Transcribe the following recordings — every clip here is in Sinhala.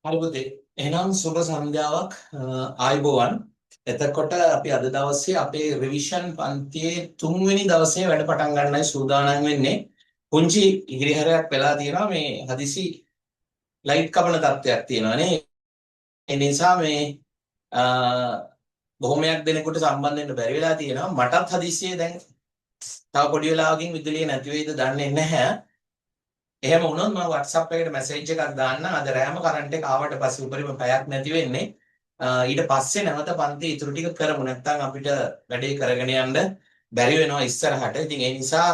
හරි පුතේ. එහෙනම් සුබ සන්ධ්‍යාවක් ආයුබෝවන්. එතකොට අපි අද දවසේ අපේ රිවිෂන් පන්තියේ 3 වෙනි දවසේ වැඩ පටන් ගන්නයි සූදානම් වෙන්නේ. පුංචි ඉගිරිහරයක් වෙලා තියෙනවා මේ හදිසි ලයිට් කපන තත්ත්වයක් තියෙනවා නේ. ඒ නිසා මේ බොහොමයක් දෙනෙකුට සම්බන්ධ වෙන්න බැරි වෙලා තියෙනවා. මටත් හදිස්සියේ දැන් තව පොඩි වෙලාවකින් විදුලිය නැති වෙයිද දන්නේ නැහැ. එහෙම වුණොත් මම WhatsApp එකට මැසේජ් එකක් දාන්නම්. අද රෑම කරන්ට් එක ආවට පස්සේ උඩරිම පැයක් නැති වෙන්නේ. ඊට පස්සේ නැවත පන්ති ඉතුරු ටික කරමු. නැත්නම් අපිට වැඩේ කරගෙන යන්න බැරි වෙනවා ඉස්සරහට. ඉතින් ඒ නිසා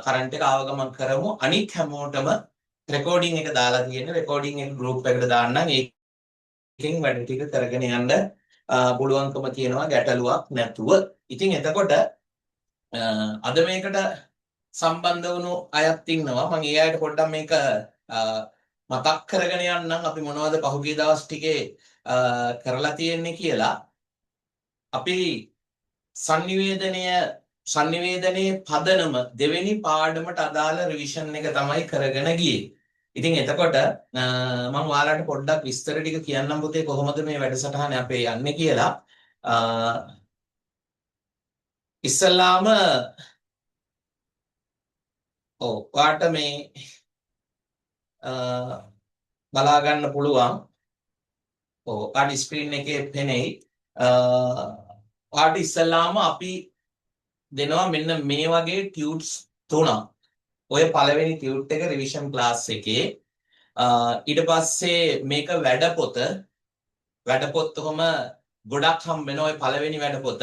කරන්ට් එක ආව ගමන් කරමු. අනිත් හැමෝටම රෙකෝඩින් එක දාලා තියෙන රෙකෝඩින් එක ගෲප් එකට දාන්නම්. ඒකෙන් වැඩ ටික කරගෙන යන්න පුළුවන්කම තියෙනවා ගැටලුවක් නැතුව. ඉතින් එතකොට අද මේකට සම්බන්ධ වුණු අයත් ඉන්නවා. මම ඒ අයට පොඩ්ඩක් මේක මතක් කරගෙන යන්නම් අපි මොනවද පහුගිය දවස් ටිකේ කරලා තියෙන්නේ කියලා. අපි sannivedanයේ පදනම දෙවෙනි පාඩමට අදාළ රිවිෂන් එක තමයි කරගෙන ගියේ. ඉතින් එතකොට මම ඔයාලට පොඩ්ඩක් විස්තර ටික කියන්නම් පුතේ කොහොමද මේ වැඩසටහන අපේ යන්නේ කියලා. ඉස්සල්ලාම ඔයාට මේ බලා ගන්න පුළුවන්. ඔයාට ස්ක්‍රීන් එකේ පෙනෙයි. ඔයාට ඉස්සල්ලාම අපි දෙනවා මෙන්න මේ වගේ ටියුට්ස් තුනක්. ඔය පළවෙනි ටියුට් එක රිවිෂන් ක්ලාස් එකේ. ඊට පස්සේ මේක වැඩපොත කොහොම ගොඩක් හම් වෙන ඔය පළවෙනි වැඩපොත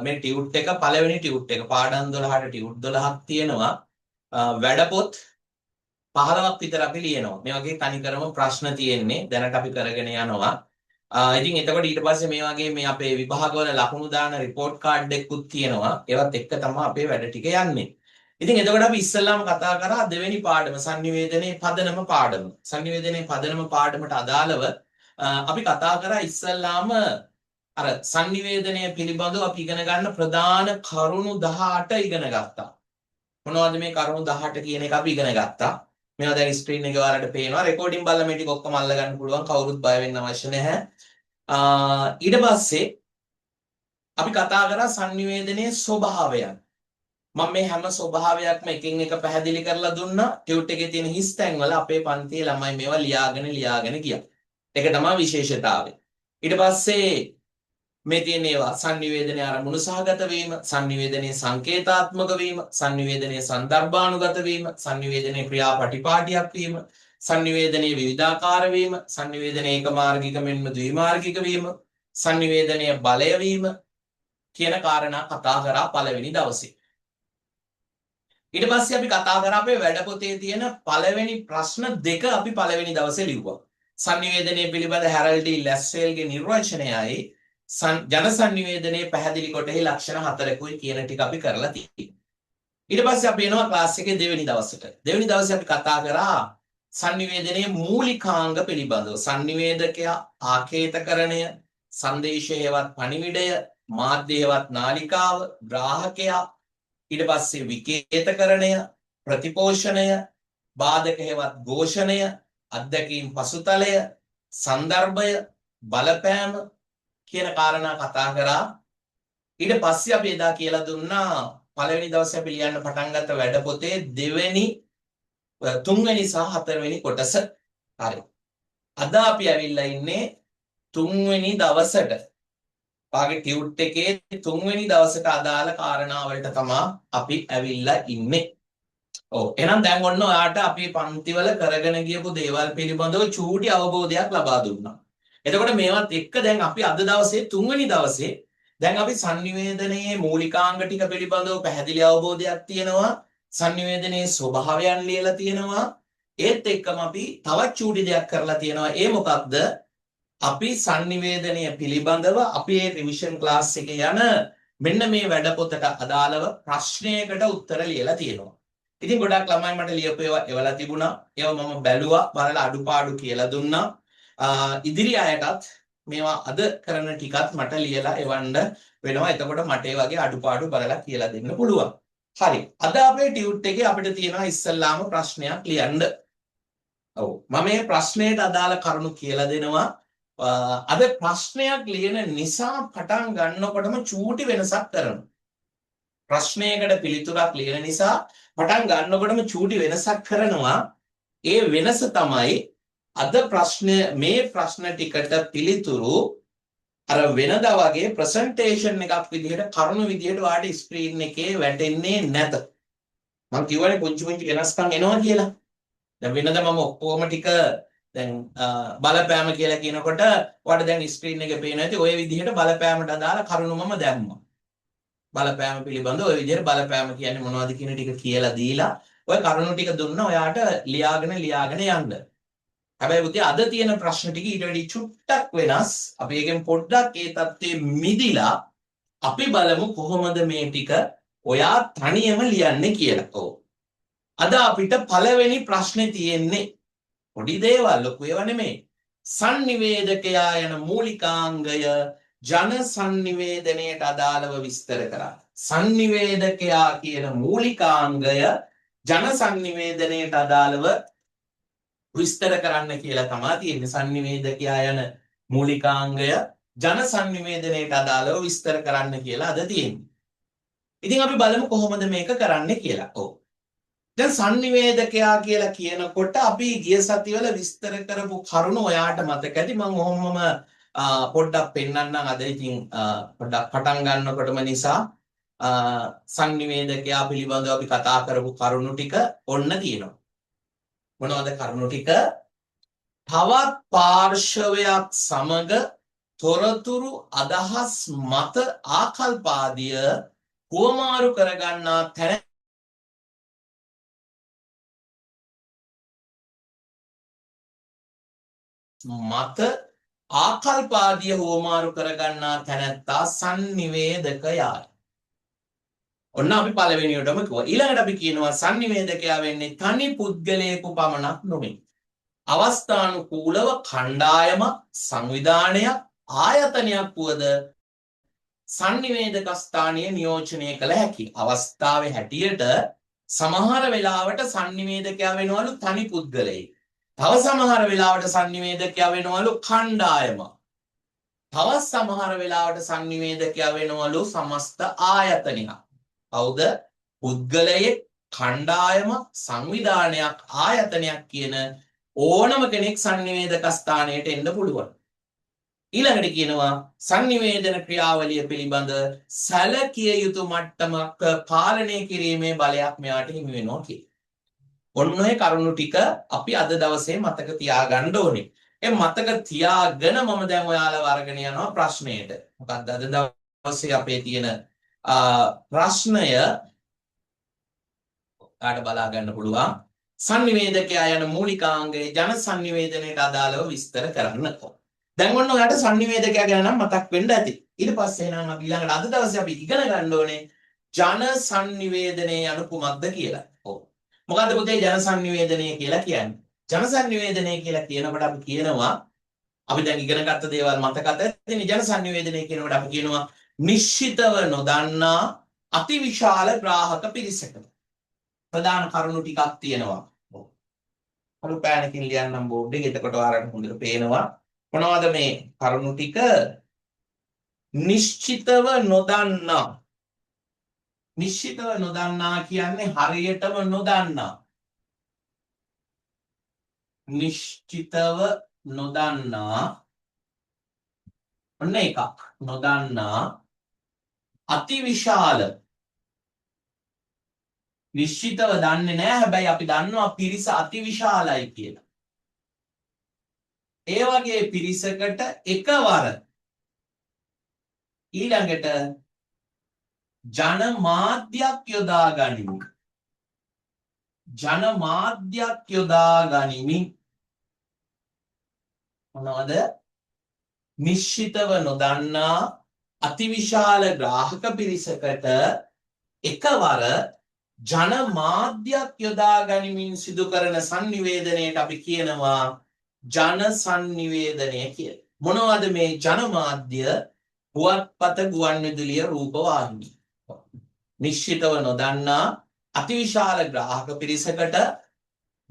මේ ටියුට් එක පළවෙනි ටියුට් එක පාඩම් 12ට ටියුට් 12ක් තියෙනවා. වැඩපොත් 15ක් විතර අපි ලියනවා. මේ වගේ තනිකරම ප්‍රශ්න තියෙන්නේ. දැනට අපි කරගෙන යනවා. ඉතින් එතකොට ඊට පස්සේ මේ වගේ මේ අපේ විභාගවල ලකුණු දාන report card එකකුත් තියෙනවා. ඒවත් එක්ක තමයි අපේ වැඩ ටික යන්නේ. ඉතින් එතකොට අපි ඉස්සෙල්ලාම කතා කරා දෙවෙනි පාඩම sannivedanයේ පදනම පාඩම. sannivedanයේ පදනම පාඩමට අදාළව අපි කතා කරා ඉස්සෙල්ලාම අර sannivedanaya පිළිබඳව අපි ඉගෙන ගන්න ප්‍රධාන කරුණු 18 ඉගෙන ගත්තා. මොනවද මේ කරුණු 18 කියන එක අපි ඉගෙන ගත්තා. මේවා දැන් ස්ක්‍රීන් එකේ ඔයාලට පේනවා. රෙකෝඩින් බලලා මේ ටික ඔක්කොම අල්ල ගන්න පුළුවන්. කවුරුත් බය වෙන්න අවශ්‍ය නැහැ. ඊට පස්සේ අපි කතා කරා sannivedanයේ ස්වභාවයන්. මම මේ හැම ස්වභාවයක්ම එකින් එක පැහැදිලි කරලා දුන්නා. ටියුට් එකේ තියෙන හිස් තැන් වල අපේ පන්තියේ ළමයි මේවා ලියාගෙන ගියා. ඒක තමයි විශේෂතාවය. ඊට පස්සේ මේ තියෙන ඒවා sannivedanaya අරමුණු සහගත වීම, sannivedanaya සංකේතාත්මක වීම, sannivedanaya සන්දර්භානුගත වීම, sannivedanaya ක්‍රියාපටිපාටියක් වීම, sannivedanaya විවිධාකාර වීම, sannivedanaya ඒකමාර්ගික මෙන්ම ද්විමාර්ගික වීම, sannivedanaya බලය වීම කියන කාරණා කතා කරා පළවෙනි දවසේ. ඊට පස්සේ අපි කතා කරා අපේ වැඩපොතේ තියෙන පළවෙනි ප්‍රශ්න දෙක අපි පළවෙනි දවසේ ලිව්වා. sannivedanaya පිළිබඳ හැරල්ඩ් ඩී ලැස්වෙල්ගේ නිර්වචනයයි ජන sannivedanaya පැහැදිලි කොටෙහි ලක්ෂණ 4කුයි කියන ටික අපි කරලා තියෙනවා. ඊට පස්සේ අපි එනවා ක්ලාස් එකේ දෙවෙනි දවසට. දෙවෙනි දවසේ අපි කතා කරා sannivedanaya මූලිකාංග පිළිබඳව. sannivedakaya ආකේතකරණය, සංදේශය හේවත් පණිවිඩය, මාධ්‍ය හේවත් නාලිකාව, ග්‍රාහකයා, ඊට පස්සේ විකේතකරණය, ප්‍රතිපෝෂණය, බාධක හේවත් ഘോഷණය, අත්දැකීම් පසුතලය, සන්දර්භය, බලපෑම කියන කාරණා කතා කරා. ඊට පස්සේ අපි එදා කියලා දුන්නා පළවෙනි දවසේ අපි ලියන්න පටන් ගත්ත වැඩපොතේ තුන්වෙනි සහ හතරවෙනි කොටස. හරි. අද අපි ඇවිල්ලා ඉන්නේ තුන්වෙනි දවසට. වාගේ ටියුට් එකේ තුන්වෙනි දවසට අදාළ කාරණා වලට තමයි අපි ඇවිල්ලා ඉන්නේ. එහෙනම් දැන් ඔන්න ඔයාට අපි පන්තිවල කරගෙන ගියපු දේවල් පිළිබඳව චූටි අවබෝධයක් ලබා දුන්නා. එතකොට මේවත් එක්ක දැන් අපි අද දවසේ තුන්වෙනි දවසේ දැන් අපි sannivedanයේ මූලිකාංග ටික පිළිබඳව පැහැදිලි අවබෝධයක් තියෙනවා. sannivedanයේ ස්වභාවයන් ලියලා තියෙනවා. ඒත් එක්කම අපි තවත් චූටි දෙයක් කරලා තියෙනවා. ඒ මොකක්ද? අපි sannivedanaya පිළිබඳව අපි මේ රිවිෂන් ක්ලාස් එකේ යන මෙන්න මේ වැඩපොතට අදාළව ප්‍රශ්නයකට උත්තර ලියලා තියෙනවා. ඉතින් ගොඩක් ළමයි මට ලියපු ඒවා එවලා තිබුණා. ඒවා මම බැලුවා, බලලා අඩුපාඩු කියලා දුන්නා. ඉදිරි අයටත් මේවා අද කරන ටිකත් මට ලියලා එවන්න වෙනවා. එතකොට මට ඒ වගේ අඩුපාඩු බලලා කියලා දෙන්න පුළුවන්. හරි. අද අපේ ටියුට් එකේ අපිට තියෙනවා ඉස්සල්ලාම ප්‍රශ්නයක් ලියන්න. ඔව් මම මේ ප්‍රශ්නයට අදාළ කරුණු කියලා දෙනවා. අද ප්‍රශ්නයක් ලියන නිසා පටන් ගන්නකොටම චූටි වෙනසක් කරනවා. ප්‍රශ්නයකට පිළිතුරක් ලියන නිසා පටන් ගන්නකොටම චූටි වෙනසක් කරනවා. ඒ වෙනස තමයි අද මේ ප්‍රශ්න ටිකට පිළිතුරු අර වෙනදා වගේ ප්‍රසන්ටේෂන් එකක් විදිහට කරුණු විදිහට ඔයාලට ස්ක්‍රීන් එකේ වැටෙන්නේ නැත. මම කියවනේ පුංචි පුංචි වෙනස්කම් එනවා කියලා. දැන් වෙනද මම ඔක්කොම ටික දැන් බලපෑම කියලා කියනකොට ඔයාලට දැන් ස්ක්‍රීන් එකේ පේනවා ඇති ඔය විදිහට බලපෑමට අදාළ කරුණු මම දැම්මා. බලපෑම පිළිබඳව ඔය විදිහට බලපෑම කියන්නේ මොනවද කියන ටික කියලා දීලා ඔය කරුණු ටික දුන්නා ඔයාට ලියාගෙන යන්න. හැබැයි පුතේ අද තියෙන ප්‍රශ්න ටික ඊට වැඩි චුට්ටක් වෙනස්. අපි එකෙන් පොඩ්ඩක් ඒ தත්ත්වෙ මිදිලා අපි බලමු කොහොමද මේ ටික ඔයා තනියම ලියන්නේ කියලා. ඔව්. අද අපිට පළවෙනි ප්‍රශ්නේ තියෙන්නේ පොඩි දේවල් ලොකු ඒවා නෙමෙයි. සංනිවේදකයා යන මූලිකාංගය ජන සංනිවේදනයට අදාළව විස්තර කරා. සංනිවේදකයා කියන මූලිකාංගය ජන සංනිවේදනයට අදාළව විස්තර කරන්න කියලා තමයි තියෙන්නේ. සංනිවේදකයා යන මූලිකාංගය ජන සංනිවේදනයට අදාළව විස්තර කරන්න කියලා අද තියෙන්නේ. ඉතින් අපි බලමු කොහොමද මේක කරන්න කියලා. ඔව්. දැන් සංනිවේදකයා කියලා කියනකොට අපි ගිය සතිවල විස්තර කරපු කරුණු ඔයාට මතක ඇති. මම ඔහොමම පොඩ්ඩක් පෙන්නන්නම් අද ඉතින් පොඩ්ඩක් පටන් ගන්නකොටම නිසා සංනිවේදකයා පිළිබඳව අපි කතා කරපු කරුණු ටික ඔන්න තියෙනවා. මොනවද කරුණු ටික? තවත් පාර්ශවයක් සමග තොරතුරු අදහස් මත ආකල්පාදිය හුවමාරු කරගන්නා තැන මත ආකල්පාදිය හුවමාරු කරගන්නා තැනැත්තා සංනිවේදකයායි. ඔන්න අපි පළවෙනියටම කිව්වා. ඊළඟට අපි කියනවා සංනිවේදකයා වෙන්නේ තනි පුද්ගලයෙකු පමණක් නොවේ. අවස්ථානුකූලව කණ්ඩායමක්, සංවිධානයක්, ආයතනයක් වුවද සංනිවේදක ස්ථානීය නියෝජනය කළ හැකි. අවස්ථාවේ හැටියට සමහර වෙලාවට සංනිවේදකයා වෙනවලු තනි පුද්ගලයෙක්. තව සමහර වෙලාවට සංනිවේදකයා වෙනවලු කණ්ඩායම. තවත් සමහර වෙලාවට සංනිවේදකයා වෙනවලු සමස්ත ආයතනයක්. කවුද? පුද්ගලයෙක්, කණ්ඩායමක්, සංවිධානයක්, ආයතනයක් කියන ඕනම කෙනෙක් සංනිවේදක ස්ථානයට එන්න පුළුවන්. ඊළඟට කියනවා සංනිවේදන ක්‍රියාවලිය පිළිබඳ සැලකිය යුතු මට්ටමක පාලනය කිරීමේ බලයක් මෙයාට හිමි වෙනවා කියලා. ඔන්න ඔය කරුණු ටික අපි අද දවසේ මතක තියාගන්න ඕනේ. ඒ මතක තියාගෙන මම දැන් ඔයාලව අරගෙන යනවා ප්‍රශ්නයට. මොකක්ද අද දවසේ අපේ තියෙන ප්‍රශ්නය කාට බලා ගන්න පුළුවන්. සංනිවේදකයා යන මූලිකාංගයේ ජන සංනිවේදනයට අදාළව විස්තර කරන්න. දැන් ඔන්න ඔයාලට සංනිවේදකයා ගැන නම් මතක් වෙන්න ඇති. ඊට පස්සේ නම් අපි ඊළඟට අද දවසේ අපි ඉගෙන ගන්න ඕනේ ජන සංනිවේදනයේ යනු කුමක්ද කියලා. ඔව්. මොකද්ද පුතේ ජන සංනිවේදනය කියලා කියන්නේ? ජන සංනිවේදනය කියලා කියනකොට අපි කියනවා අපි දැන් ඉගෙන ගත්ත දේවල් මතකද ඇතිනේ. ජන සංනිවේදනය කියනකොට අපි කියනවා නිශ්චිතව නොදන්නා අතිවිශාල ග්‍රාහක පිරිසකට. ප්‍රධාන කරුණු ටිකක් තියෙනවා. අලු පෑනකින් ලියන්නම් බෝඩ් එකේ. එතකොට ඔයාලට හොඳට පේනවා මොනවද මේ කරුණු ටික. නිශ්චිතව නොදන්නා. නිශ්චිතව නොදන්නා කියන්නේ හරියටම නොදන්නා. නිශ්චිතව නොදන්නා ඔන්න එකක්. නොදන්නා අතිවිශාල. නිශ්චිතව දන්නේ නැහැ. හැබැයි අපි දන්නවා පිරිස අතිවිශාලයි කියලා. ඒ වගේ පිරිසකට එකවර ඊළඟට ජනමාධ්‍යයක් යොදා ගනිමින් ජනමාධ්‍යයක් යොදා ගනිමින් මොනවද? නිශ්චිතව නොදන්නා අතිවිශාල ග්‍රාහක පිරිසකට එකවර ජනමාධ්‍යයක් යොදා ගනිමින් සිදු කරන සංනිවේදනයට අපි කියනවා ජන සංනිවේදනය කියලා. මොනවද මේ ජනමාධ්‍ය? පුවත්පත, ගුවන්විදුලිය, රූපවාහිනී. නිශ්චිතව නොදන්නා අතිවිශාල ග්‍රාහක පිරිසකට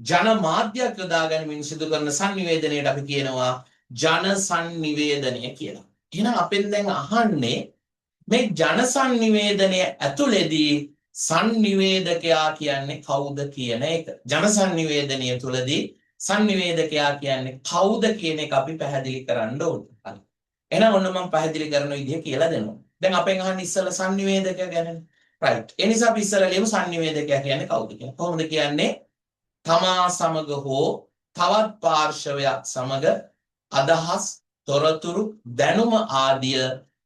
ජනමාධ්‍යයක් යොදා ගැනීමෙන් සිදු කරන sannivedanයට අපි කියනවා ජන sannivedanaya කියලා. එහෙනම් අපෙන් දැන් අහන්නේ මේ ජන sannivedanය ඇතුළේදී sannivedakaya කියන්නේ කවුද කියන එක. ජන sannivedanය තුළදී sannivedakaya කියන්නේ කවුද කියන එක අපි පැහැදිලි කරන්න ඕනේ. හරි. එහෙනම් ඔන්න මම පැහැදිලි කරන විදිහ කියලා දෙනවා. දැන් අපෙන් අහන්නේ ඉස්සෙල්ලා sannivedakaya ගැන. right. ඒ නිසා අපි ඉස්සෙල්ලා ලියමු sannivedakaya කියන්නේ කවුද කියලා. කොහොමද කියන්නේ? තමා සමග හෝ තවත් පාර්ශවයක් සමග අදහස්, තොරතුරු, දැනුම ආදිය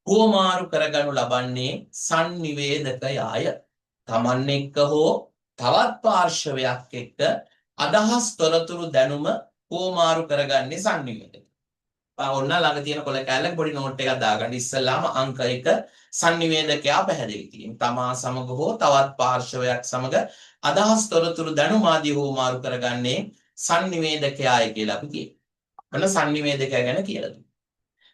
හුවමාරු කරගනු ලබන්නේ sannivedakayaය. තමන් එක්ක හෝ තවත් පාර්ශවයක් එක්ක අදහස්, තොරතුරු, දැනුම හුවමාරු කරගන්නේ sannivedakaya. ඔන්න ළඟ තියෙන කොළ කැලලක පොඩි නෝට් එකක් දාගන්න. ඉස්සෙල්ලාම අංක 1 sannivedakaya පැහැදිලි කිරීම. තමා සමග හෝ තවත් පාර්ශවයක් සමග අදහස්, තොරතුරු, දැනුම ආදී හුවමාරු කරගන්නේ sannivedakayaයි කියලා අපි කියනවා. ඔන්න sannivedakaya ගැන කියලා දුන්නා.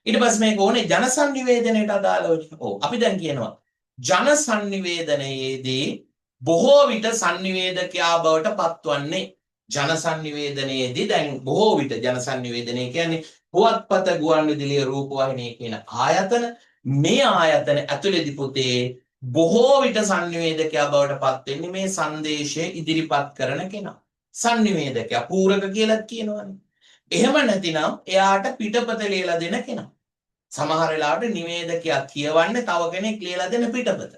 ඊට පස්සේ මේක ඕනේ ජන sannivedanයට අදාළව. ඔව් අපි දැන් කියනවා ජන sannivedanයේදී බොහෝ විට sannivedakaya බවට පත්වන්නේ ජන sannivedanයේදී දැන් බොහෝ විට ජන sannivedanය කියන්නේ පුවත්පත, ගුවන්විදුලිය, රූපවාහිනිය කියන ආයතන. මේ ආයතන ඇතුළේදී පුතේ බොහෝ විට sannivedakaya බවට පත් වෙන්නේ මේ සංදේශය ඉදිරිපත් කරන කෙනා. sannivedakaya පූරක කියලා කියනවනේ. එහෙම නැතිනම් එයාට පිටපත ලියලා දෙන කෙනා. සමහර වෙලාවට නිවේදකයා කියවන්නේ තව කෙනෙක් ලියලා දෙන පිටපත.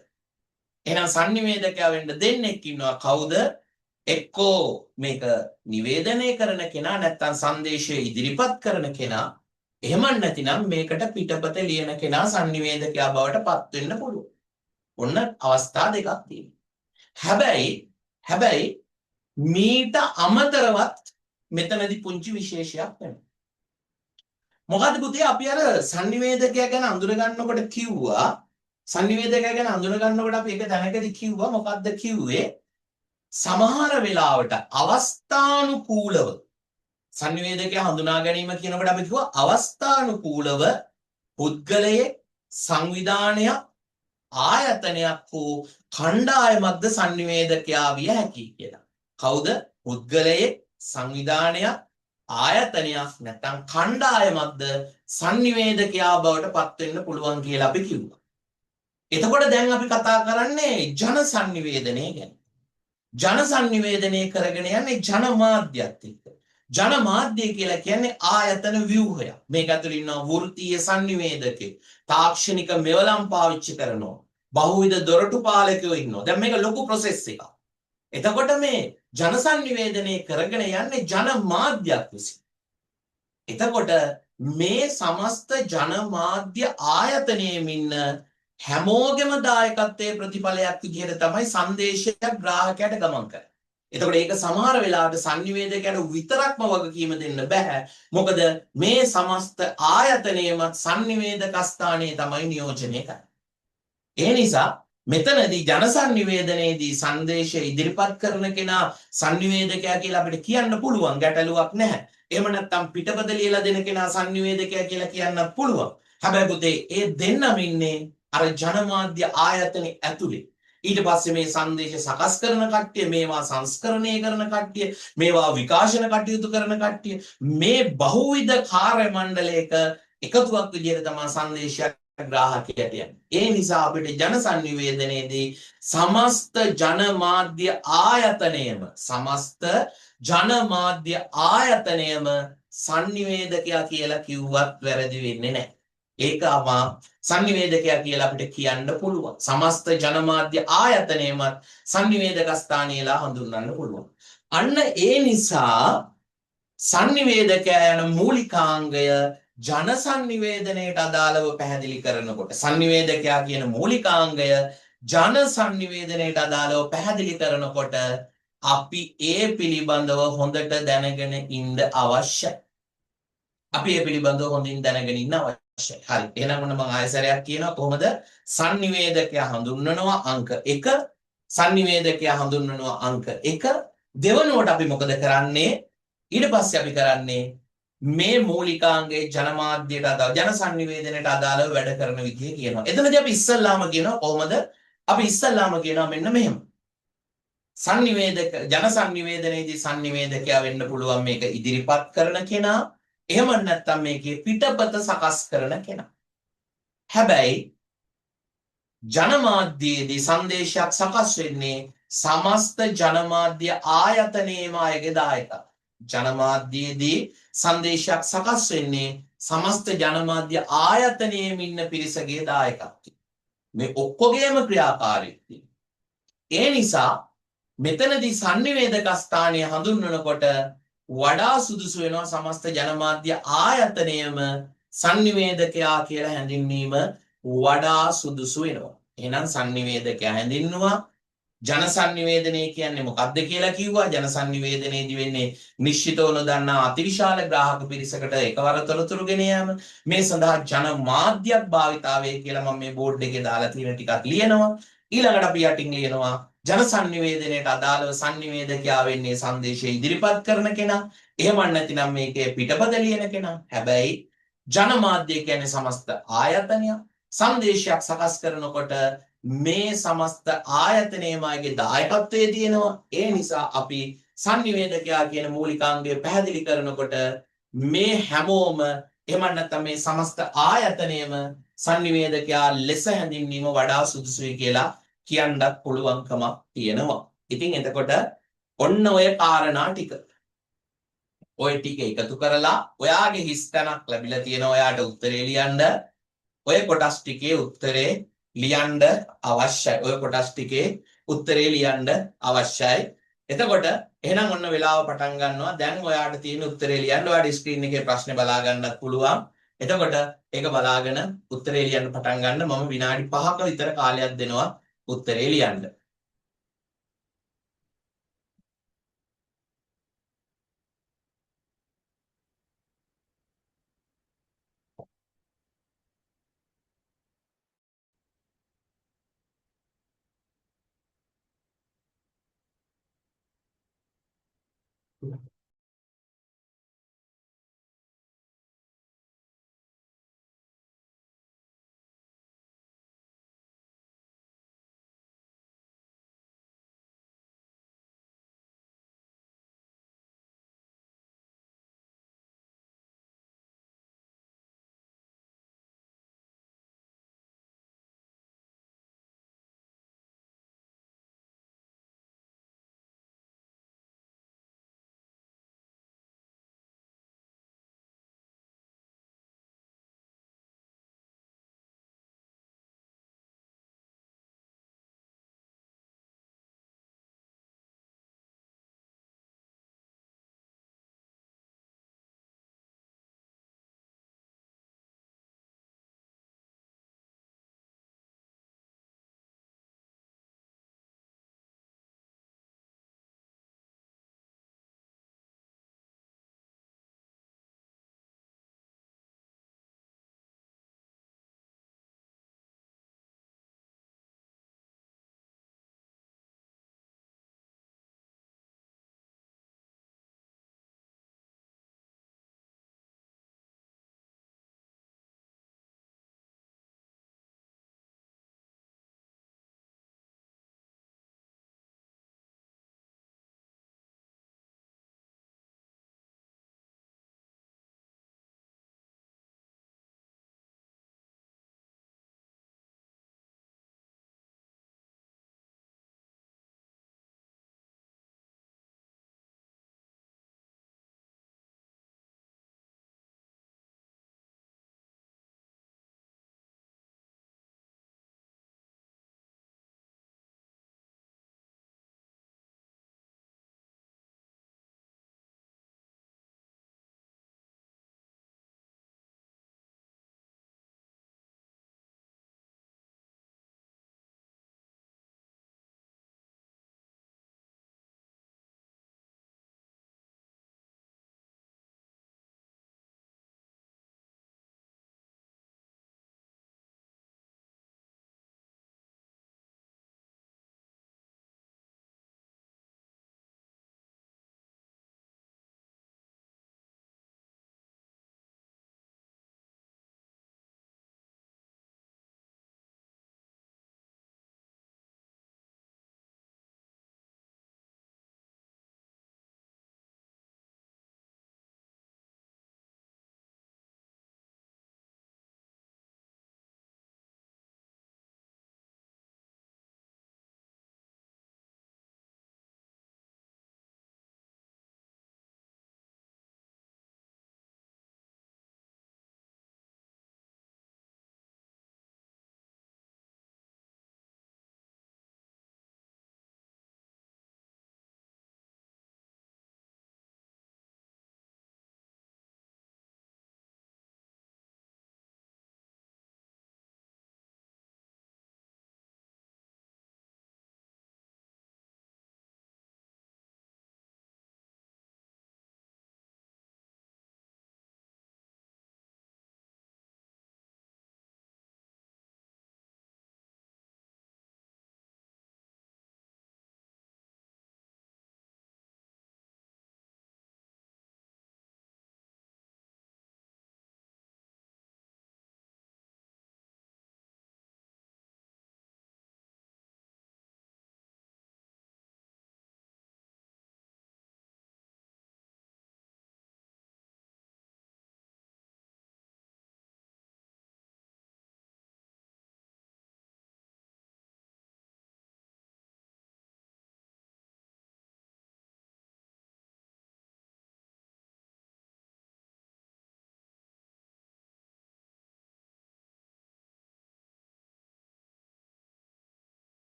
එහෙනම් sannivedakaya වෙන්න දෙන්නෙක් ඉන්නවා. කවුද? එක්කෝ මේක නිවේදනය කරන කෙනා, නැත්නම් සංදේශය ඉදිරිපත් කරන කෙනා. එහෙම නැතිනම් මේකට පිටපත ලියන කෙනා sannivedakaya බවට පත් වෙන්න පුළුවන්. ඔන්න අවස්ථා දෙකක් තියෙනවා. හැබැයි මීට අමතරවත් මෙතනදී පුංචි විශේෂයක් වෙනවා. මොකද පුතේ අපි අර sannivedakaya ගැන අඳුර ගන්නකොට කිව්වා, sannivedakaya ගැන අඳුර ගන්නකොට අපි එක තැනකදී කිව්වා මොකද්ද කිව්වේ? සමහර වෙලාවට අවස්ථානුකූලව sannivedakaya හඳුනා ගැනීම කියනකොට අපි කිව්වා අවස්ථානුකූලව පුද්ගලයේ, සංවිධානයක්, ආයතනයක් හෝ කණ්ඩායමක්ද sannivedakaya විය හැකියි කියලා. කවුද? පුද්ගලයේ, සංවිධානයක්, ආයතනයක් නැත්නම් කණ්ඩායමක්ද sannivedakaya බවට පත් වෙන්න පුළුවන් කියලා අපි කිව්වා. එතකොට දැන් අපි කතා කරන්නේ ජන sannivedanය ගැන. ජන sannivedanය කරගෙන යන්නේ ජනමාධ්‍යත් එක්ක. ජනමාධ්‍ය කියලා කියන්නේ ආයතන ව්‍යුහයක්. මේක ඇතුළේ ඉන්නවා වෘත්තීය sannivedakaya, තාක්ෂණික මෙවලම් පාවිච්චි කරනවා, බහුවිධ දොරටු පාලකයෝ ඉන්නවා. දැන් මේක ලොකු ප්‍රොසෙස් එකක්. එතකොට මේ ජන sannivedanය කරගෙන යන්නේ ජනමාධ්‍යයක් විසින්. එතකොට මේ සමස්ත ජනමාධ්‍ය ආයතනයේම ඉන්න හැමෝගෙම දායකත්වයේ ප්‍රතිඵලයක් විදිහට තමයි සංදේශයක් ග්‍රාහකයාට ගමන් කරන්නේ. එතකොට ඒක සමහර වෙලාවට sannivedakayට විතරක්ම වගකීම දෙන්න බෑ. මොකද මේ සමස්ත ආයතනයේම sannivedak ස්ථානයේ තමයි නියෝජනය කරන්නේ. ඒ නිසා මෙතනදී ජන sannivedanයේදී සංදේශය ඉදිරිපත් කරන කෙනා sannivedakaya කියලා අපිට කියන්න පුළුවන්, ගැටලුවක් නැහැ. එහෙම නැත්නම් පිටපත ලියලා දෙන කෙනා sannivedakaya කියලා කියන්නත් පුළුවන්. හැබැයි පුතේ ඒ දෙන්නම ඉන්නේ අර ජනමාධ්‍ය ආයතනයේ ඇතුලේ. ඊට පස්සේ මේ සංදේශ සකස් කරන කට්ටිය, මේවා සංස්කරණය කරන කට්ටිය, මේවා විකාශන කටයුතු කරන කට්ටිය, මේ බහුවිධ කාර්ය මණ්ඩලයක එකතුවක් විදිහට තමයි සංදේශයක් ග්‍රාහකයට යන්නේ. ඒ නිසා අපිට ජන sannivedanයේදී සමස්ත ජනමාධ්‍ය ආයතනයම sannivedakaya කියලා කිව්වත් වැරදි වෙන්නේ නැහැ. ඒක sannivedakaya කියලා අපිට කියන්න පුළුවන්. සමස්ත ජනමාධ්‍ය ආයතනයම sannivedak ස්ථානයලා හඳුන්වන්න පුළුවන්. අන්න ඒ නිසා sannivedakaya යන මූලිකාංගය ජන sannivedanයට අදාළව පැහැදිලි කරනකොට, sannivedakaya කියන මූලිකාංගය ජන sannivedanයට අදාළව පැහැදිලි කරනකොට අපි ඒ පිළිබඳව හොඳට දැනගෙන ඉන්න අවශ්‍යයි. අපි ඒ පිළිබඳව හොඳින් දැනගෙන ඉන්න අවශ්‍යයි. හරි. එහෙනම් ඔන්න මම ආයසරයක් කියනවා කොහොමද sannivedakaya හඳුන්වනවා අංක 1, sannivedakaya හඳුන්වනවා අංක 1. දෙවනුවට අපි මොකද කරන්නේ? ඊට පස්සේ අපි කරන්නේ මේ මූලිකාංගයේ ජනමාධ්‍යයට අදාළ ජන sannivedanයට අදාළව වැඩ කරන විදිය කියනවා. එතනදී අපි ඉස්සල්ලාම කියනවා කොහොමද? අපි ඉස්සල්ලාම කියනවා මෙන්න මෙහෙම. සංනිවේදක ජන සංනිවේදනයේදී සංනිවේදකයා වෙන්න පුළුවන් මේක ඉදිරිපත් කරන කෙනා. එහෙම නැත්නම් මේකේ පිටපත සකස් කරන කෙනා. හැබැයි ජනමාධ්‍යයේදී සංදේශයක් සකස් වෙන්නේ සමස්ත ජනමාධ්‍ය ආයතනයේම අයගේ දායකත්වය. ජනමාධ්‍යයේදී සංදේශයක් සකස් වෙන්නේ සමස්ත ජනමාධ්‍ය ආයතනයේම ඉන්න පිරිසගේ දායකත්වය. මේ ඔක්කොගේම ක්‍රියාකාරීත්වය. ඒ නිසා මෙතනදී සංනිවේදක ස්ථානය හඳුන්වනකොට වඩා සුදුසු වෙනවා සමස්ත ජනමාධ්‍ය ආයතනයම සංනිවේදකයා කියලා හැඳින්වීම වඩා සුදුසු වෙනවා. එහෙනම් සංනිවේදකයා හැඳින්වුවා. ජන සංනිවේදනය කියන්නේ මොකක්ද කියලා කිව්වා. ජන සංනිවේදනයේදී වෙන්නේ නිශ්චිතව නොදන්නා අතිවිශාල ග්‍රාහක පිරිසකට එකවර තොරතුරු ගෙන යාම. මේ සඳහා ජන මාධ්‍යයක් භාවිතාවේ කියලා මම මේ බෝඩ් එකේ දාලා තියෙන ටිකක් ලියනවා. ඊළඟට අපි යටින් ලියනවා ජන සංනිවේදනයට අදාළව සංනිවේදකයා වෙන්නේ සංදේශය ඉදිරිපත් කරන කෙනා. එහෙම නැතිනම් මේකේ පිටපත ලියන කෙනා. හැබැයි ජනමාධ්‍ය කියන්නේ සමස්ත ආයතනයක්. සංදේශයක් සකස් කරනකොට මේ සමස්ත ආයතනයේමගේ දායකත්වයේ තියෙනවා. ඒ නිසා අපි සංනිවේදකයා කියන මූලිකාංගය පැහැදිලි කරනකොට මේ හැමෝම එහෙම නැත්නම් මේ සමස්ත ආයතනයම සංනිවේදකයා ලෙස හැඳින්වීම වඩා සුදුසුයි කියලා කියන්නත් පුළුවන්කමක් තියෙනවා. ඉතින් එතකොට ඔන්න ඔය කාරණා ටික ඔය ටික එකතු කරලා ඔයාගේ හිස්තැනක් ලැබිලා තියෙන ඔයාට උත්තරේ ලියන්න. ඔය කොටස් ටිකේ උත්තරේ ලියන්න අවශ්‍යයි. ඔය කොටස් ටිකේ උත්තරේ ලියන්න අවශ්‍යයි. එතකොට එහෙනම් ඔන්න වෙලාව පටන් ගන්නවා. දැන් ඔයාට තියෙන උත්තරේ ලියන්න. ඔයාට ස්ක්‍රීන් එකේ ප්‍රශ්නේ බලා ගන්නත් පුළුවන්. එතකොට ඒක බලාගෙන උත්තරේ ලියන්න පටන් ගන්න. මම විනාඩි 5ක විතර කාලයක් දෙනවා උත්තරේ ලියන්න.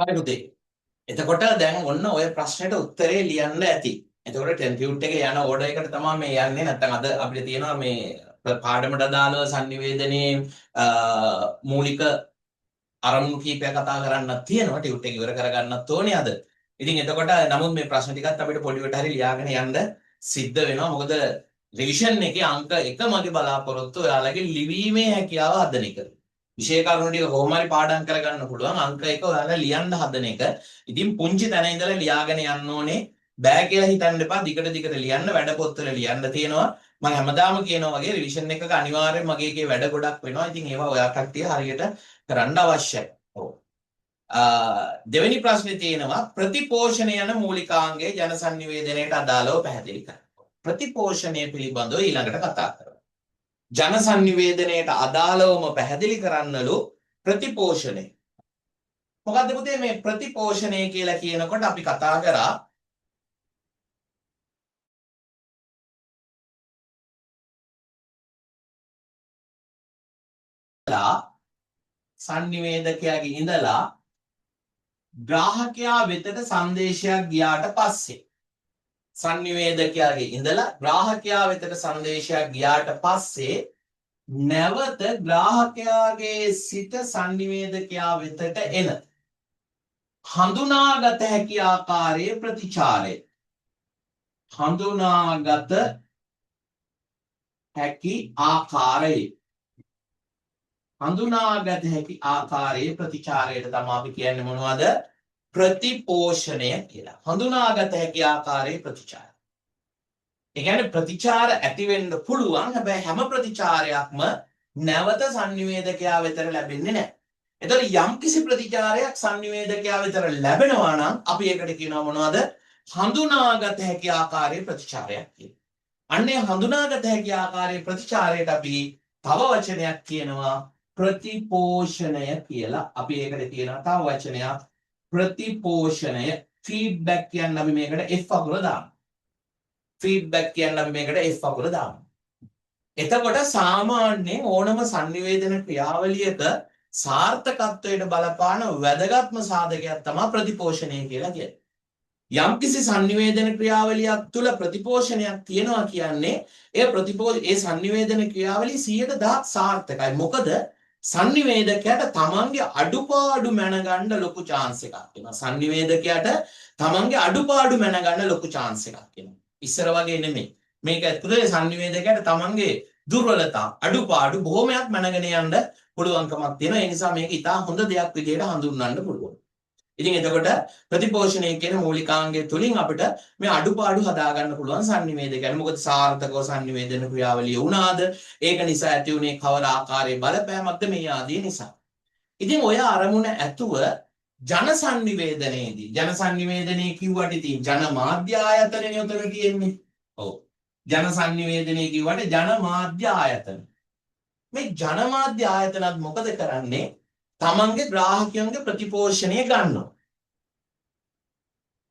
හරි පුතේ. එතකොට දැන් ඔන්න ඔය ප්‍රශ්නෙට උත්තරේ ලියන්න ඇති. එතකොට ටෙම්පියුට් එකේ යන ඕඩර් එකට තමයි මේ යන්නේ. නැත්නම් අද අපිට තියෙනවා මේ පාඩමට අදාළව sannivedanaye මූලික අරමුණු කීපයක් කතා කරන්නත් තියෙනවා. ටියුට් එක ඉවර කරගන්නත් ඕනේ අද. ඉතින් එතකොට නමුත් මේ ප්‍රශ්න ටිකත් අපිට පොඩිවට හරි ලියාගෙන යන්න සිද්ධ වෙනවා. මොකද රිවිෂන් එකේ අංක 1 මගේ බලාපොරොත්තු ඔයාලගේ ලිවීමේ හැකියාව හදන එක. විෂය කරුණු ටික කොහොම හරි පාඩම් කරගන්න පුළුවන්. අංක 1 ඔයාලා ලියන්න හදන එක. ඉතින් පුංචි තැන ඉඳලා ලියාගෙන යන්න ඕනේ. බෑ කියලා හිතන්න එපා. දිගට දිගට ලියන්න, වැඩ පොත්වල ලියන්න තියෙනවා. මම හැමදාම කියනවා වගේ රිවිෂන් එකක අනිවාර්යෙන් මගේ එකේ වැඩ ගොඩක් වෙනවා. ඉතින් ඒවා ඔයා කට්ටිය හරියට කරන්න අවශ්‍යයි. ඔව්. දෙවෙනි ප්‍රශ්නේ තියෙනවා ප්‍රතිපෝෂණ යන මූලිකාංගයේ ජන සංනිවේදනයට අදාළව පැහැදිලි කරන්න. ප්‍රතිපෝෂණය පිළිබඳව ඊළඟට කතා කරමු. ජන සංනිවේදනයට අදාළවම පැහැදිලි කරන්නලු ප්‍රතිපෝෂණය. මොකද්ද පුතේ මේ ප්‍රතිපෝෂණය කියලා කියනකොට අපි කතා කරා සංනිවේදකයාගේ ඉඳලා ග්‍රාහකයා වෙතට සංදේශයක් ගියාට පස්සේ සංනිවේදකයාගේ ඉඳලා ග්‍රාහකයා වෙතට සංදේශයක් ගියාට පස්සේ නැවත ග්‍රාහකයාගේ සිට සංනිවේදකයා වෙතට එන හඳුනාගත හැකි ආකාරයේ ප්‍රතිචාරය හඳුනාගත හැකි ආකාරයේ හඳුනාගත හැකි ආකාරයේ ප්‍රතිචාරයට තමයි අපි කියන්නේ මොනවද ප්‍රතිපෝෂණය කියලා. හඳුනාගත හැකි ආකාරයේ ප්‍රතිචාර. ඒ කියන්නේ ප්‍රතිචාර ඇති වෙන්න පුළුවන්. හැබැයි හැම ප්‍රතිචාරයක්ම නැවත සංනිවේදකයා වෙතට ලැබෙන්නේ නැහැ. එතකොට යම්කිසි ප්‍රතිචාරයක් සංනිවේදකයා වෙතට ලැබෙනවා නම් අපි ඒකට කියනවා මොනවද? හඳුනාගත හැකි ආකාරයේ ප්‍රතිචාරයක් කියලා. අන්නේ හඳුනාගත හැකි ආකාරයේ ප්‍රතිචාරයට අපි තව වචනයක් කියනවා ප්‍රතිපෝෂණය කියලා. අපි ඒකට කියනවා තව වචනයක් ප්‍රතිපෝෂණය. ෆීඩ්බැක් කියන්නේ අපි මේකට F අකුර දානවා. ෆීඩ්බැක් කියන්නේ අපි මේකට F අකුර දානවා. එතකොට සාමාන්‍යයෙන් ඕනම sannivedana ක්‍රියාවලියක සාර්ථකත්වයට බලපාන වැදගත්ම සාධකයක් තමයි ප්‍රතිපෝෂණය කියලා කියන්නේ. යම්කිසි sannivedana ක්‍රියාවලියක් තුල ප්‍රතිපෝෂණයක් තියෙනවා කියන්නේ ඒ sannivedana ක්‍රියාවලිය 100% සාර්ථකයි. මොකද sannivedakayata තමන්ගේ අඩුපාඩු මැනගන්න ලොකු chance එකක් එනවා. sannivedakayata තමන්ගේ අඩුපාඩු මැනගන්න ලොකු chance එකක් එනවා. ඉස්සර වගේ නෙමෙයි. මේක ඇතුලේ sannivedakayata තමන්ගේ දුර්වලතා අඩුපාඩු බොහොමයක් මැනගෙන යන්න පුළුවන්කමක් තියෙනවා. ඒ නිසා මේක ඉතා හොඳ දෙයක් විදිහට හඳුන්වන්න පුළුවන්. ඉතින් එතකොට ප්‍රතිපෝෂණය කියන මූලිකාංගය තුලින් අපිට මේ අඩුපාඩු හදාගන්න පුළුවන් sannivedakayata. මොකද සාර්ථකව sannivedana ක්‍රියාවලිය වුණාද? ඒක නිසා ඇති උනේ කවර ආකාරයේ බලපෑමක්ද මේ ආදී නිසා. ඉතින් ඔය අරමුණ ඇතුව ජන sannivedanයේදී ජන sannivedanයේ කිව්වට ඉතින් ජන මාධ්‍ය ආයතනනේ උතන තියෙන්නේ. ඔව්. ජන sannivedanයේ කිව්වට ජන මාධ්‍ය ආයතන. මේ ජන මාධ්‍ය ආයතනත් මොකද කරන්නේ? තමන්ගේ ග්‍රාහකයන්ගේ ප්‍රතිපෝෂණය ගන්නවා.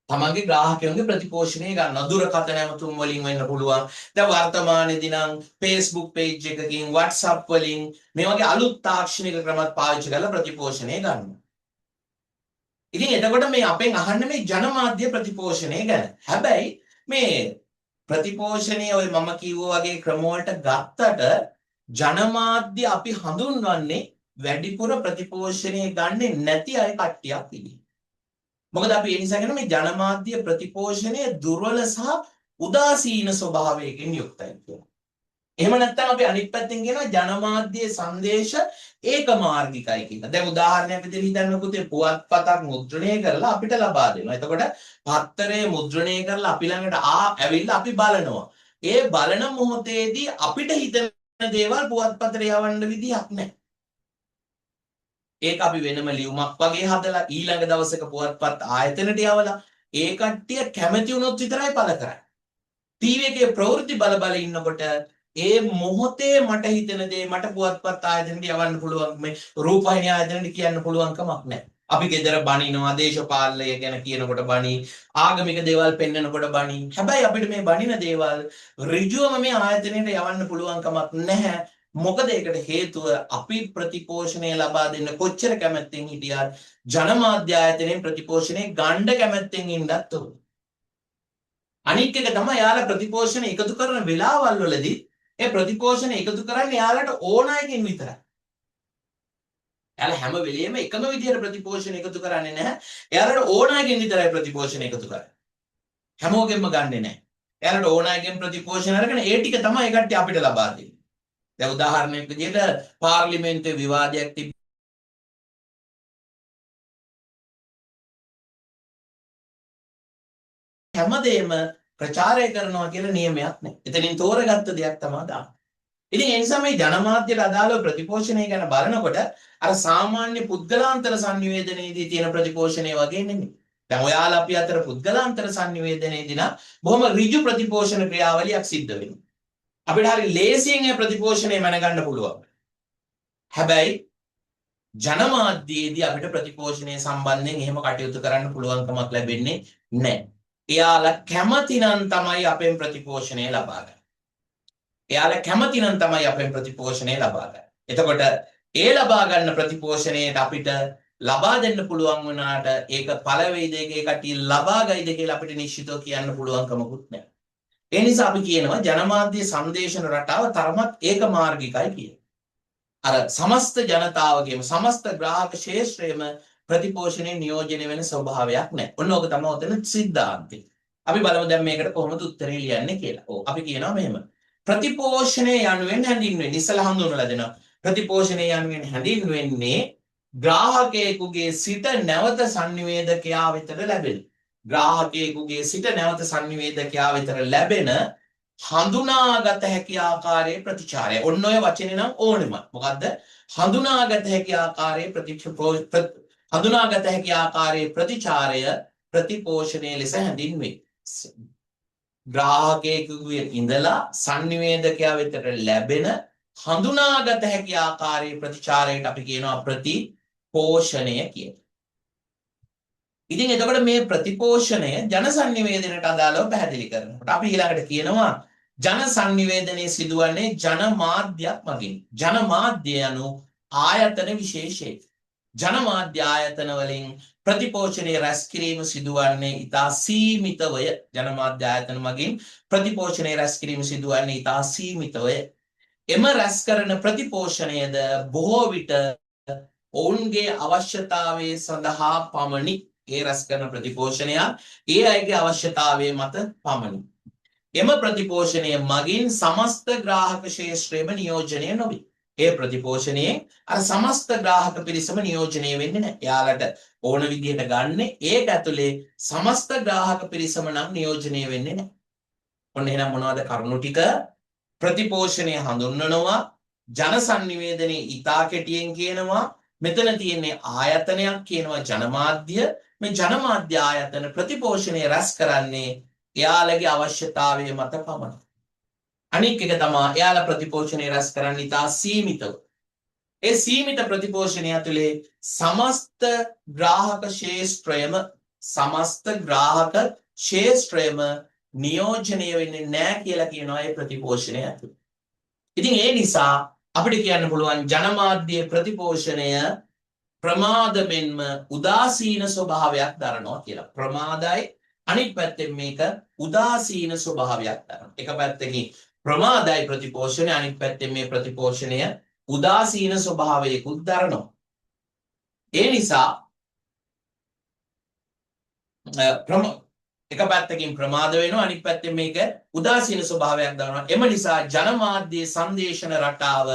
තමන්ගේ ග්‍රාහකයන්ගේ ප්‍රතිපෝෂණය ගන්නවා. දුරකථන ඇමතුම් වලින් වෙන්න පුළුවන්. දැන් වර්තමානයේදී නම් Facebook page එකකින් WhatsApp වලින් මේ වගේ අලුත් තාක්ෂණික ක්‍රමත් පාවිච්චි කරලා ප්‍රතිපෝෂණය ගන්නවා. ඉතින් එතකොට මේ අපෙන් අහන්නේ මේ ජනමාධ්‍ය ප්‍රතිපෝෂණය ගැන. හැබැයි මේ ප්‍රතිපෝෂණය ඔය මම කිව්වා වගේ ක්‍රම වලට ගත්තට ජනමාධ්‍ය අපි හඳුන්වන්නේ වැඩිපුර ප්‍රතිපෝෂණය ගන්නෙ නැති අය කට්ටියක් විදිහට. මොකද අපි ඒ නිසා කියන මේ ජනමාධ්‍ය ප්‍රතිපෝෂණය දුර්වල සහ උදාසීන ස්වභාවයකින් යුක්තයි කියලා. එහෙම නැත්නම් අපි අනිත් පැත්තෙන් කියනවා ජනමාධ්‍යයේ සංදේශ ඒකමාර්ගිකයි කියලා. දැන් උදාහරණයක් විදිහට හිතන්න පුතේ පුවත්පතක් මුද්‍රණය කරලා අපිට ලබා දෙනවා. එතකොට පත්තරේ මුද්‍රණය කරලා අපි ළඟට ඇවිල්ලා අපි බලනවා. ඒ බලන මොහොතේදී අපිට හිතන දේවල් පුවත්පතට යවන්න විදිහක් නැහැ. ඒක අපි වෙනම ලියුමක් වගේ හදලා ඊළඟ දවසක පුවත්පත් ආයතනට යවලා ඒ කට්ටිය කැමති වුණොත් විතරයි පළ කරන්නේ. ටීවී එකේ ප්‍රවෘත්ති බල බල ඉන්නකොට ඒ මොහොතේ මට හිතෙන දේ මට පුවත්පත් ආයතනට යවන්න පුළුවන් මේ රූපවාහිනී ආයතනට කියන්න පුළුවන් කමක් නැහැ. අපි ගෙදර බනිනවා දේශපාලනය ගැන කියනකොට බනි ආගමික දේවල් පෙන්වනකොට බනි. හැබැයි අපිට මේ බනින දේවල් ඍජුවම මේ ආයතනයට යවන්න පුළුවන් කමක් නැහැ. මොකද ඒකට හේතුව අපි ප්‍රතිපෝෂණය ලබා දෙන්න කොච්චර කැමැත්තෙන් හිටියත් ජනමාධ්‍ය ආයතනයෙන් ප්‍රතිපෝෂණය ගන්න කැමැත්තෙන් ඉන්නත් ඕන. අනික් එක තමයි යාලා ප්‍රතිපෝෂණ එකතු කරන වෙලාවල් වලදී ඒ ප්‍රතිපෝෂණ එකතු කරන්නේ යාලට ඕන අයකින් විතරයි. එයාලා හැම වෙලෙම එකම විදිහට ප්‍රතිපෝෂණ එකතු කරන්නේ නැහැ. එයාලට ඕන අයකින් විතරයි ප්‍රතිපෝෂණ එකතු කරන්නේ. හැමෝගෙම ගන්නෙ නැහැ. එයාලට ඕන අයකින් ප්‍රතිපෝෂණ අරගෙන ඒ ටික තමයි ඒ කට්ටිය අපිට ලබා දෙන්නේ. දැන් උදාහරණයක් විදිහට පාර්ලිමේන්තුවේ විවාදයක් තිබ්බ හැමදේම ප්‍රචාරය කරනවා කියලා නියමයක් නැහැ. එතනින් තෝරගත්ත දෙයක් තමයි දාන්නේ. ඉතින් ඒ නිසා මේ ජනමාධ්‍යට අදාළව ප්‍රතිපෝෂණය ගැන බලනකොට අර සාමාන්‍ය පුද්ගලාන්තර sannivedanayේදී තියෙන ප්‍රතිපෝෂණය වගේ නෙමෙයි. දැන් ඔයාලා අපි අතර පුද්ගලාන්තර sannivedanayේදී නම් බොහොම ඍජු ප්‍රතිපෝෂණ ක්‍රියාවලියක් සිද්ධ වෙනවා. අපිට හරි ලේසියෙන් ඒ ප්‍රතිපෝෂණය මැනගන්න පුළුවන්. හැබැයි ජනමාධ්‍යයේදී අපිට ප්‍රතිපෝෂණය සම්බන්ධයෙන් එහෙම කටයුතු කරන්න පුළුවන්කමක් ලැබෙන්නේ නැහැ. එයාලා කැමති නම් තමයි අපෙන් ප්‍රතිපෝෂණය ලබා ගන්න. එයාලා කැමති නම් තමයි අපෙන් ප්‍රතිපෝෂණය ලබා ගන්න. එතකොට ඒ ලබා ගන්න ප්‍රතිපෝෂණයට අපිට ලබා දෙන්න පුළුවන් වුණාට ඒක පළවෙයිද ඒකේ කටිය ලබා ගයිද කියලා අපිට නිශ්චිතව කියන්න පුළුවන් කමකුත් නැහැ. ඒ නිසා අපි කියනවා ජනමාධ්‍ය සංදේශන රටාව තරමත් ඒකමාර්ගිකයි කියලා. අර සමස්ත ජනතාවගේම සමස්ත ග්‍රාහක ශේෂ්ත්‍රයේම ප්‍රතිපෝෂණය නියෝජනය වෙන ස්වභාවයක් නැහැ. ඔන්න ඕක තමයි උතන සිද්ධාන්තය. අපි බලමු දැන් මේකට කොහොමද උත්තරේ ලියන්නේ කියලා. ඔව් අපි කියනවා මෙහෙම. ප්‍රතිපෝෂණය යනුවෙන් හැඳින්වෙන්නේ ඉස්සලා හඳුන්වලා දෙනවා. ප්‍රතිපෝෂණය යනුවෙන් හැඳින්වෙන්නේ ග්‍රාහකයෙකුගේ සිට නැවත sannivedakayaa වෙතට ලැබෙන. ග්‍රාහකයෙකුගේ සිට නැවත sannivedakayaa වෙතට ලැබෙන හඳුනාගත හැකි ආකාරයේ ප්‍රතිචාරය. ඔන්න ඔය වචනේ නම් ඕනෙම. මොකද්ද? හඳුනාගත හැකි ආකාරයේ හඳුනාගත හැකි ආකාරයේ ප්‍රතිචාරය ප්‍රතිපෝෂණය ලෙස හැඳින්වේ. ග්‍රාහකයෙකුගේ ඉඳලා sannivedakayaa වෙතට ලැබෙන හඳුනාගත හැකි ආකාරයේ ප්‍රතිචාරයට අපි කියනවා ප්‍රතිපෝෂණය කියලා. ඉතින් එතකොට මේ ප්‍රතිපෝෂණය ජන sannivedanයට අදාළව පැහැදිලි කරනකොට අපි ඊළඟට කියනවා ජන sannivedanයේ සිදුවන්නේ ජනමාධ්‍යයක් මගින්. ජනමාධ්‍ය යනු ආයතන විශේෂයකි. ජනමාධ්‍ය ආයතන වලින් ප්‍රතිපෝෂණය රැස් කිරීම සිදුවන්නේ ඉතා සීමිතවය. ජනමාධ්‍ය ආයතන මගින් ප්‍රතිපෝෂණය රැස් කිරීම සිදුවන්නේ ඉතා සීමිතවය. එම රැස් කරන ප්‍රතිපෝෂණයද බොහෝ විට ඔවුන්ගේ අවශ්‍යතාවය සඳහා පමණි. ඒ රැස් කරන ප්‍රතිපෝෂණය ඒ අයගේ අවශ්‍යතාවය මත පමණි. එම ප්‍රතිපෝෂණය මගින් සමස්ත ග්‍රාහක ශේෂ්ත්‍රයේම නියෝජනය නොවේ. ඒ ප්‍රතිපෝෂණයේ අර සමස්ත ග්‍රාහක පිරිසම නියෝජනය වෙන්නේ නැහැ. එයාලට ඕන විදිහට ගන්න ඒක ඇතුලේ සමස්ත ග්‍රාහක පිරිසම නම් නියෝජනය වෙන්නේ නැහැ. ඔන්න එහෙනම් මොනවද කරුණු ටික? ප්‍රතිපෝෂණය හඳුන්වනවා, ජන sannivedanයේ ඉතා කෙටියෙන් කියනවා, මෙතන තියෙන්නේ ආයතනයක් කියනවා ජනමාධ්‍ය. මේ ජනමාධ්‍ය ආයතන ප්‍රතිපෝෂණය රැස් කරන්නේ එයාලගේ අවශ්‍යතාවය මත පමණයි. අනික් එක තමයි එයාලා ප්‍රතිපෝෂණය රැස් කරන්නේ ඉතා සීමිතව. ඒ සීමිත ප්‍රතිපෝෂණය ඇතුලේ සමස්ත ග්‍රාහක ශේෂ්ත්‍රයම නියෝජනය වෙන්නේ නැහැ කියලා කියනවා ඒ ප්‍රතිපෝෂණය ඇතුලේ. ඉතින් ඒ නිසා අපිට කියන්න පුළුවන් ජනමාධ්‍ය ප්‍රතිපෝෂණය ප්‍රමාද මෙන්ම උදාසීන ස්වභාවයක් දරනවා කියලා. ප්‍රමාදයි අනිත් පැත්තෙන් මේක උදාසීන ස්වභාවයක් දරනවා. එක පැත්තකින් ප්‍රමාදයි ප්‍රතිපෝෂණය අනිත් පැත්තෙන් මේ ප්‍රතිපෝෂණය උදාසීන ස්වභාවයකුත් දරනවා. ඒ නිසා එක පැත්තකින් ප්‍රමාද වෙනවා අනිත් පැත්තෙන් මේක උදාසීන ස්වභාවයක් දරනවා. එම නිසා ජනමාධ්‍ය සංදේශන රටාව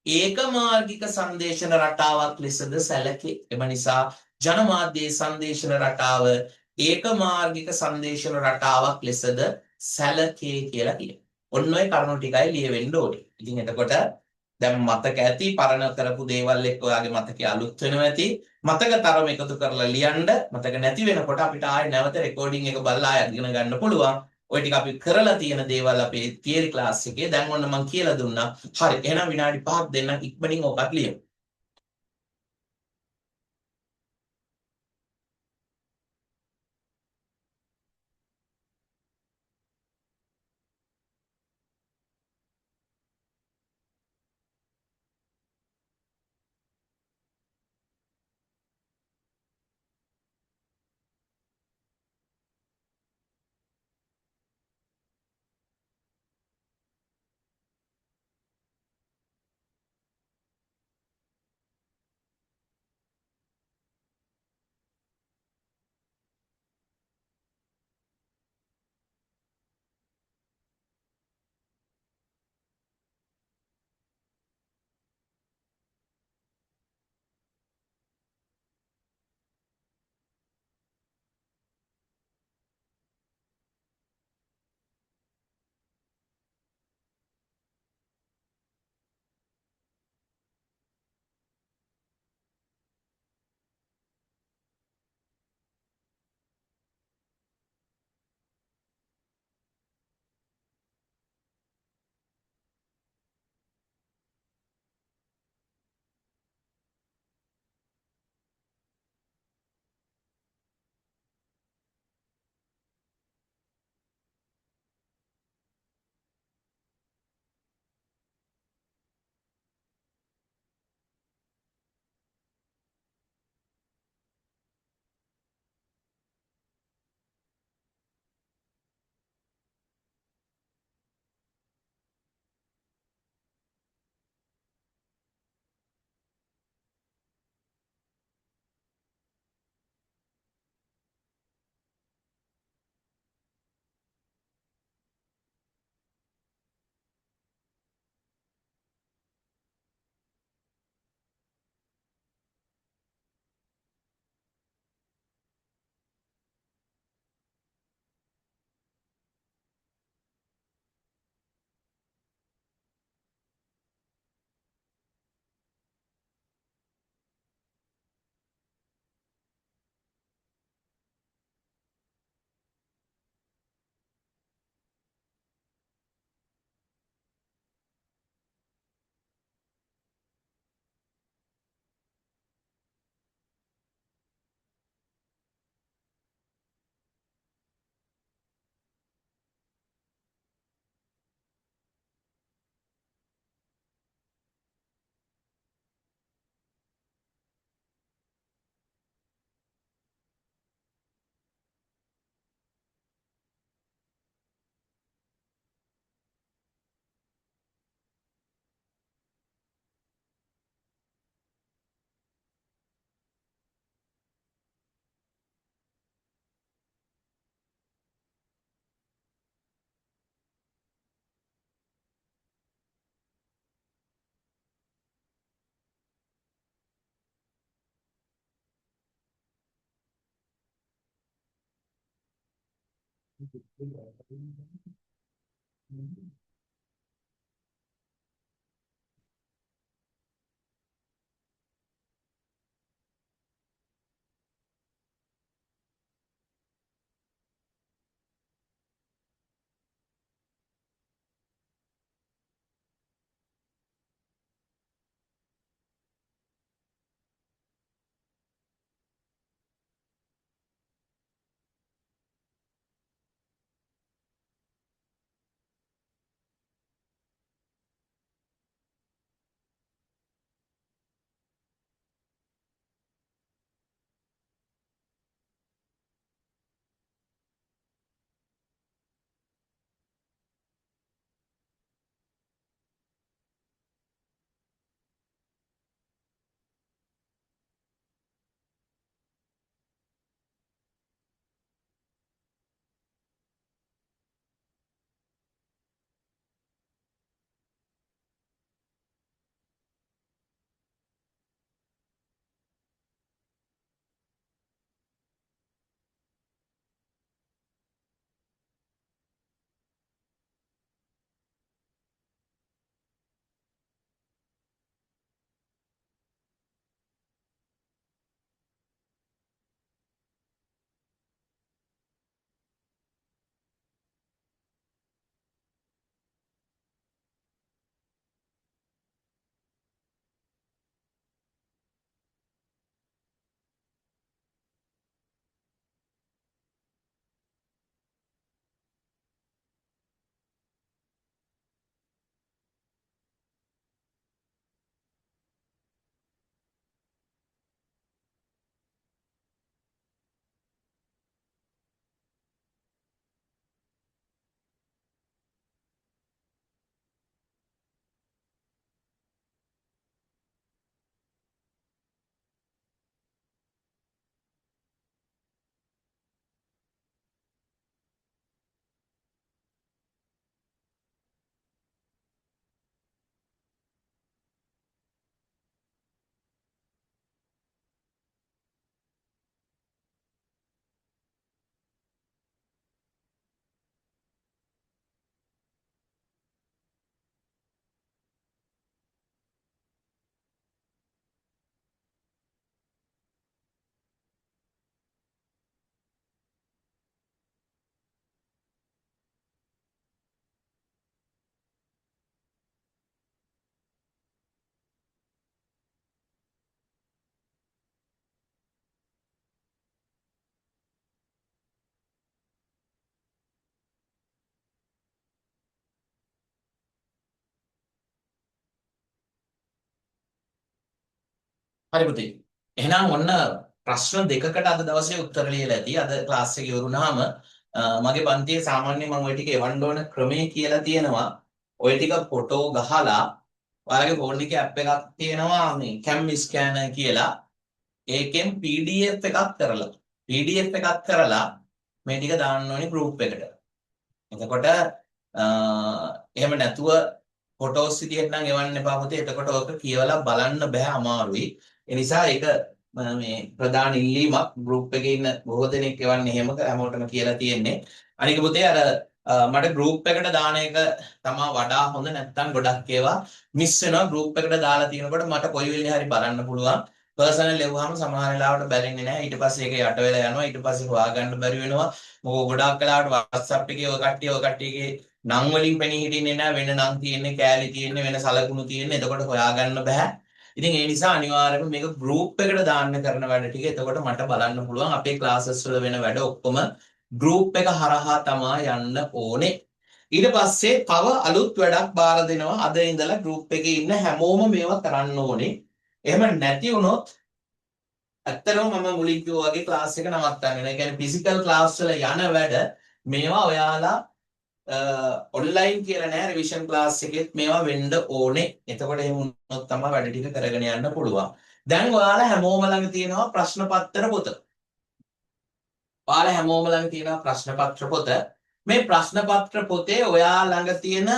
ඒකමාර්ගික සංදේශන රටාවක් ලෙසද සැලකේ. එම නිසා ජනමාධ්‍ය සංදේශන රටාව ඒකමාර්ගික සංදේශන රටාවක් ලෙසද සැලකේ කියලා කියනවා. ඔන්න ඔය කරුණු ටිකයි ලියවෙන්න ඕනේ. ඉතින් එතකොට දැන් මතක ඇති පරණ කරපු දේවල් එක්ක ඔයාගේ මතකයේ අලුත් වෙනවා ඇති. මතක තරම එකතු කරලා ලියන්න. මතක නැති වෙනකොට අපිට ආයෙ නැවත රෙකෝඩින් එක බලලා ආයෙ ඉගෙන ගන්න පුළුවන්. ඔය ටික අපි කරලා තියෙන දේවල් අපේ තියරි ක්ලාස් එකේ දැන් ඔන්න මම කියලා දුන්නා. හරි. එහෙනම් විනාඩි 5ක් දෙන්න ඉක්මනින් ඔකත් ලියමු. හරි පුතේ. එහෙනම් ඔන්න ප්‍රශ්න දෙකකට අද දවසේ උත්තර ලියලා ඇති. අද ක්ලාස් එක ඉවරුනහම මගේ පන්තියේ සාමාන්‍යයෙන් මම ওই ටික එවන්න ඕන ක්‍රමයේ කියලා තියෙනවා. ওই ටික ෆොටෝ ගහලා ඔයාලගේ ෆෝන් එකේ ඇප් එකක් තියෙනවා මේ කැම් ස්කෑනර් කියලා. ඒකෙන් PDF එකක් කරලා මේ ටික දාන්න ඕනේ group එකට. එතකොට එහෙම නැතුව ෆොටෝස් විදියට නම් එවන්න එපා පුතේ. එතකොට ඔක කියවලා බලන්න බෑ, අමාරුයි. ඒ නිසා ඒක මේ ප්‍රධාන ඉල්ලීමක්. group එකේ ඉන්න බොහෝ දෙනෙක් එවන්නේ එහෙම හැමෝටම කියලා තියෙන්නේ. අනික පුතේ අර මට group එකට දාන එක තමයි වඩා හොඳ. නැත්තම් ගොඩක් ඒවා මිස් වෙනවා. group එකට දාලා තියෙනකොට මට කොයි වෙලේ හරි බලන්න පුළුවන්. පර්සනල් ලැබුවාම සමහර වෙලාවට බැලෙන්නේ නැහැ. ඊට පස්සේ ඒක යට වෙලා යනවා. ඊට පස්සේ හොයාගන්න බැරි වෙනවා. මොකද ගොඩාක් වෙලාවට WhatsApp එකේ ඔය කට්ටියගේ නම් වලින් පෙනී හිටින්නේ නැහැ. වෙන නම් තියෙන්නේ, කෑලි තියෙන්නේ, වෙන සලකුණු තියෙන්නේ. එතකොට හොයාගන්න බෑ. ඉතින් ඒ නිසා අනිවාර්යයෙන්ම මේක group එකට දාන්න කරන වැඩ ටික එතකොට මට බලන්න පුළුවන්. අපේ classes වල වෙන වැඩ ඔක්කොම group එක හරහා තමයි යන්න ඕනේ. ඊට පස්සේ තව අලුත් වැඩක් බාර දෙනවා. අද ඉඳලා group එකේ ඉන්න හැමෝම මේවා කරන්න ඕනේ. එහෙම නැති වුණොත් ඇත්තටම මම මුලින් කිව්වා වගේ ක්ලාස් එක නවත්තන්න වෙනවා. ඒ කියන්නේ ෆිසිකල් ක්ලාස් වල යන වැඩ මේවා ඔයාලා ඔන්ලයින් කියලා නෑ, රිවිෂන් ක්ලාස් එකෙත් මේවා වෙන්න ඕනේ. එතකොට එහෙම වුණොත් තමයි වැඩ ටික කරගෙන යන්න පුළුවන්. දැන් ඔයාලා හැමෝම ළඟ තියෙනවා ප්‍රශ්න පත්‍ර පොත. ඔයාලා හැමෝම ළඟ තියෙනවා ප්‍රශ්න පත්‍ර පොත. මේ ප්‍රශ්න පත්‍ර පොතේ ඔයා ළඟ තියෙන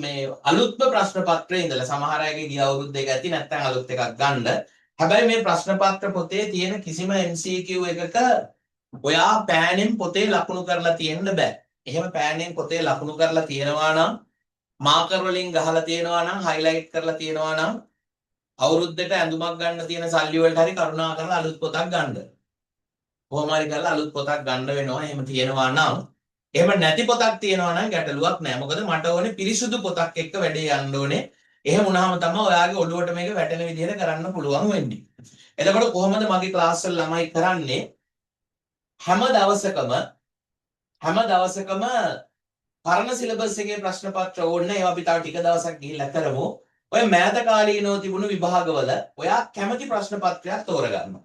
මේ අලුත්ම ප්‍රශ්න පත්‍රයේ ඉඳලා සමහර අයගේ ගිය අවුරුද්දේක ඇති, නැත්නම් අලුත් එකක් ගන්න. හැබැයි මේ ප්‍රශ්න පත්‍ර පොතේ තියෙන කිසිම MCQ එකක ඔයා පෑනෙන් පොතේ ලකුණු කරලා තියෙන්න බෑ. එහෙම පෑනෙන් පොතේ ලකුණු කරලා තියෙනවා නම් මාකර් වලින් ගහලා තියෙනවා නම් highlight කරලා තියෙනවා නම් අවුරුද්දට ඇඳුමක් ගන්න තියෙන සල්ලි වලට හරි කරුණා කරලා අලුත් පොතක් ගන්න. කොහොම හරි කරලා අලුත් පොතක් ගන්න වෙනවා. එහෙම තියෙනවා නම් එහෙම නැති පොතක් තියෙනවා නම් ගැටලුවක් නෑ. මොකද මට ඕනේ පිරිසුදු පොතක් එක්ක වැඩේ යන්න ඕනේ. එහෙම වුණාම තමයි ඔයාගේ ඔළුවට මේක වැටෙන විදිහට කරන්න පුළුවන් වෙන්නේ. එතකොට කොහොමද මගේ ක්ලාස් වල ළමයි කරන්නේ? හැම දවසකම පරණ සිලබස් එකේ ප්‍රශ්න පත්‍ර ඕනේ. ඒවා අපි තව ටික දවසක් ගිහිල්ලා කරමු. ඔය මෑත කාලීනව තිබුණු විභාගවල ඔයා කැමති ප්‍රශ්න පත්‍රයක් තෝරගන්නවා.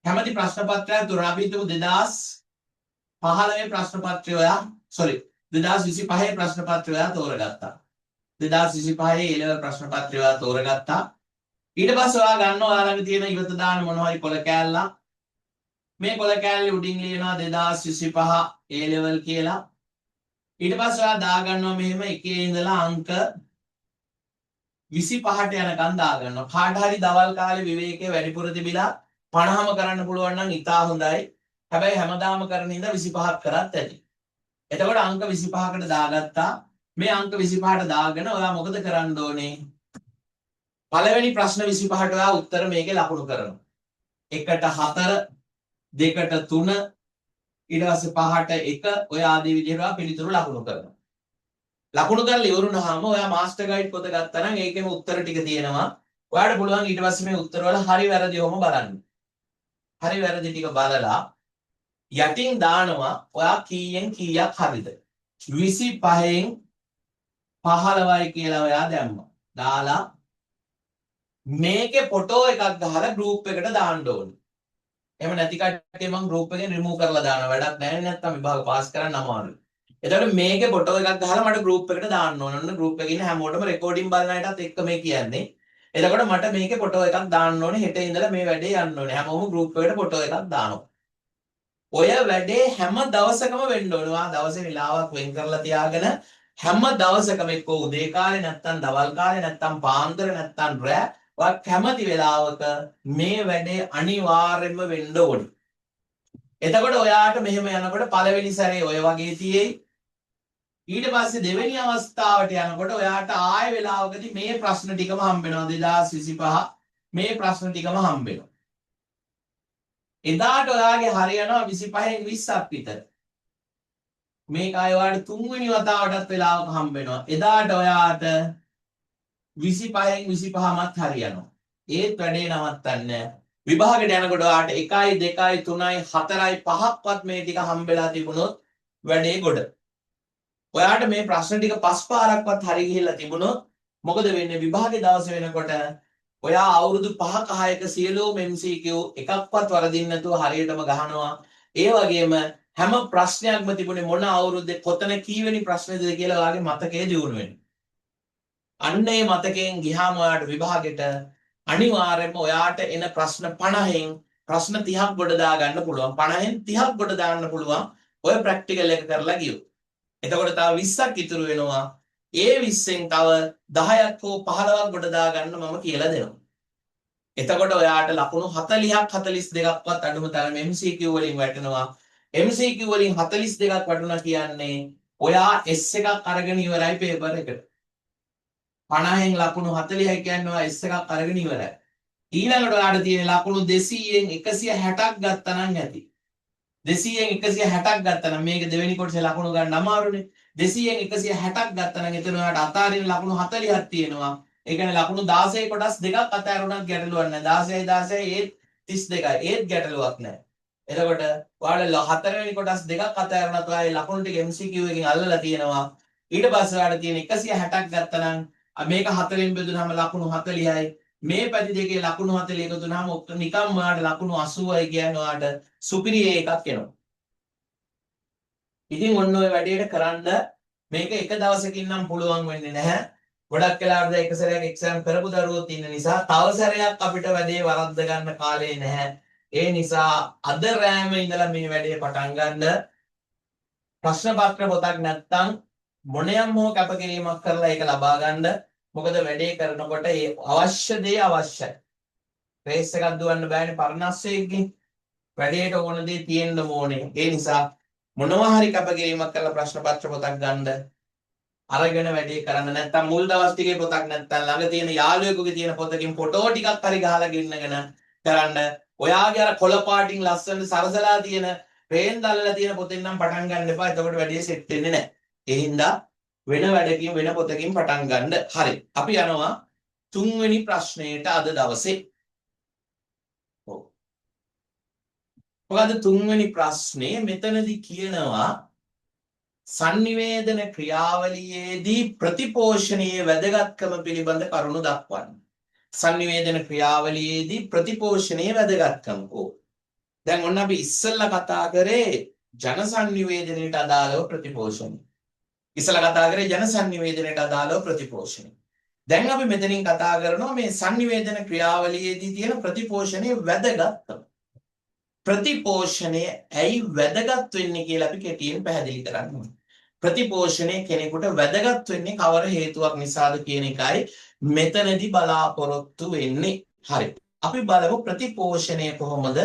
කැමති ප්‍රශ්න පත්‍රයක් තෝරන අපි හිතමු 2015 ප්‍රශ්න පත්‍රය ඔයා 2025 ප්‍රශ්න පත්‍රය ඔයා තෝරගත්තා. 2025 A level ප්‍රශ්න පත්‍රය ඔයා තෝරගත්තා. ඊට පස්සේ ඔයා ගන්නවා ඔයා ළඟ තියෙන ඉවත දාන මොනවා හරි කොළ කෑල්ලක්. මේ කොළ කෑල්ලේ උඩින් ලියනවා 2025 A level කියලා. ඊට පස්සේ ඔයා දාගන්නවා මෙහෙම එකේ ඉඳලා අංක 25ට යනකම් දාගන්නවා. කාට හරි දවල් කාලේ විවේකයේ වැඩිපුර තිබිලා 50ම කරන්න පුළුවන් නම් ඉතා හොඳයි. හැබැයි හැමදාම කරන ඉඳ 25ක් කරත් ඇති. එතකොට අංක 25කට දාගත්තා. මේ අංක 25ට දාගෙන ඔයා මොකද කරන්න ඕනේ? පළවෙනි ප්‍රශ්න 25ට ඔයා උත්තර මේකේ ලකුණු කරනවා. 1ට 4 2ට 3 ඊට පස්සේ 5ට 1 ඔය ආදී විදිහට ඔයා පිළිතුරු ලකුණු කරනවා. ලකුණු කරලා ඉවරුනහම ඔයා මාස්ටර් ගයිඩ් පොත ගත්තා නම් ඒකෙම උත්තර ටික තියෙනවා. ඔයාලට පුළුවන් ඊට පස්සේ මේ උත්තර වල හරි වැරදි ඔහොම බලන්න. හරි වැරදි ටික බලලා යටින් දානවා ඔයා කීයෙන් කීයක් හරිද? 25න් 15යි කියලා ඔයා දැම්මා. දාලා මේකේ ෆොටෝ එකක් ගහලා ගෲප් එකට දාන්න ඕනේ. එහෙම නැති කට්ටිය මම ගෲප් එකෙන් රිමූව් කරලා දානවා. වැඩක් නැහැ නැත්තම් විභාග පාස් කරන්න අමාරුයි. එතකොට මේකේ ෆොටෝ එකක් ගහලා මට ගෲප් එකට දාන්න ඕන. ඔන්න ගෲප් එකේ ඉන්න හැමෝටම රෙකෝඩින් බලන අයටත් එක්ක මේ කියන්නේ. එතකොට මට මේකේ ෆොටෝ එකක් දාන්න ඕනේ. හෙට ඉඳලා මේ වැඩේ යන්න ඕනේ. හැමෝම ගෲප් එකට ෆොටෝ එකක් දානවා. ඔය වැඩේ හැම දවසකම වෙන්න ඕනේ. ඔයා දවසේ වෙලාවක් වෙන් කරලා තියාගෙන හැම දවසකම එක්ක උදේ කාලේ නැත්තම් දවල් කාලේ නැත්තම් පාන්දර නැත්තම් රෑ ඔයා කැමති වෙලාවක මේ වැඩේ අනිවාර්යෙන්ම වෙන්න ඕනේ. එතකොට ඔයාට මෙහෙම යනකොට පළවෙනි සැරේ ඔය වගේ තියෙයි. ඊට පස්සේ දෙවෙනි අවස්ථාවට යනකොට ඔයාට ආය වෙලාවකදී මේ ප්‍රශ්න ටිකම හම්බ වෙනවා. 2025 මේ ප්‍රශ්න ටිකම හම්බ වෙනවා. එදාට ඔයාගේ හරිය යනවා 25න් 20ක් විතර. මේක ආය ඔයාට තුන්වෙනි වතාවටත් වෙලාවක හම්බ වෙනවා. එදාට ඔයාට 25න් 25මත් හරියනවා. ඒත් වැඩේ නවත්තන්නේ විභාගයට යනකොට ඔයාට 1යි 2යි 3යි 4යි 5ක්වත් මේ ටික හම්බෙලා තිබුණොත් වැඩේ ගොඩ. ඔයාට මේ ප්‍රශ්න ටික 5 පාරක්වත් හරි ගිහිල්ලා තිබුණොත් මොකද වෙන්නේ? විභාගේ දවස වෙනකොට ඔයා අවුරුදු 5ක 6ක සියලුම MCQ එකක්වත් වරදින්න නැතුව හරියටම ගහනවා. ඒ වගේම හැම ප්‍රශ්නයක්ම තිබුණේ මොන අවුරුද්දේ කොතන කීවෙනි ප්‍රශ්නේද කියලා ඔයාගේ මතකයේ දියුණු වෙනවා. අන්න ඒ මතකයෙන් ගියාම ඔයාට විභාගෙට අනිවාර්යයෙන්ම ඔයාට එන ප්‍රශ්න 50න් ප්‍රශ්න 30ක් ගොඩ දා ගන්න පුළුවන්. 50න් 30ක් ගොඩ දාන්න පුළුවන් ඔය ප්‍රැක්ටිකල් එක කරලා ගියොත්. එතකොට තව 20ක් ඉතුරු වෙනවා. ඒ 20න් තව 10ක් හෝ 15ක් ගොඩ දා ගන්න මම කියලා දෙනවා. එතකොට ඔයාට ලකුණු 40ක් 42ක්වත් අඩුම තරම MCQ වලින් වැටෙනවා. MCQ වලින් 42ක් වටුණා කියන්නේ ඔයා S එකක් අරගෙන ඉවරයි පේපර් එකට. 50න් ලකුණු 40යි කියන්නේ ඔයා S එකක් අරගෙන ඉවරයි. ඊළඟට ඔයාට තියෙන ලකුණු 200න් 160ක් ගත්තා නම් ඇති. 200න් 160ක් ගත්තා නම් මේක දෙවෙනි කොටසේ ලකුණු ගන්න අමාරුනේ. 200න් 160ක් ගත්තා නම් එතන ඔයාට අතාරින ලකුණු 40ක් තියෙනවා. ඒ කියන්නේ ලකුණු 16 කොටස් දෙකක් අතාරුණත් ගැටලුවක් නැහැ. 16 ඒත් 32යි. ඒත් ගැටලුවක් නැහැ. එතකොට ඔයාලා හතරවෙනි කොටස් දෙකක් අතාරුණත් ඔයාලා ලකුණු ටික MCQ එකකින් අල්ලලා තියෙනවා. ඊට පස්සේ ඔයාලා තියෙන 160ක් ගත්තා නම් මේක 4ෙන් බෙදුනහම ලකුණු 40යි. මේ පැති දෙකේ ලකුණු 40 එකතු වුනහම නිකම් ඔයාට ලකුණු 80යි කියන්නේ ඔයාට සුපිරිය එකක් එනවා. ඉතින් ඔන්න ඔය වැඩේට කරන්න මේක එක දවසකින් නම් පුළුවන් වෙන්නේ නැහැ. ගොඩක් වෙලාවට එක සැරයක් එක්සෑම් කරපු දරුවෝත් ඉන්න නිසා තව සැරයක් අපිට වැඩේ වරද්ද ගන්න කාලේ නැහැ. ඒ නිසා අද රෑම ඉඳලා මේ වැඩේ පටන් ගන්න. ප්‍රශ්න පත්‍ර පොතක් නැත්තම් මොනියම් හෝ කැපකිරීමක් කරලා ඒක ලබා ගන්න. මොකද වැඩේ කරනකොට ඒ අවශ්‍ය දේ අවශ්‍යයි. රේස් එකක් දුවන්න බෑනේ පරණස්සෙක්ගේ. වැඩේට ඕන දේ තියෙන්න ඕනේ. ඒ නිසා මොනවා හරි කැපකිරීමක් කරලා ප්‍රශ්න පත්‍ර පොතක් ගන්න අරගෙන වැඩේ කරන්න. නැත්තම් මුල් දවස් ටිකේ පොතක් නැත්තම් ළඟ තියෙන යාළුවෙකුගේ තියෙන පොතකින් ෆොටෝ ටිකක් හරි ගහලා ගෙන්නගෙන කරන්න. ඔයාගේ අර කොළ පාටින් ලස්සන සරසලා තියෙන පේන් දැල්ලලා තියෙන පොතෙන් නම් පටන් ගන්න එපා. එතකොට වැඩේ සෙට් වෙන්නේ නැහැ. ඒ හින්දා වෙන වැඩකින් වෙන පොතකින් පටන් ගන්න. හරි. අපි යනවා තුන්වෙනි ප්‍රශ්නයට අද දවසේ. ඔව්. මොකද තුන්වෙනි ප්‍රශ්නේ මෙතනදී කියනවා sannivedana ක්‍රියාවලියේදී ප්‍රතිපෝෂණයේ වැදගත්කම පිළිබඳ කරුණු දක්වන්න. sannivedana ක්‍රියාවලියේදී ප්‍රතිපෝෂණයේ වැදගත්කම. ඕ. දැන් ඔන්න අපි ඉස්සෙල්ලා කතා කරේ ජන sannivedanයට අදාළව ප්‍රතිපෝෂණය. ඉස්සෙල්ලා කතා කරේ ජන sannivedanයට අදාළව ප්‍රතිපෝෂණය. දැන් අපි මෙතනින් කතා කරනවා මේ sannivedana ක්‍රියාවලියේදී තියෙන ප්‍රතිපෝෂණයේ වැදගත්කම. ප්‍රතිපෝෂණය ඇයි වැදගත් වෙන්නේ කියලා අපි කෙටියෙන් පැහැදිලි කරන්න ඕනේ. ප්‍රතිපෝෂණය කෙනෙකුට වැදගත් වෙන්නේ කවර හේතුවක් නිසාද කියන එකයි මෙතනදී බලාපොරොත්තු වෙන්නේ. හරි. අපි බලමු ප්‍රතිපෝෂණය කොහොමද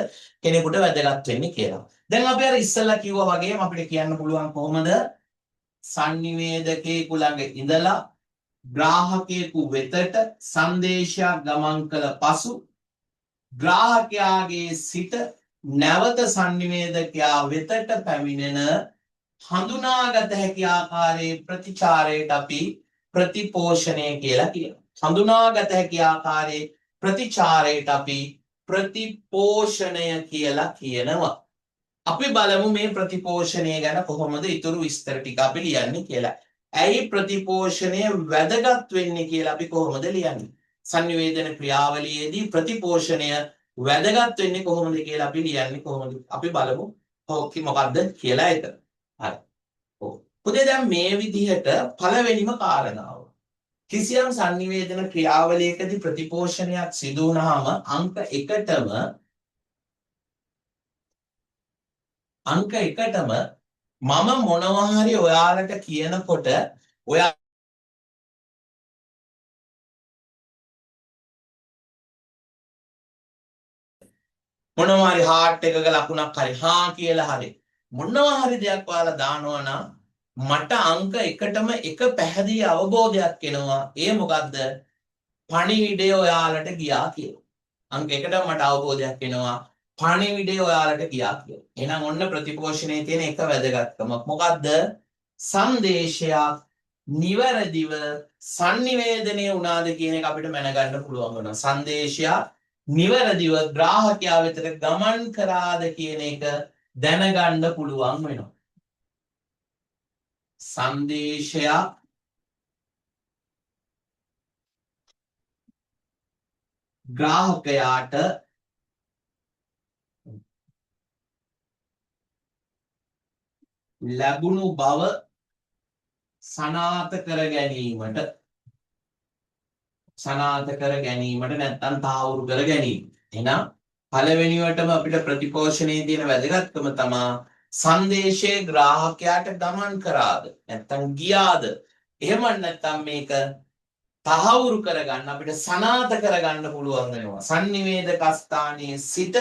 කෙනෙකුට වැදගත් වෙන්නේ කියලා. දැන් අපි අර ඉස්සෙල්ලා කිව්වා වගේම අපිට කියන්න පුළුවන් කොහොමද sannivedakayeku ළඟ ඉඳලා ග්‍රාහකයෙකු වෙතට සංදේශයක් ගමන් කළ පසු ග්‍රාහකයාගේ සිට නැවත sannivedakaya වෙතට පැමිණෙන හඳුනාගත හැකි ආකාරයේ ප්‍රතිචාරයට අපි ප්‍රතිපෝෂණය කියලා කියනවා. හඳුනාගත හැකි ආකාරයේ ප්‍රතිචාරයට අපි ප්‍රතිපෝෂණය කියලා කියනවා. අපි බලමු මේ ප්‍රතිපෝෂණය ගැන කොහොමද ඊතුරු විස්තර ටික අපි ලියන්නේ කියලා. ඇයි ප්‍රතිපෝෂණය වැදගත් වෙන්නේ කියලා අපි කොහොමද ලියන්නේ? sannivedana ක්‍රියාවලියේදී ප්‍රතිපෝෂණය වැදගත් වෙන්නේ කොහොමද කියලා අපි ලියන්නේ කොහොමද? අපි බලමු මොකක්ද කියලා ඒක. හරි. ඔව්. පුතේ දැන් මේ විදිහට පළවෙනිම කාරණාව. කිසියම් sannivedana ක්‍රියාවලියකදී ප්‍රතිපෝෂණයක් සිදු වුණාම අංක 1ටම මම මොනවා හරි ඔයාලට කියනකොට ඔයා මොනවා හරි හાર્ට් එකක ලකුණක් හරි හා කියලා හරි මොනවා හරි දෙයක් ඔයාලා දානවා නම් මට අංක 1ටම එක පැහැදිලි අවබෝධයක් එනවා. ඒ මොකද්ද? පණිවිඩය ඔයාලට ගියා කියලා. අංක 1ටම මට අවබෝධයක් එනවා පණිවිඩය ඔයාලට ගියා කියලා. එහෙනම් ඔන්න ප්‍රතිපෝෂණයේ තියෙන එක වැදගත්කමක් මොකද්ද? සංදේශයක් නිවැරදිව sannivedanaya වුණාද කියන එක අපිට මැනගන්න පුළුවන් වෙනවා. සංදේශයක් නිවැරදිව ග්‍රාහකයා වෙතට ගමන් කරාද කියන එක දැනගන්න පුළුවන් වෙනවා. සංදේශයක් ග්‍රාහකයාට ලැබුණු බව සනාථ කර ගැනීමට නැත්නම් තාවුරු කර ගැනීම. එහෙනම් පළවෙනිවටම අපිට ප්‍රතිපෝෂණයේ තියෙන වැදගත්කම තමයි සංදේශයේ ග්‍රාහකයාට ගමන් කරාද නැත්නම් ගියාද? එහෙම නැත්නම් මේක තහවුරු කරගන්න අපිට සනාථ කරගන්න පුළුවන් වෙනවා. sannivedaka ස්ථානයේ සිට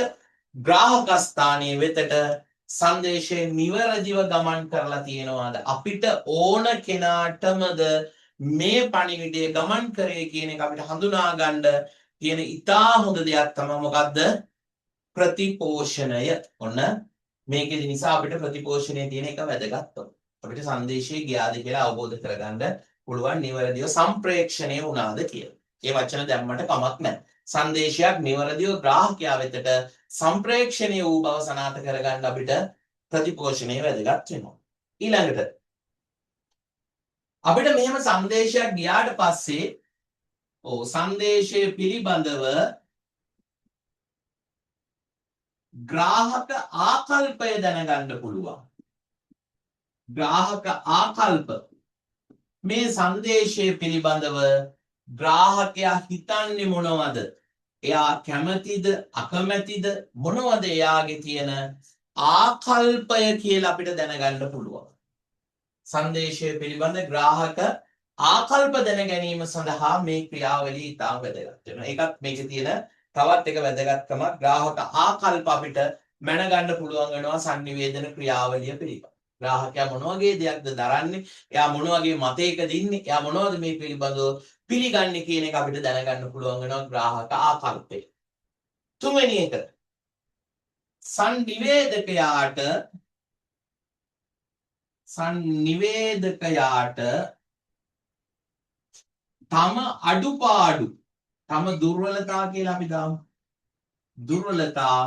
ග්‍රාහක ස්ථානයේ වෙතට සංදේශය නිවැරදිව ගමන් කරලා තියෙනවාද? අපිට ඕන කෙනාටමද මේ පණිවිඩය ගමන් කරේ කියන එක අපිට හඳුනා ගන්න තියෙන ඉතා හොඳ දෙයක් තමයි මොකද්ද? ප්‍රතිපෝෂණය. ඔන්න මේකෙදි නිසා අපිට ප්‍රතිපෝෂණයේ තියෙන එක වැදගත්කම. අපිට සංදේශය ගියාද කියලා අවබෝධ කරගන්න පුළුවන් නිවැරදිව සම්ප්‍රේක්ෂණය වුණාද කියලා. ඒ වචන දැම්මට කමක් නැහැ. සංදේශයක් නිවැරදිව ග්‍රාහකයා වෙතට සම්ප්‍රේක්ෂණය වූ බව සනාථ කරගන්න අපිට ප්‍රතිපෝෂණය වැදගත් වෙනවා. ඊළඟට අපිට මෙහෙම සංදේශයක් ගියාට පස්සේ සංදේශය පිළිබඳව ග්‍රාහක ආකල්පය දැනගන්න පුළුවන්. ග්‍රාහක ආකල්ප මේ සංදේශය පිළිබඳව ග්‍රාහකයා හිතන්නේ මොනවද? එයා කැමතිද අකමැතිද මොනවද එයාගේ තියෙන ආකල්පය කියලා අපිට දැනගන්න පුළුවන්. සංදේශය පිළිබඳ ග්‍රාහක ආකල්ප දැන ගැනීම සඳහා මේ ක්‍රියාවලිය ඉතා වැදගත් වෙනවා. ඒකත් මේකේ තියෙන තවත් එක වැදගත්කමක්. ග්‍රාහක ආකල්ප අපිට මැනගන්න පුළුවන් වෙනවා sannivedana ක්‍රියාවලිය පිළිබඳ. ග්‍රාහකයා මොන වගේ දෙයක්ද දරන්නේ? එයා මොන වගේ මතයකද ඉන්නේ? එයා මොනවද මේ පිළිබඳව පිළිගන්නේ කියන එක අපිට දැනගන්න පුළුවන් වෙනවා ග්‍රාහක ආකල්පය. තුන්වෙනි එක sannivedakayaට තම අඩුපාඩු තම දුර්වලතා කියලා අපි දාමු. දුර්වලතා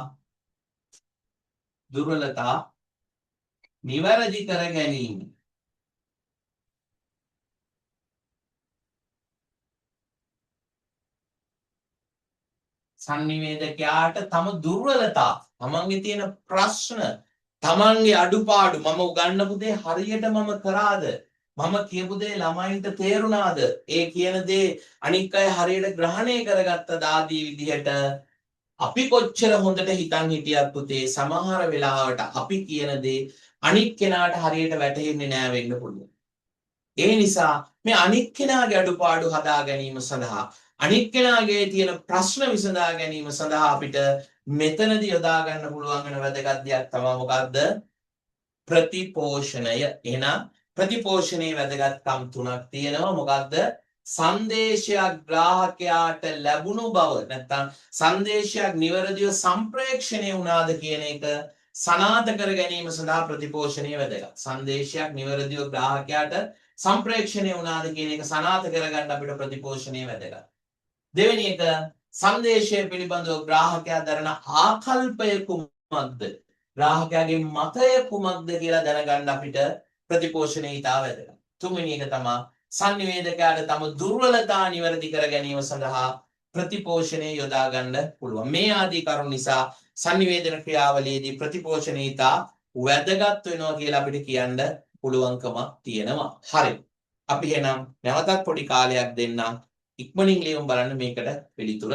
නිවැරදි කර ගැනීම. සංනිවේදකයාට තම දුර්වලතා, තමන්ගේ තියෙන ප්‍රශ්න, තමන්ගේ අඩුපාඩු මම උගන්වපු දේ හරියට මම කරාද? මම කියපු දේ ළමයින්ට තේරුණාද? ඒ කියන දේ අනික් අය හරියට ග්‍රහණය කරගත්තද ආදී විදිහට අපි කොච්චර හොඳට හිතන් හිටියත් පුතේ සමහර වෙලාවට අපි කියන දේ අනික් කෙනාට හරියට වැටහෙන්නේ නෑ වෙන්න පුළුවන්. ඒ නිසා මේ අනික් කෙනාගේ අඩුපාඩු හදා ගැනීම සඳහා අනික් කෙනාගේ තියෙන ප්‍රශ්න විසඳා ගැනීම සඳහා අපිට මෙතනදී යොදා ගන්න පුළුවන් වෙන වැදගත් දෙයක් තමයි මොකද්ද? ප්‍රතිපෝෂණය. එහෙනම් ප්‍රතිපෝෂණයේ වැදගත්කම් තුනක් තියෙනවා. මොකද්ද? සංදේශයක් ග්‍රාහකයාට ලැබුණු බව නැත්නම් සංදේශයක් නිවැරදිව සම්ප්‍රේක්ෂණය වුණාද කියන එක සනාථ කර ගැනීම සඳහා ප්‍රතිපෝෂණය වැදගත්. සංදේශයක් නිවැරදිව ග්‍රාහකයාට සම්ප්‍රේක්ෂණය වුණාද කියන එක සනාථ කරගන්න අපිට ප්‍රතිපෝෂණය වැදගත්. දෙවෙනි එක සංදේශය පිළිබඳව ග්‍රාහකයා දරන ආකල්පය කුමක්ද? ග්‍රාහකයාගේ මතය කුමක්ද කියලා දැනගන්න අපිට ප්‍රතිපෝෂණය ඉතා වැදගත්. තුන්වෙනි එක තමයි සංනිවේදකයාට තම දුර්වලතා නිවැරදි කර ගැනීම සඳහා ප්‍රතිපෝෂණය යොදා ගන්න පුළුවන්. මේ ආදී කරුණු නිසා සංනිවේදන ක්‍රියාවලියේදී ප්‍රතිපෝෂණය ඉතා වැදගත් වෙනවා කියලා අපිට කියන්න පුළුවන්කමක් තියෙනවා. හරි. අපි එහෙනම් නැවතත් පොඩි කාලයක් දෙන්නම්. ඉක්මනින් ලියමු බලන්න මේකට පිළිතුර.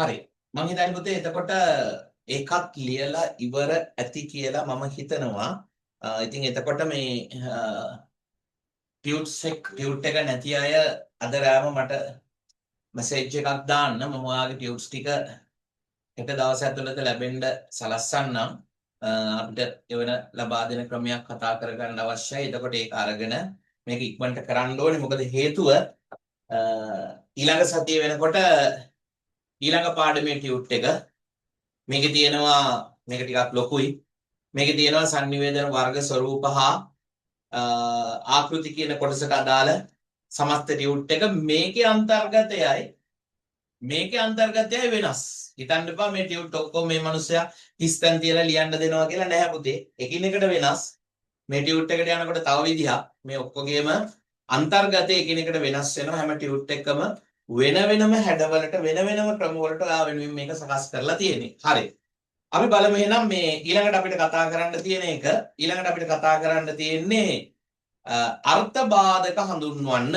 හරි. මම හිතන්නේ පුතේ එතකොට ඒකත් ලියලා ඉවර ඇති කියලා මම හිතනවා. ඉතින් එතකොට මේ ටියුට් එක නැති අය අද රෑම මට මැසේජ් එකක් දාන්න. මම ඔයාගේ ටියුට්ස් ටික එක දවස් ඇතුළත ලැබෙන්න සලස්සන්නම්. අපිට එවන ලබා දෙන ක්‍රමයක් කතා කරගන්න අවශ්‍යයි. එතකොට ඒක අරගෙන මේක ඉක්මනට කරන්න ඕනේ. මොකද හේතුව ඊළඟ සතිය වෙනකොට ඊළඟ පාඩමේ ටියුට් එක මේකේ තියෙනවා මේක ටිකක් ලොකුයි. මේකේ තියෙනවා සංනිවේදන වර්ග ස්වරූප හා ආකෘති කියන කොටසට අදාළ සමස්ත ටියුට් එක මේකේ අන්තර්ගතයයි වෙනස්. හිතන්න එපා මේ ටියුට් ඔක්කොම මේ මිනිස්සයා 30 තැන් තියලා ලියන්න දෙනවා කියලා නැහැ පුතේ. එකිනෙකට වෙනස්. මේ ටියුට් එකට යනකොට තව විදිහක්. මේ ඔක්කොගේම අන්තර්ගතය එකිනෙකට වෙනස් වෙනවා. හැම ටියුට් එකම වෙන වෙනම හැඩවලට වෙන වෙනම ක්‍රම වලට ඔයා වෙනුවෙන් මේක සකස් කරලා තියෙන්නේ. හරි. අපි බලමු එහෙනම් මේ ඊළඟට අපිට කතා කරන්න තියෙන එක ඊළඟට අපිට කතා කරන්න තියෙන්නේ අර්ථබාධක හඳුන්වන්න.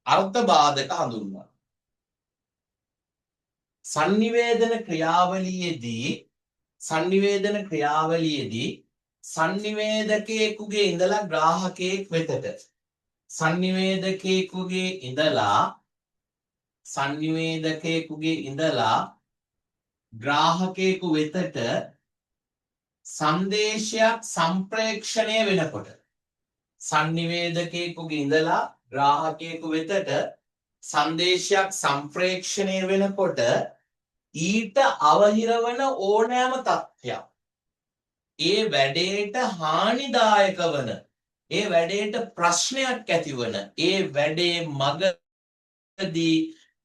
අර්ථබාධක හඳුන්වන්න. sannivedana ක්‍රියාවලියේදී sannivedakයෙකුගේ ඉඳලා ග්‍රාහකයෙක් වෙතට sannivedakයෙකුගේ ඉඳලා ග්‍රාහකයෙකු වෙතට සංදේශයක් සම්ප්‍රේක්ෂණය වෙනකොට sannivedakයෙකුගේ ඉඳලා ග්‍රාහකයෙකු වෙතට සංදේශයක් සම්ප්‍රේක්ෂණය වෙනකොට ඊට අවහිර වන ඕනෑම තත්ත්වයක් ඒ වැඩේට හානිදායක වන ඒ වැඩේට ප්‍රශ්නයක් ඇතිවන ඒ වැඩේ මගදී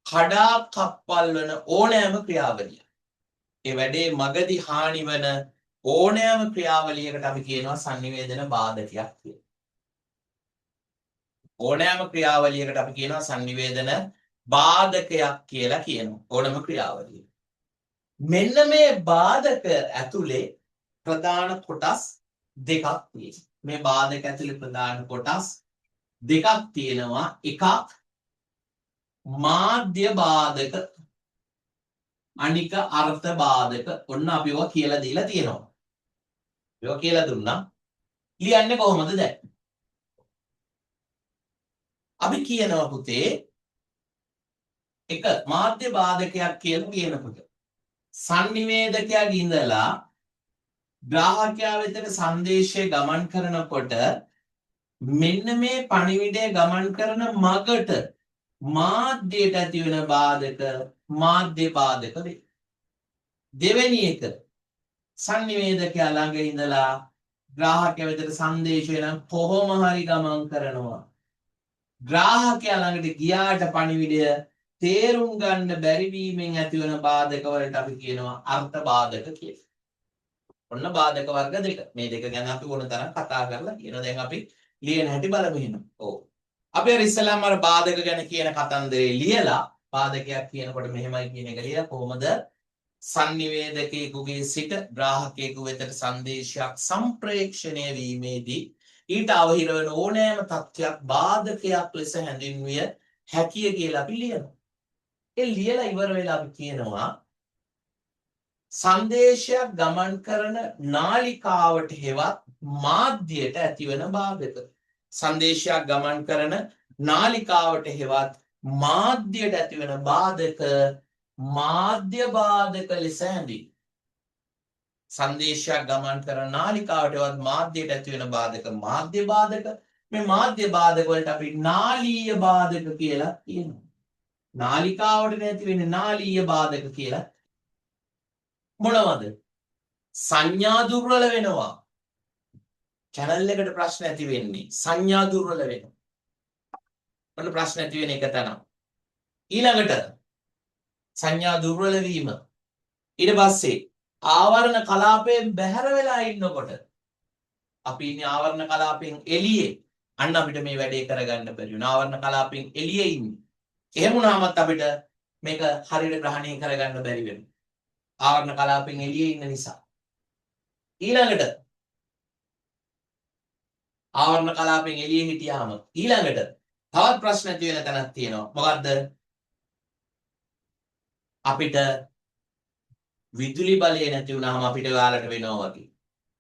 කඩා කප්පල් වන ඕනෑම ක්‍රියාවලිය ඒ වැඩේ මගදී හානි වන ඕනෑම ක්‍රියාවලියකට අපි කියනවා sannivedana බාධකයක් කියලා. ඕනෑම ක්‍රියාවලියකට අපි කියනවා sannivedana බාධකයක් කියලා කියනවා. ඕනම ක්‍රියාවලිය. මෙන්න මේ බාධක ඇතුලේ ප්‍රධාන කොටස් දෙකක් තියෙනවා. මේ බාධක ඇතුලේ ප්‍රධාන කොටස් දෙකක් තියෙනවා. එකක් මාධ්‍ය බාධක අනික අර්ථ බාධක. ඔන්න අපි ඔය කියලා දීලා තියෙනවා. ඔය කියලා දුන්නා. ලියන්නේ කොහොමද දැන්? අපි කියනවා පුතේ එක මාධ්‍ය බාධකයක් කියලා කියනකොට sannivedakaya ඉඳලා ග්‍රාහකයා වෙතට සංදේශය ගමන් කරනකොට මෙන්න මේ පණිවිඩය ගමන් කරන මගට මාධ්‍යයට ඇති වෙන බාධක මාධ්‍ය බාධක වේ. දෙවෙනි එක sannivedakaya ළඟ ඉඳලා ග්‍රාහකයා වෙතට සංදේශය නම් කොහොම හරි ගමන් කරනවා. ග්‍රාහකයා ළඟට ගියාට පණිවිඩය තේරුම් ගන්න බැරි වීමෙන් ඇතිවන බාධක වලට අපි කියනවා අර්ථ බාධක කියලා. ඔන්න බාධක වර්ග දෙක. මේ දෙක ගැන අපි ඕන තරම් කතා කරලා කියනවා. දැන් අපි ලියන හැටි බලමු එහෙනම්. ඔව්. අපි අර ඉස්සෙල්ලාම අර බාධක ගැන කියන කතන්දරේ ලියලා බාධකයක් කියනකොට මෙහෙමයි කියන එක ලියලා කොහොමද sannivedakයෙකුගේ සිට ග්‍රාහකයෙකු වෙතට සංදේශයක් සම්ප්‍රේක්ෂණය වීමේදී ඊට අවහිර වෙන ඕනෑම තත්ත්වයක් බාධකයක් ලෙස හැඳින්විය හැකිය කියලා අපි ලියනවා. ඒ ලියලා ඉවර වෙලා අපි කියනවා සංදේශයක් ගමන් කරන නාලිකාවට හෙවත් මාධ්‍යයට ඇතිවන බාධක. සංදේශයක් ගමන් කරන නාලිකාවට හෙවත් මාධ්‍යයට ඇතිවන බාධක මාධ්‍ය බාධක ලෙස හැඳින්වේ. සංදේශයක් ගමන් කරන නාලිකාවටවත් මාධ්‍යයට ඇති වෙන බාධක මාධ්‍ය බාධක. මේ මාධ්‍ය බාධක වලට අපි නාලීය බාධක කියලා කියනවා. නාලිකාවට නැති වෙන්නේ නාලීය බාධක කියලා. මොනවද? සංඥා දුර්වල වෙනවා. channel එකට ප්‍රශ්න ඇති වෙන්නේ සංඥා දුර්වල වෙනවා. මොන ප්‍රශ්න ඇති වෙන එක තමයි. ඊළඟට සංඥා දුර්වල වීම. ඊට පස්සේ ආවරණ කලාපයෙන් බැහැර වෙලා ඉන්නකොට අපි ඉන්නේ ආවරණ කලාපයෙන් එළියේ. අන්න අපිට මේ වැඩේ කරගන්න බැරි වෙනවා. ආවරණ කලාපයෙන් එළියේ ඉන්නේ. එහෙම වුණාමත් අපිට මේක හරියට ග්‍රහණය කරගන්න බැරි වෙනවා. ආවරණ කලාපයෙන් එළියේ ඉන්න නිසා. ඊළඟට ආවරණ කලාපයෙන් එළියේ හිටියාම ඊළඟට තවත් ප්‍රශ්න ඇති වෙන තැනක් තියෙනවා. මොකද්ද? අපිට විදුලි බලය නැති වුණාම අපිට ඔයාලට වෙනවා වගේ.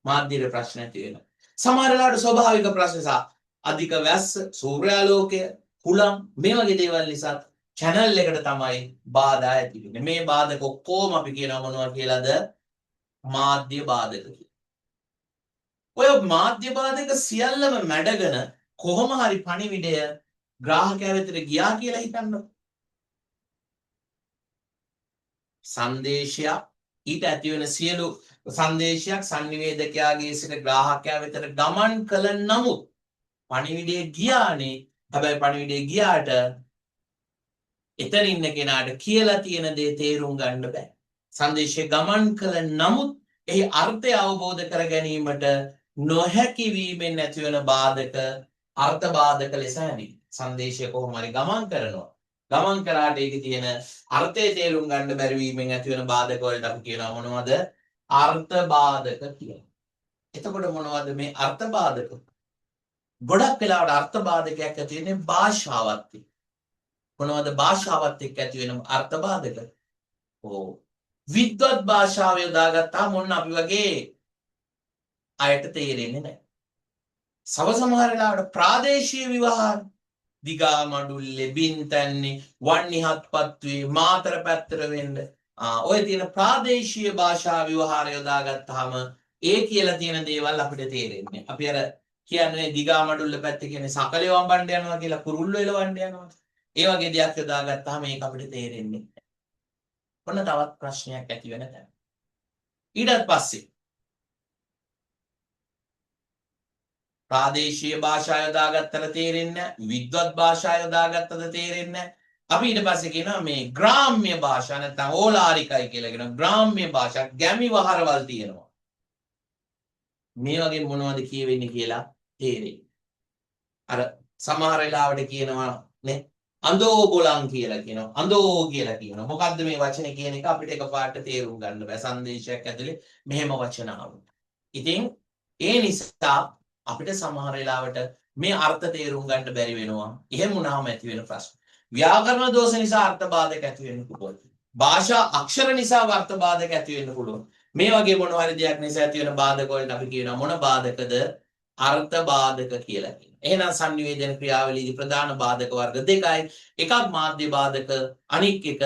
මාධ්‍යයේ ප්‍රශ්න ඇති වෙනවා. සමහර වෙලාවට ස්වභාවික ප්‍රශ්න නිසා අධික වැස්ස, සූර්යාලෝකය, හුළං මේ වගේ දේවල් නිසා channel එකට තමයි බාධා ඇති වෙන්නේ. මේ බාධක ඔක්කොම අපි කියනවා මොනවා කියලාද? මාධ්‍ය බාධක කියලා. ඔය මාධ්‍ය බාධක සියල්ලම මැඩගෙන කොහොම හරි පණිවිඩය ග්‍රාහකයා වෙතට ගියා කියලා හිතන්නකො. සංදේශයක් ඊට ඇති වෙන සියලු සංදේශයක් සංනිවේදකයාගේ සිට ග්‍රාහකයා වෙතට ගමන් කළ නමුත් පණිවිඩය ගියානේ. හැබැයි පණිවිඩය ගියාට එතන ඉන්න කෙනාට කියලා තියෙන දේ තේරුම් ගන්න බෑ. සංදේශය ගමන් කළ නමුත් එහි අර්ථය අවබෝධ කර ගැනීමට නොහැකි වීමෙන් ඇතිවන බාධක අර්ථ බාධක ලෙස හැඳින්වෙනවා. සංදේශය කොහොම හරි ගමන් කරනවා. ගමන් කරාට ඒකේ තියෙන අර්ථය තේරුම් ගන්න බැරි වීමෙන් ඇතිවන බාධක වලට අපි කියනවා මොනවද? අර්ථ බාධක කියලා. එතකොට මොනවද මේ අර්ථ බාධක? ගොඩක් වෙලාවට අර්ථ බාධකයක් ඇති වෙන්නේ භාෂාවත් එක්ක. මොනවද භාෂාවත් එක්ක ඇති වෙන අර්ථ බාධක? ඕ විද්වත් භාෂාව යොදාගත්තාම මොන්න අපි වගේ අයට තේරෙන්නේ නැහැ. සමහර වෙලාවට ප්‍රාදේශීය විවහාර දිගා මඩුල්ලේ බින්තැන්නේ වන්නිහත්පත්වේ මාතර පැත්තට වෙන්න ඔය තියෙන ප්‍රාදේශීය භාෂා විවහාර යොදාගත්තාම ඒ කියලා තියෙන දේවල් අපිට තේරෙන්නේ. අපි අර කියන්නේ දිගා මඩුල්ල පැත්තේ කියන්නේ සකලේ වම්බන්න යනවා කියලා කුරුල්ලෝ එලවන්න යනවා. ඒ වගේ දෙයක් යොදාගත්තාම ඒක අපිට තේරෙන්නේ නැහැ. ඔන්න තවත් ප්‍රශ්නයක් ඇති වෙන තැන. ඊට පස්සේ ප්‍රාදේශීය භාෂා යොදාගත්තට තේරෙන්නේ නැහැ. විද්වත් භාෂා යොදාගත්තද තේරෙන්නේ නැහැ. අපි ඊට පස්සේ කියනවා මේ ග්‍රාම්‍ය භාෂා නැත්නම් ඕලාරිකයි කියලා කියනවා. ග්‍රාම්‍ය භාෂා ගැමි වහරවල් තියෙනවා. මේ වගේ මොනවද කියවෙන්නේ කියලා තේරෙන්නේ. අර සමහර වෙලාවට කියනවා නේ අඳෝ බොලන් කියලා කියනවා. අඳෝ කියලා කියනවා. මොකද්ද මේ වචනේ කියන එක අපිට එකපාරට තේරුම් ගන්න බෑ. සංදේශයක් ඇතුලේ මෙහෙම වචන ආවොත්. ඉතින් ඒ නිසා අපිට සමහර වෙලාවට මේ අර්ථ තේරුම් ගන්න බැරි වෙනවා. එහෙම වුණාම ඇති වෙන ප්‍රශ්න. ව්‍යාකරණ දෝෂ නිසා අර්ථ බාධක ඇති වෙන්න පුළුවන්. භාෂා අක්ෂර නිසා අර්ථ බාධක ඇති වෙන්න පුළුවන්. මේ වගේ මොන හරි දෙයක් නිසා ඇති වෙන බාධක වලට අපි කියනවා මොන බාධකද? අර්ථ බාධක කියලා කියනවා. එහෙනම් සංනිවේදන ක්‍රියාවලියේදී ප්‍රධාන බාධක වර්ග දෙකයි. එකක් මාධ්‍ය බාධක, අනික් එක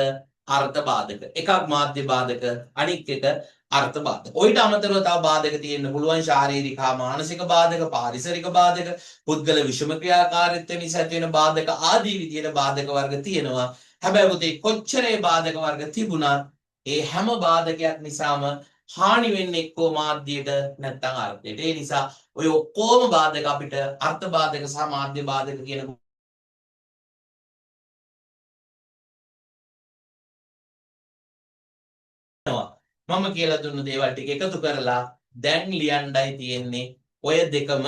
අර්ථ බාධක. එකක් මාධ්‍ය බාධක, අනික් එක අර්ථ බාධක. ඔයිට අමතරව තව බාධක තියෙන්න පුළුවන් ශාරීරික හා මානසික බාධක, පාරිසරික බාධක, පුද්ගල විෂම ක්‍රියාකාරීත්වය නිසා ඇති වෙන බාධක ආදී විදියට බාධක වර්ග තියෙනවා. හැබැයි පුතේ කොච්චර ඒ බාධක වර්ග තිබුණත් ඒ හැම බාධකයක් නිසාම හානි වෙන්නේ එක්කෝ මාධ්‍යයට නැත්නම් අර්ථයට. ඒ නිසා ඔය ඔක්කොම බාධක අපිට අර්ථ බාධක සහ මාධ්‍ය බාධක කියන මම කියලා දුන්න දේවල් ටික එකතු කරලා දැන් ලියන්නයි තියෙන්නේ ඔය දෙකම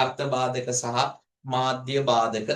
අර්ථ බාධක සහ මාධ්‍ය බාධක.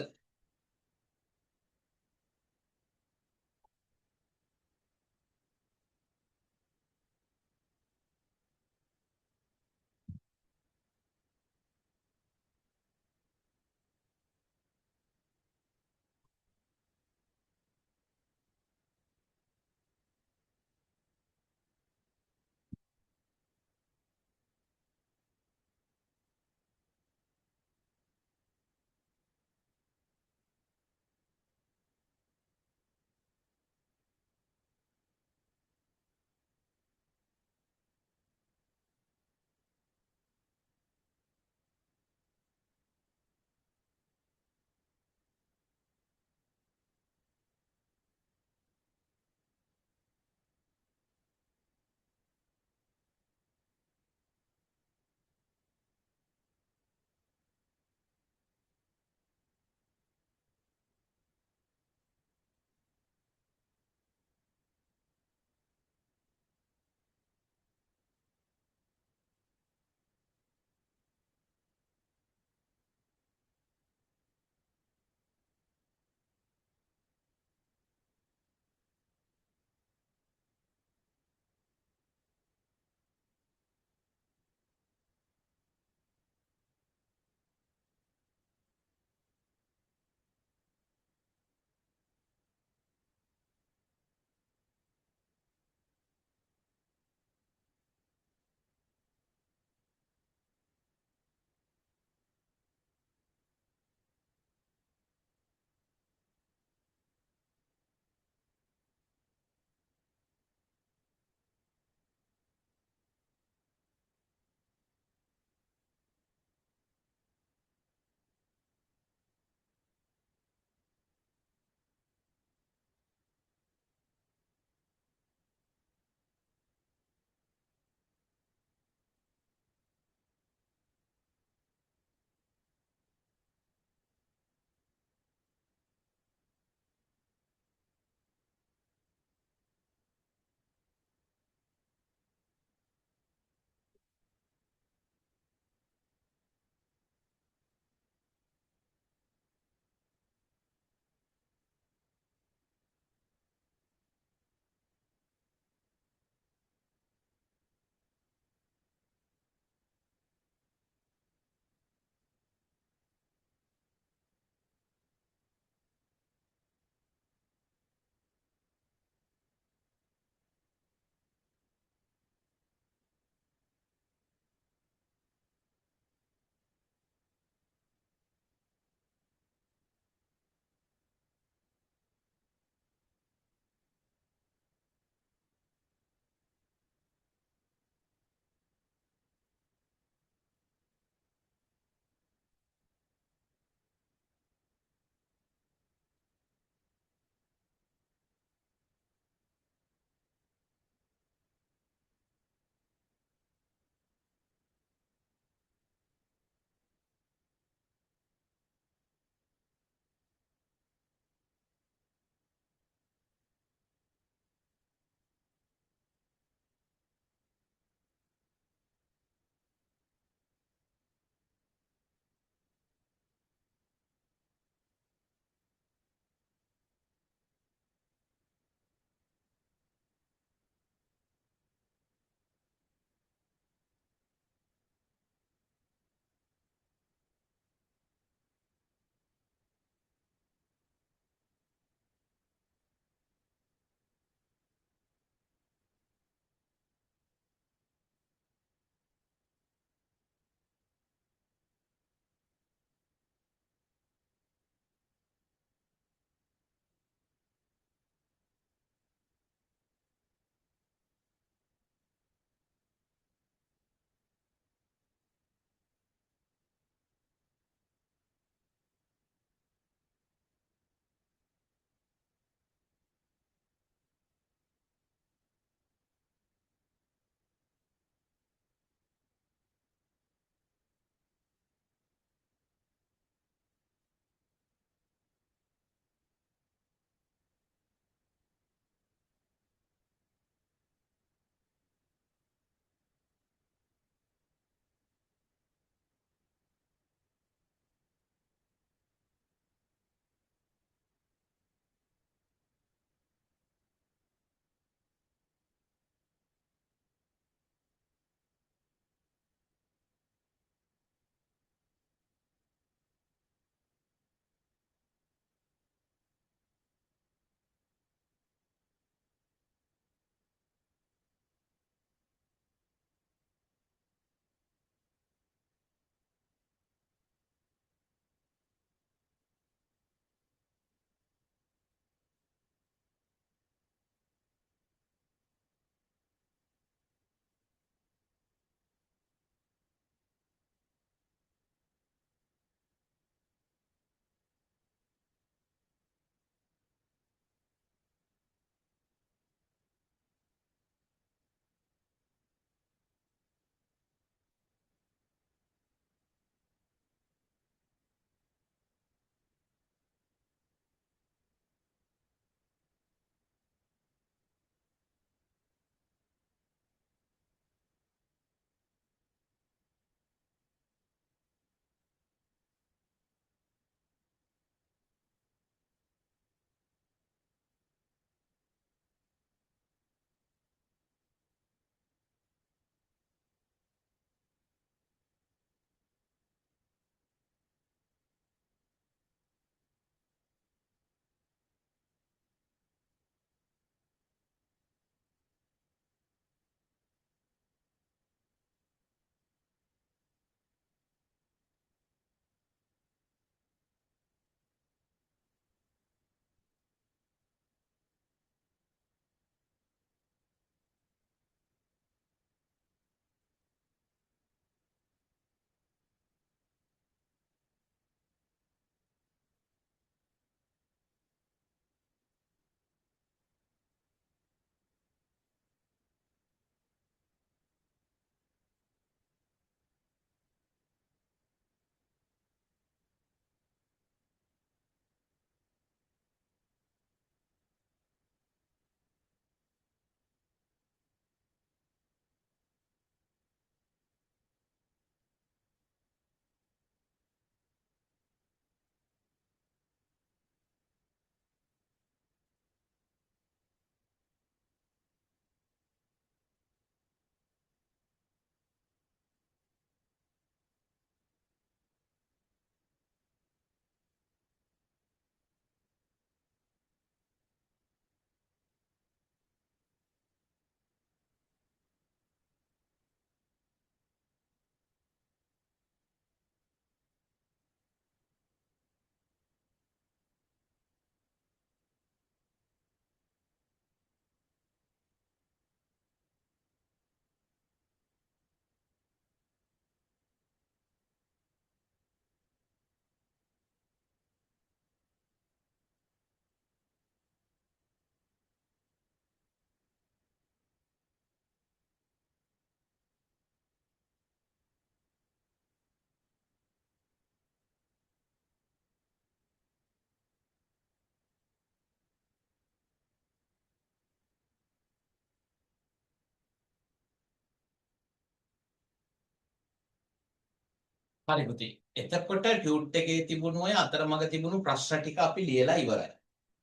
හරි පුතේ. එතකොට ටියුට් එකේ තිබුණු ඔය අතරමඟ තිබුණු ප්‍රශ්න ටික අපි ලියලා ඉවරයි.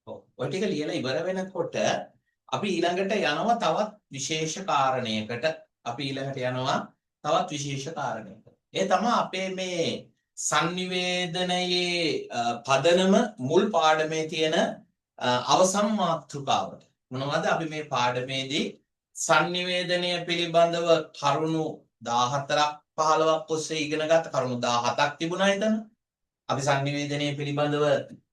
ඔව්. ඔය ටික ලියලා ඉවර වෙනකොට අපි ඊළඟට යනවා තවත් විශේෂ කාරණයකට. අපි ඊළඟට යනවා තවත් විශේෂ කාරණයකට. ඒ තමයි අපේ මේ sannivedanaya පදනම මුල් පාඩමේ තියෙන අවසන් මාතෘකාවට. මොනවද අපි මේ පාඩමේදී sannivedanaya පිළිබඳව කරුණු 14ක් 15ක් ඔස්සේ ඉගෙන ගත්ත කරුණු 17ක් තිබුණා එතන. අපි sannivedanaya පිළිබඳව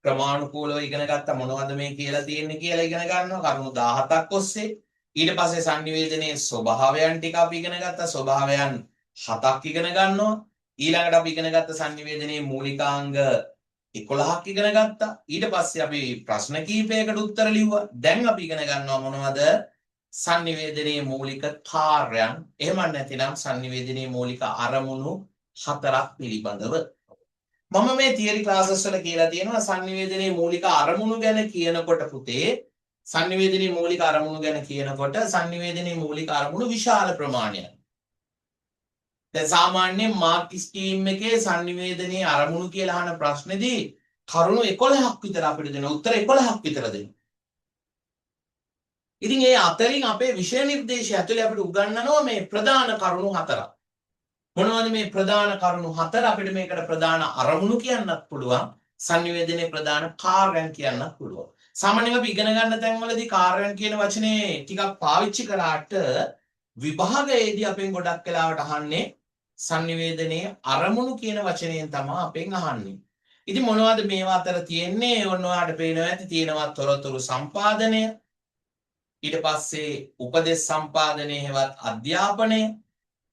ක්‍රමානුකූලව ඉගෙන ගත්ත මොනවද මේ කියලා තියෙන්නේ කියලා ඉගෙන ගන්නවා කරුණු 17ක් ඔස්සේ. ඊට පස්සේ sannivedanaya ස්වභාවයන් ටික අපි ඉගෙන ගත්තා. ස්වභාවයන් 7ක් ඉගෙන ගන්නවා. ඊළඟට අපි ඉගෙන ගත්ත sannivedanaya මූලිකාංග 11ක් ඉගෙන ගත්තා. ඊට පස්සේ අපි ප්‍රශ්න කීපයකට උත්තර ලිව්වා. දැන් අපි ඉගෙන ගන්නවා මොනවද? sannivedanaya මූලික කාර්යයන්. එහෙම නැතිනම් sannivedanaya මූලික අරමුණු 4ක් පිළිබඳව. මම මේ තියරි ක්ලාසස් වල කියලා තියෙනවා sannivedanaya මූලික අරමුණු ගැන කියනකොට පුතේ sannivedanaya මූලික අරමුණු ගැන කියනකොට sannivedanaya මූලික අරමුණු විශාල ප්‍රමාණයක්. දැන් සාමාන්‍යයෙන් මාක් ස්කීම් එකේ sannivedanaya අරමුණු කියලා අහන ප්‍රශ්නේදී කරුණු 11ක් විතර අපිට දෙනවා. උත්තර 11ක් විතර දෙනවා. ඉතින් ඒ අතරින් අපේ විෂය නිර්දේශය ඇතුලේ අපිට උගන්වනවා මේ ප්‍රධාන කරුණු 4ක්. මොනවද මේ ප්‍රධාන කරුණු 4? අපිට මේකට ප්‍රධාන අරමුණු කියන්නත් පුළුවන්. sannivedanaya ප්‍රධාන කාර්යයන් කියන්නත් පුළුවන්. සාමාන්‍යයෙන් අපි ඉගෙන ගන්න තැන්වලදී කාර්යයන් කියන වචනේ ටිකක් පාවිච්චි කරාට විභාගයේදී අපෙන් ගොඩක් වෙලාවට අහන්නේ sannivedanaya අරමුණු කියන වචනයෙන් තමයි අපෙන් අහන්නේ. ඉතින් මොනවද මේවා අතර තියෙන්නේ? ඔන්න ඔයාලට පේනවා ඇති තියෙනවා තොරතුරු සම්පාදනය. ඊට පස්සේ උපදෙස් සම්පාදනය හෙවත් අධ්‍යාපනය.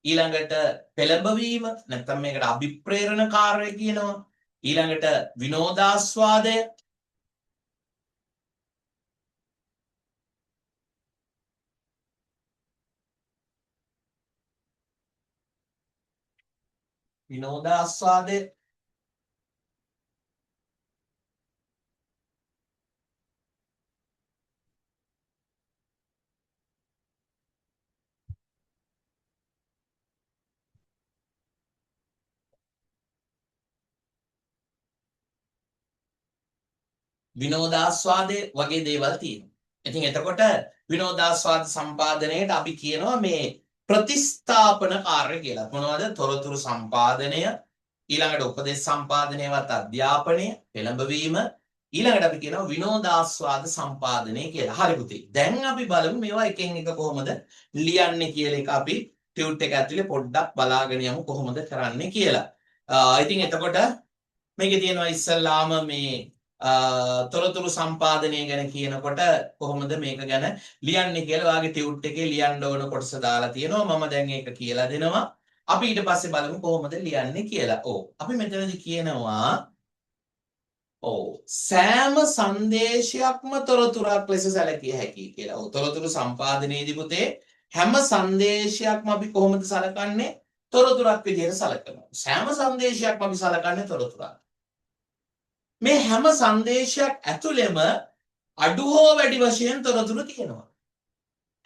ඊළඟට පෙළඹවීම නැත්නම් මේකට අභිප්‍රේරණ කාර්යය කියනවා. ඊළඟට විනෝදාස්වාදය. විනෝදාස්වාදය විනෝදාස්වාදය වගේ දේවල් තියෙනවා. ඉතින් එතකොට විනෝදාස්වාද සම්පාදනයේට අපි කියනවා මේ ප්‍රතිස්ථාපන කාර්ය කියලා. මොනවද? තොරතුරු සම්පාදනය, ඊළඟට උපදේශ සම්පාදනයවත් අධ්‍යාපනය, පෙළඹවීම, ඊළඟට අපි කියනවා විනෝදාස්වාද සම්පාදනය කියලා. හරි පුතේ. දැන් අපි බලමු මේවා එකෙන් එක කොහොමද ලියන්නේ කියලා එක අපි ටියුට් එක ඇතුලේ පොඩ්ඩක් බලාගෙන යමු කොහොමද කරන්නේ කියලා. ඉතින් එතකොට මේකේ තියෙනවා ඉස්සල්ලාම මේ තොරතුරු සම්පාදනය ගැන කියනකොට කොහොමද මේක ගැන ලියන්නේ කියලා ඔයාගේ ටියුට් එකේ ලියන්න ඕන කොටස දාලා තියෙනවා. මම දැන් ඒක කියලා දෙනවා. අපි ඊට පස්සේ බලමු කොහොමද ලියන්නේ කියලා. ඔව්. අපි මෙතනදී කියනවා සෑම සංදේශයක්ම තොරතුරක් ලෙස සැලකිය හැකියි කියලා. ඔව් තොරතුරු සම්පාදනයේදී පුතේ හැම සංදේශයක්ම අපි කොහොමද සලකන්නේ? තොරතුරක් විදිහට සලකනවා. සෑම සංදේශයක්ම අපි සලකන්නේ තොරතුරක්. මේ හැම සංදේශයක් ඇතුළෙම අඩු හෝ වැඩි වශයෙන් තොරතුරු තියෙනවා.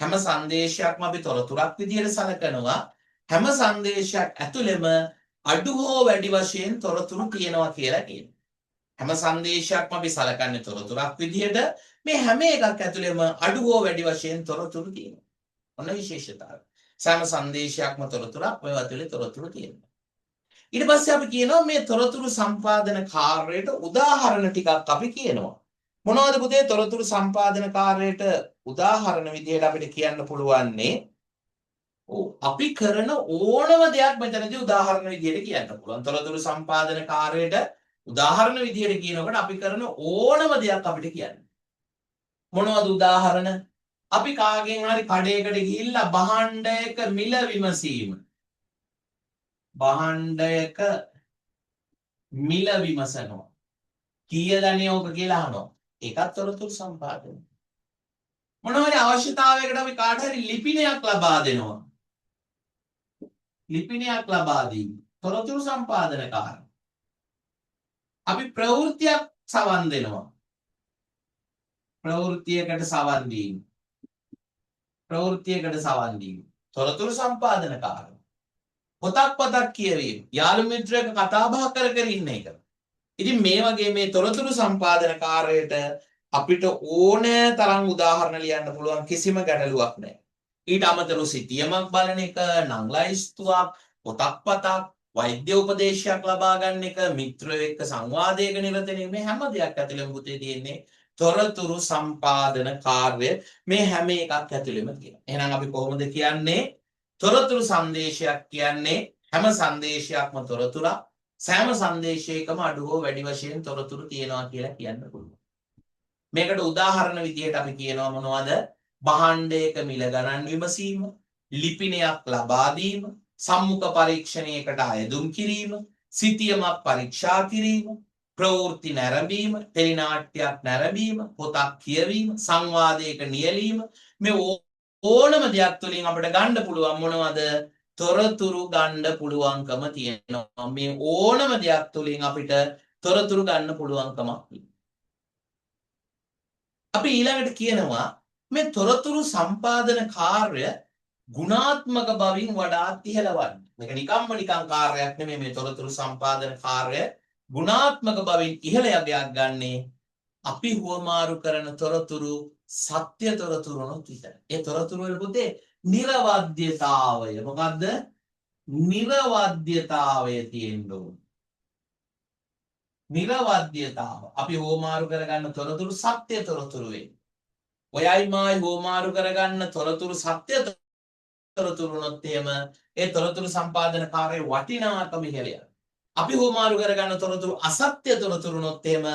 හැම සංදේශයක්ම අපි තොරතුරක් විදිහට සලකනවා. හැම සංදේශයක් ඇතුළෙම අඩු හෝ වැඩි වශයෙන් තොරතුරු තියෙනවා කියලා කියනවා. හැම සංදේශයක්ම අපි සලකන්නේ තොරතුරක් විදිහට. මේ හැම එකක් ඇතුළෙම අඩු හෝ වැඩි වශයෙන් තොරතුරු තියෙනවා. ඔන්න විශේෂතාවය. සෑම සංදේශයක්ම තොරතුරක් ඔය ඇතුළේ තොරතුරු තියෙනවා. ඊට පස්සේ අපි කියනවා මේ තොරතුරු සම්පාදන කාර්යයට උදාහරණ ටිකක් අපි කියනවා. මොනවද පුතේ තොරතුරු සම්පාදන කාර්යයට උදාහරණ විදිහට අපිට කියන්න පුළුවන්නේ? අපි කරන ඕනම දෙයක් මෙතනදී උදාහරණ විදිහට කියන්න පුළුවන්. තොරතුරු සම්පාදන කාර්යයට උදාහරණ විදිහට කියනකොට අපි කරන ඕනම දෙයක් අපිට කියන්න. මොනවද උදාහරණ? අපි කාගෙන් හරි කඩේකට ගිහිල්ලා භාණ්ඩයක මිල විමසීම. භාණ්ඩයක මිල විමසනවා. කීයදනේ ඕක කියලා අහනවා. ඒකත් තොරතුරු සම්පාදනය. මොනවාරි අවශ්‍යතාවයකට අපි කාට හරි ලිපිනයක් ලබා දෙනවා. ලිපිනයක් ලබා දීම තොරතුරු සම්පාදන කාර්ය. අපි ප්‍රවෘත්තියක් සවන් දෙනවා. ප්‍රවෘත්තියකට සවන් දීම. ප්‍රවෘත්තියකට සවන් දීම තොරතුරු සම්පාදන කාර්ය. පොතක් කියවීම, යාළු මිත්‍රයෙක් කතා බහ කර කර ඉන්න එක. ඉතින් මේ වගේ මේ තොරතුරු සම්පාදන කාර්යයට අපිට ඕනෑ තරම් උදාහරණ ලියන්න පුළුවන්, කිසිම ගැටලුවක් නැහැ. ඊට අමතරව සිතියමක් බලන එක, නංලයිස්තුවක්, පොතක් වෛද්‍ය උපදේශයක් ලබා ගන්න එක, මිත්‍රයෝ එක්ක සංවාදයක නිරත වෙන මේ හැම දෙයක් ඇතුළෙම පුතේ තියෙන්නේ තොරතුරු සම්පාදන කාර්ය. මේ හැම එකක් ඇතුළෙම තියෙනවා. එහෙනම් අපි කොහොමද කියන්නේ? තොරතුරු සංදේශයක් කියන්නේ හැම සංදේශයක්ම තොරතුරක්. සෑම සංදේශයකම අඩු හෝ වැඩි වශයෙන් තොරතුරු තියෙනවා කියලා කියන්න පුළුවන්. මේකට උදාහරණ විදිහට අපි කියනවා මොනවද? භාණ්ඩයක මිල ගණන් විමසීම, ලිපිනයක් ලබා දීම, සම්මුඛ පරීක්ෂණයකට අයදුම් කිරීම, සිතියමක් පරීක්ෂා කිරීම, ප්‍රවෘත්ති නැරඹීම, ටෙලිනාට්‍යයක් නැරඹීම, පොතක් කියවීම, සංවාදයක නියැලීම, මේ ඕනම දෙයක් තුළින් අපිට ගන්න පුළුවන් මොනවද? තොරතුරු ගන්න පුළුවන්කම තියෙනවා. මේ ඕනම දෙයක් තුළින් අපිට තොරතුරු ගන්න පුළුවන්කමක් තියෙනවා. අපි ඊළඟට කියනවා මේ තොරතුරු සම්පාදන කාර්ය ගුණාත්මක බවින් වඩාත් ඉහළ වන්නේ. මේක නිකන් කාර්යයක් නෙමෙයි. මේ තොරතුරු සම්පාදන කාර්ය ගුණාත්මක බවින් ඉහළ යගයක් ගන්නේ අපි හුවමාරු කරන තොරතුරු සත්‍ය තොරතුරුනොත් විතරයි. ඒ තොරතුරු වල පුතේ නිර්වද්‍යතාවය මොකද්ද? නිර්වද්‍යතාවය තියෙන්න ඕනේ. නිර්වද්‍යතාව. අපි හුවමාරු කරගන්න තොරතුරු සත්‍ය තොරතුරු වෙයි. ඔයයි මායි හුවමාරු කරගන්න තොරතුරු සත්‍ය තොරතුරුනොත් එහෙම ඒ තොරතුරු සම්පාදන කාර්යයේ වටිනාකම ඉහළ යනවා. අපි හුවමාරු කරගන්න තොරතුරු අසත්‍ය තොරතුරුනොත් එහෙම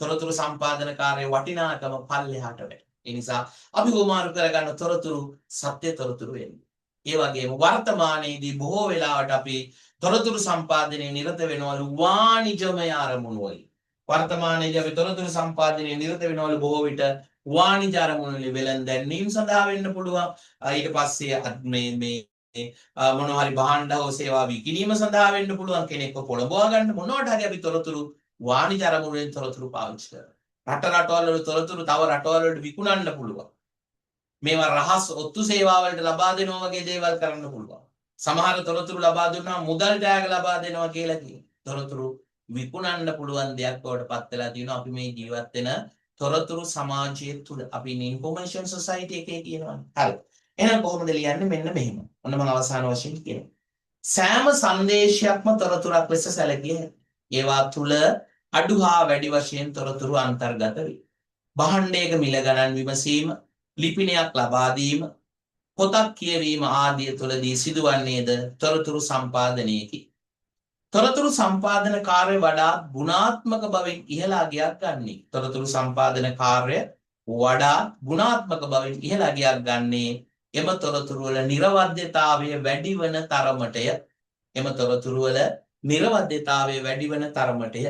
තොරතුරු සම්පාදන කාර්යයේ වටිනාකම පල්ලෙහාට වැටෙනවා. ඒ නිසා අපි හුවමාරු කරගන්න තොරතුරු සත්‍ය තොරතුරු වෙන්නේ. ඒ වගේම වර්තමානයේදී බොහෝ වෙලාවට අපි තොරතුරු සම්පාදනයේ නිරත වෙනවලු වාණිජමය අරමුණු වලින්. වර්තමානයේදී අපි තොරතුරු සම්පාදනයේ නිරත වෙනවලු බොහෝ විට වාණිජ අරමුණු වලින් වෙළඳැන්වීම සඳහා වෙන්න පුළුවන්. ඊට පස්සේ මේ මොනවා හරි භාණ්ඩ හෝ සේවා විකිණීම සඳහා වෙන්න පුළුවන්. කෙනෙක්ව පොළඹවා ගන්න මොනවට හරි අපි තොරතුරු වාණිජ අරමුණු වලින් තොරතුරු පාවිච්චි කරනවා. රටවල් වල තොරතුරු තව රටවල් වලට විකුණන්න පුළුවන්. මේවා රහස් ඔත්තු සේවා වලට ලබා දෙනවා වගේ දේවල් කරන්න පුළුවන්. සමහර තොරතුරු ලබා දුන්නා මුදල් ටැග් ලබා දෙනවා කියලා කියන. තොරතුරු විකුණන්න පුළුවන් දෙයක් බවට පත් වෙලා තියෙනවා අපි මේ ජීවත් වෙන තොරතුරු සමාජය තුළ. අපි ඉන්නේ ඉන්ෆෝමේෂන් සොසයිටි එකේ කියනවා. හරි. එහෙනම් කොහොමද ලියන්නේ? මෙන්න මෙහෙම. ඔන්න මම අවසාන වශයෙන් කියනවා. සෑම සංදේශයක්ම තොරතුරක් ලෙස සැලකිය හැකියි. ඒවා තුළ අඩු හා වැඩි වශයෙන් තොරතුරු අන්තර්ගත වේ. භාණ්ඩයක මිල ගණන් විමසීම, ලිපිනයක් ලබා දීම, පොතක් කියවීම ආදිය තුළදී සිදුවන්නේද තොරතුරු සම්පාදනයකි. තොරතුරු සම්පාදන කාර්ය වඩා ගුණාත්මක බවින් ඉහළ අගයක් ගන්නේ. තොරතුරු සම්පාදන කාර්ය වඩා ගුණාත්මක බවින් ඉහළ අගයක් ගන්නේ එම තොරතුරු වල නිර්වද්‍යතාවය වැඩි වන තරමටය. එම තොරතුරු වල නිර්වද්‍යතාවය වැඩි වන තරමටය.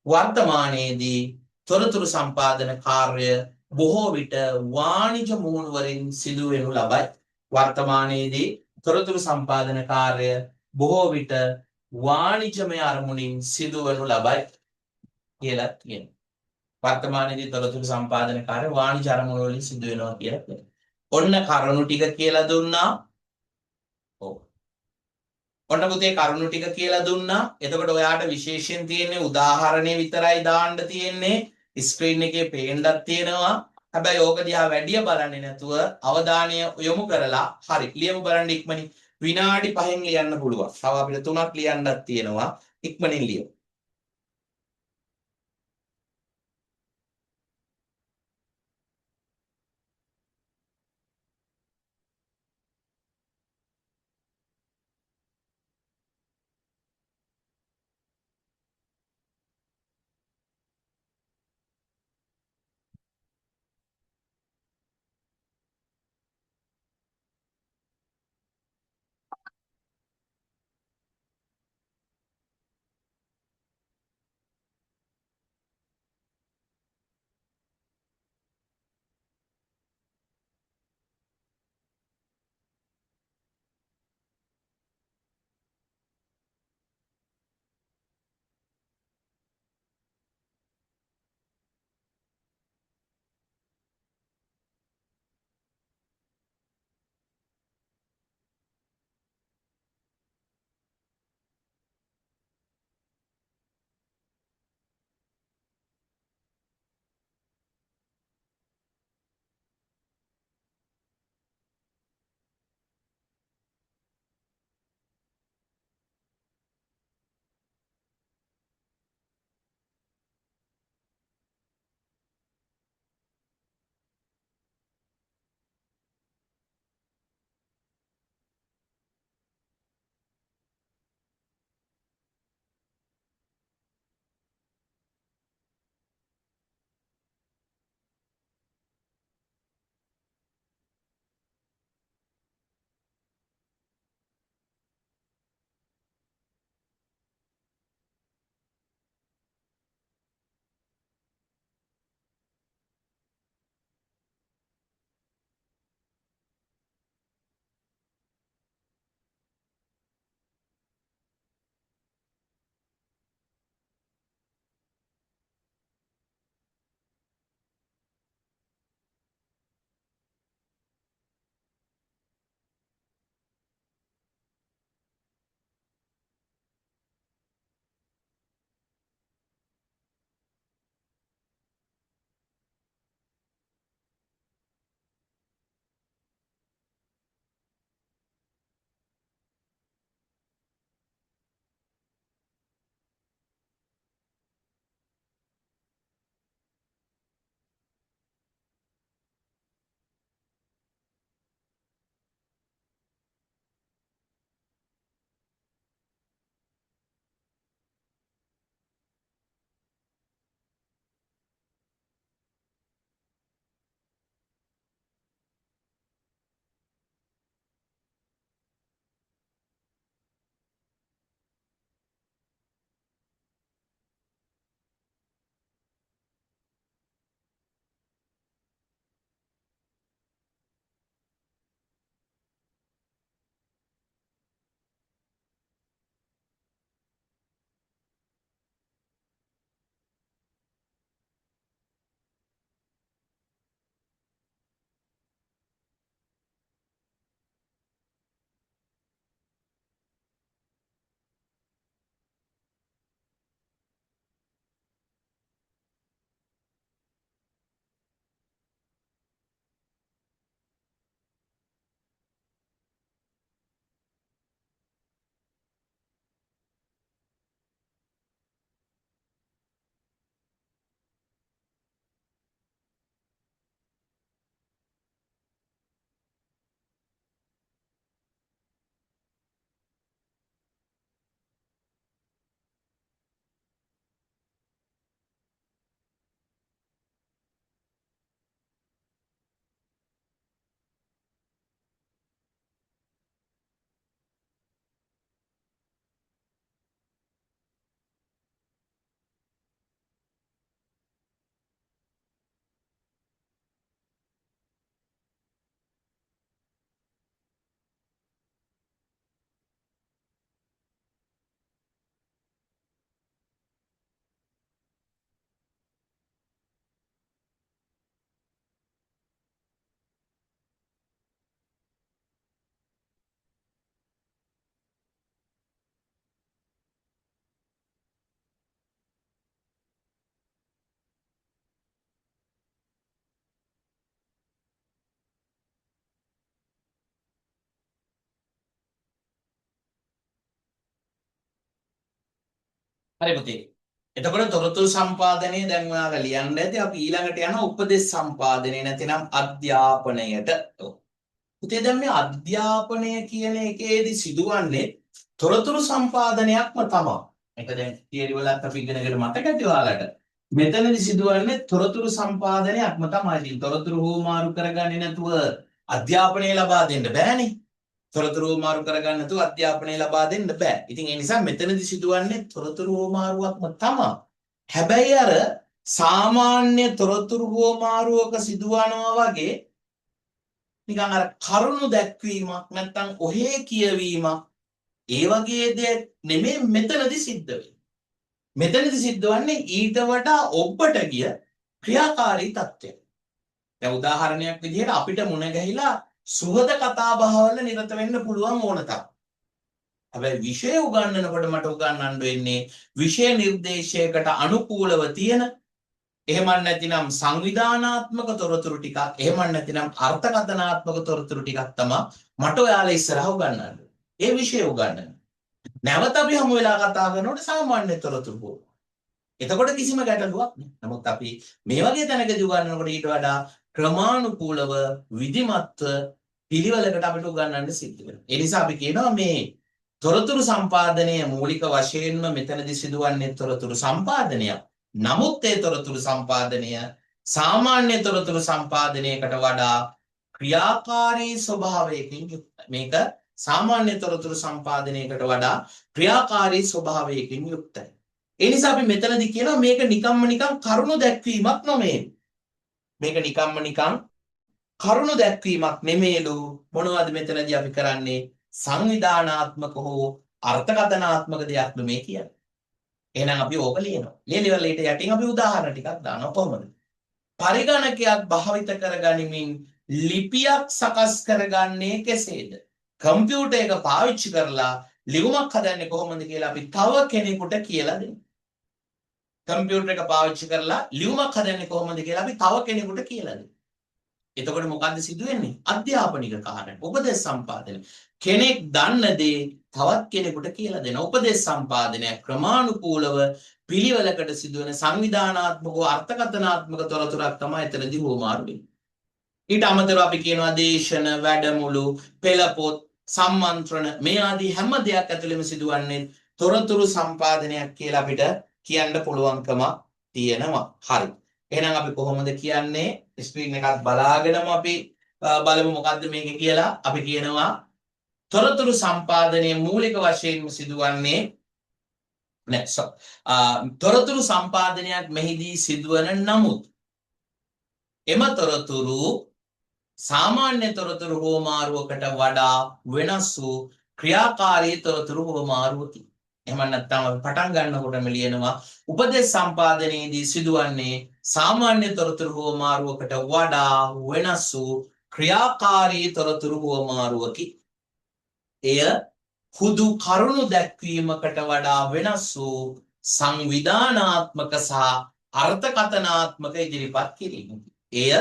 වර්තමානයේදී තොරතුරු සම්පාදන කාර්ය බොහෝ විට වාණිජ මුහුණුවරින් සිදු වෙනු ලබයි. වර්තමානයේදී තොරතුරු සම්පාදන කාර්ය බොහෝ විට වාණිජමය අරමුණින් සිදුවනු ලබයි කියලා කියනවා. වර්තමානයේදී තොරතුරු සම්පාදන කාර්ය වාණිජ අරමුණු වලින් සිදු වෙනවා කියලා කියනවා. ඔන්න කරුණු ටික කියලා දුන්නා. ඔව්. ඔන්න පුතේ කරුණු ටික කියලා දුන්නා. එතකොට ඔයාට විශේෂයෙන් තියෙන්නේ උදාහරණේ විතරයි දාන්න තියෙන්නේ. ස්ක්‍රීන් එකේ පේන්නත් තියෙනවා. හැබැයි ඕක දිහා වැඩිය බලන්නේ නැතුව අවධානය යොමු කරලා හරි ලියමු බලන්න ඉක්මනින්. විනාඩි 5න් ලියන්න පුළුවන්. තව අපිට 3ක් ලියන්නත් තියෙනවා. ඉක්මනින් ලියමු. හරි පුතේ. එතකොට තොරතුරු සම්පාදනය දැන් ඔයාලා ලියන්න ඇති. අපි ඊළඟට යන උපදේශ සම්පාදනය නැතිනම් අධ්‍යාපනයට. පුතේ දැන් මේ අධ්‍යාපනය කියන එකේදී සිදුවන්නේ තොරතුරු සම්පාදනයක්ම තමයි. මේක දැන් තියරි වලත් අපි ඉගෙනගෙන මතක ඇති ඔයාලට. මෙතනදි සිදුවන්නේ තොරතුරු සම්පාදනයක්ම තමයි. ඉතින් තොරතුරු හුවමාරු කරගන්නේ නැතුව අධ්‍යාපනය ලබා දෙන්න බෑනේ. තොරතුරු හුවමාරු කරගන්න නැතුව අධ්‍යාපනය ලබා දෙන්න බෑ. ඉතින් ඒ නිසා මෙතනදි සිදුවන්නේ තොරතුරු හුවමාරුවක්ම තමයි. හැබැයි අර සාමාන්‍ය තොරතුරු හුවමාරුවක සිදුවනවා වගේ නිකන් අර කරුණු දැක්වීමක් නැත්නම් ඔහේ කියවීමක් ඒ වගේ දෙයක් නෙමෙයි මෙතනදි සිද්ධ වෙන්නේ. මෙතනදි සිද්ධ වන්නේ ඊට වඩා ඔබට ගිය ක්‍රියාකාරී තත්ත්වයක්. දැන් උදාහරණයක් විදිහට අපිට මුණ ගැහිලා සුහද කතා බහවල නිරත වෙන්න පුළුවන් ඕන තරම්. හැබැයි විෂය උගන්වනකොට මට උගන්වන්න වෙන්නේ විෂය නිර්දේශයකට අනුකූලව තියෙන එහෙම නැතිනම් සංවිධානාත්මක තොරතුරු ටිකක් එහෙම නැතිනම් අර්ථකථනාත්මක තොරතුරු ටිකක් තමයි මට ඔයාලා ඉස්සරහ උගන්වන්න. ඒ විෂය උගන්වන්න. නැවත අපි හමු වෙලා කතා කරනකොට සාමාන්‍ය තොරතුරු පොත්. එතකොට කිසිම ගැටලුවක් නෑ. නමුත් අපි මේ වගේ තැනකදී උගන්වනකොට ඊට වඩා ක්‍රමානුකූලව විධිමත්ව පිළිවෙලකට අපිට උගන්වන්න සිද්ධ වෙනවා. ඒ නිසා අපි කියනවා මේ තොරතුරු සම්පාදනය මූලික වශයෙන්ම මෙතනදී සිදුවන්නේ තොරතුරු සම්පාදනයක්. නමුත් ඒ තොරතුරු සම්පාදනය සාමාන්‍ය තොරතුරු සම්පාදනයකට වඩා ක්‍රියාකාරී ස්වභාවයකින් යුක්තයි. මේක සාමාන්‍ය තොරතුරු සම්පාදනයකට වඩා ක්‍රියාකාරී ස්වභාවයකින් යුක්තයි. ඒ නිසා අපි මෙතනදී කියනවා මේක නිකම්ම නිකම් කරුණු දැක්වීමක් නොමේ. මේක නිකම්ම නිකම් කරුණු දැක්වීමක් නෙමේලු. මොනවද මෙතනදී අපි කරන්නේ? සංවිධානාත්මක හෝ අර්ථකථනාත්මක දෙයක් මේ කියන්නේ. එහෙනම් අපි ඕක ලියනවා. ලියලිවල ඊට යටින් අපි උදාහරණ ටිකක් දානවා කොහොමද? පරිගණකයක් භාවිත කරගනිමින් ලිපියක් සකස් කරගන්නේ කෙසේද? කම්පියුටර් එක පාවිච්චි කරලා ලියුමක් හදන්නේ කොහොමද කියලා අපි තව කෙනෙකුට කියලා දෙනවා. කම්පියුටර් එක පාවිච්චි කරලා ලියුමක් හදන්නේ කොහොමද කියලා අපි තව කෙනෙකුට කියලා දෙනවා. එතකොට මොකද්ද සිදුවෙන්නේ? අධ්‍යාපනික කාරණා. උපදේශ සම්පාදනය. කෙනෙක් දන්න දේ තවත් කෙනෙකුට කියලා දෙන උපදේශ සම්පාදනය ක්‍රමානුකූලව පිළිවෙලකට සිදුවන සංවිධානාත්මක අර්ථකථනාත්මක තොරතුරක් තමයි එතනදී හුවමාරු වෙන්නේ. ඊට අමතරව අපි කියනවා දේශන, වැඩමුළු, පෙළපොත්, සම්මන්ත්‍රණ මේ ආදී හැම දෙයක් ඇතුළෙම සිදුවන්නේ තොරතුරු සම්පාදනයක් කියලා අපිට කියන්න පුළුවන්කම තියෙනවා. හරි. එහෙනම් අපි කොහොමද කියන්නේ? ස්ක්‍රීන් එකත් බලාගෙනම අපි බලමු මොකද්ද මේක කියලා. අපි කියනවා තොරතුරු සම්පාදනයේ මූලික වශයෙන්ම සිදුවන්නේ තොරතුරු සම්පාදනයක් මෙහිදී සිදුවන නමුත් එම තොරතුරු සාමාන්‍ය තොරතුරු හුවමාරුවකට වඩා වෙනස් වූ ක්‍රියාකාරී තොරතුරු හුවමාරුවකි. එහෙම නැත්නම් අපි පටන් ගන්නකොටම ලියනවා උපදේශ සම්පාදනයේදී සිදුවන්නේ සාමාන්‍ය තොරතුරු හුවමාරුවකට වඩා වෙනස් වූ ක්‍රියාකාරී තොරතුරු හුවමාරුවකි. එය හුදු කරුණු දැක්වීමකට වඩා වෙනස් වූ සංවිධානාත්මක සහ අර්ථකථනාත්මක ඉදිරිපත් කිරීමකි. එය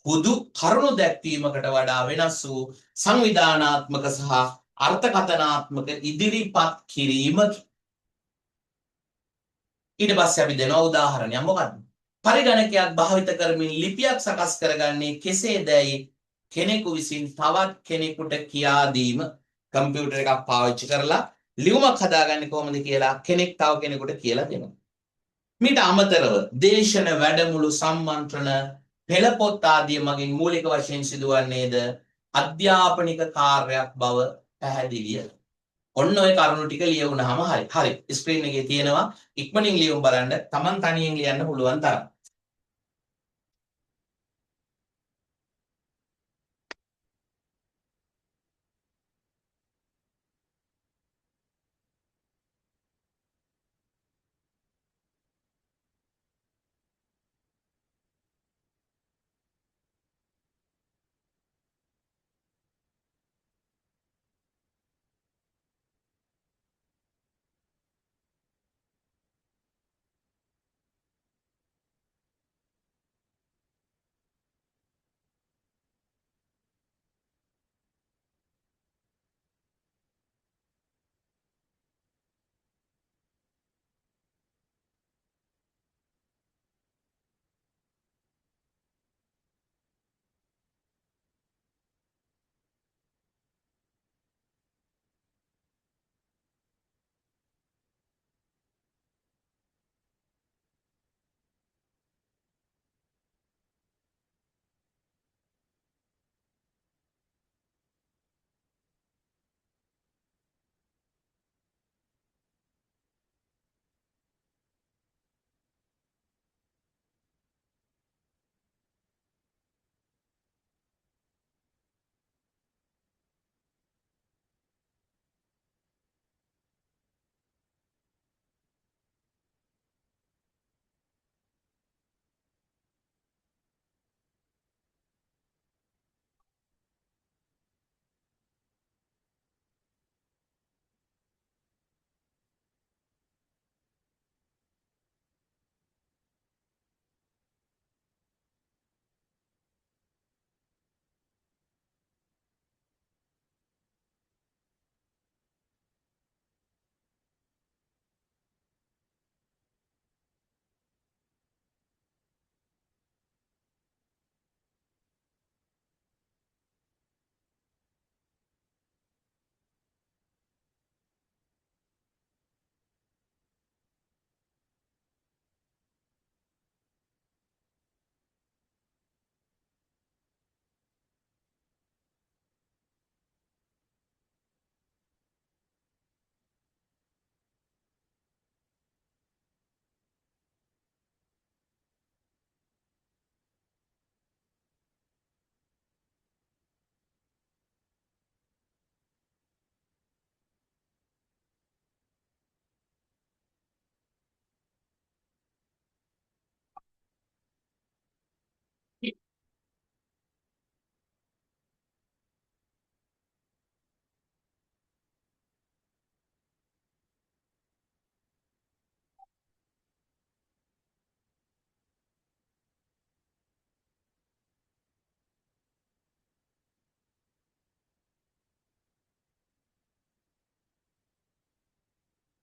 හුදු කරුණු දැක්වීමකට වඩා වෙනස් වූ සංවිධානාත්මක සහ අර්ථකථනාත්මක ඉදිරිපත් කිරීමකි. ඊට පස්සේ අපි දෙනවා උදාහරණයක්. මොකක්ද? පරිගණකයක් භාවිත කරමින් ලිපියක් සකස් කරගන්නේ කෙසේදැයි කෙනෙකු විසින් තවත් කෙනෙකුට කියා දීම. කම්පියුටර් එකක් පාවිච්චි කරලා ලියුමක් හදාගන්නේ කොහොමද කියලා කෙනෙක් තව කෙනෙකුට කියලා දෙනවා. මීට අමතරව දේශන, වැඩමුළු, සම්මන්ත්‍රණ, පෙළපොත් ආදී මගින් මූලික වශයෙන් සිදුවන්නේද අධ්‍යාපනික කාර්යයක් බව පැහැදිලිය. ඔන්න ඔය කරුණු ටික ලියවුනහම හරි. හරි. ස්ක්‍රීන් එකේ තියෙනවා ඉක්මනින් ලියුම් බලන්න. Taman තනියෙන් ලියන්න පුළුවන් තරම්.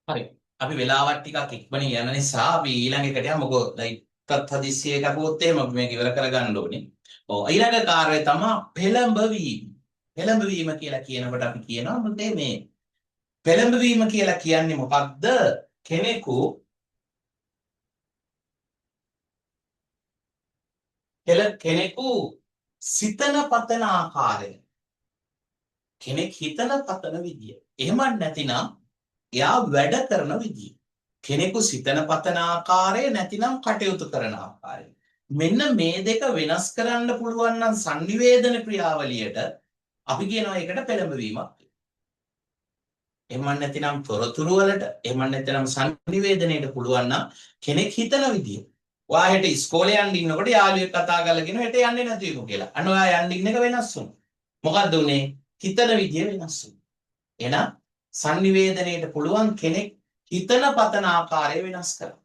හරි. අපි වෙලාවත් ටිකක් ඉක්මනින් යන නිසා අපි ඊළඟ එකට යමු. මොකද දැන් තත් හදිස්සිය කපුවොත් එහෙම අපි මේක ඉවර කරගන්න ඕනේ. ඔව් ඊළඟ කාර්යය තමයි පෙළඹවීම. පෙළඹවීම කියලා කියනකොට අපි කියනවා මුතේ මේ පෙළඹවීම කියලා කියන්නේ මොකක්ද? කෙනෙකු කෙනෙකු සිතන පතන ආකාරය. කෙනෙක් හිතන පතන විදිය. එහෙම නැතිනම් එයා වැඩ කරන විදිය. කෙනෙකු සිතන පතන ආකාරය නැතිනම් කටයුතු කරන ආකාරය. මෙන්න මේ දෙක වෙනස් කරන්න පුළුවන් නම් sannivedana ක්‍රියාවලියට අපි කියනවා ඒකට පෙළඹවීමක්. එහෙම නැතිනම් තොරතුරු වලට, එහෙම නැතිනම් sannivedanයට පුළුවන් නම් කෙනෙක් හිතන විදිය. ඔයා හෙට ඉස්කෝලේ යන්න ඉන්නකොට යාළුවෙක් කතා කරලා කියනවා හෙට යන්නේ නැති වෙමු කියලා. අන්න ඔයා යන්න ඉන්න එක වෙනස් වුණා. මොකද්ද උනේ? හිතන විදිය වෙනස් වුණා. එහෙනම් sannivedanයට පුළුවන් කෙනෙක් හිතන පතන ආකාරය වෙනස් කරන්න.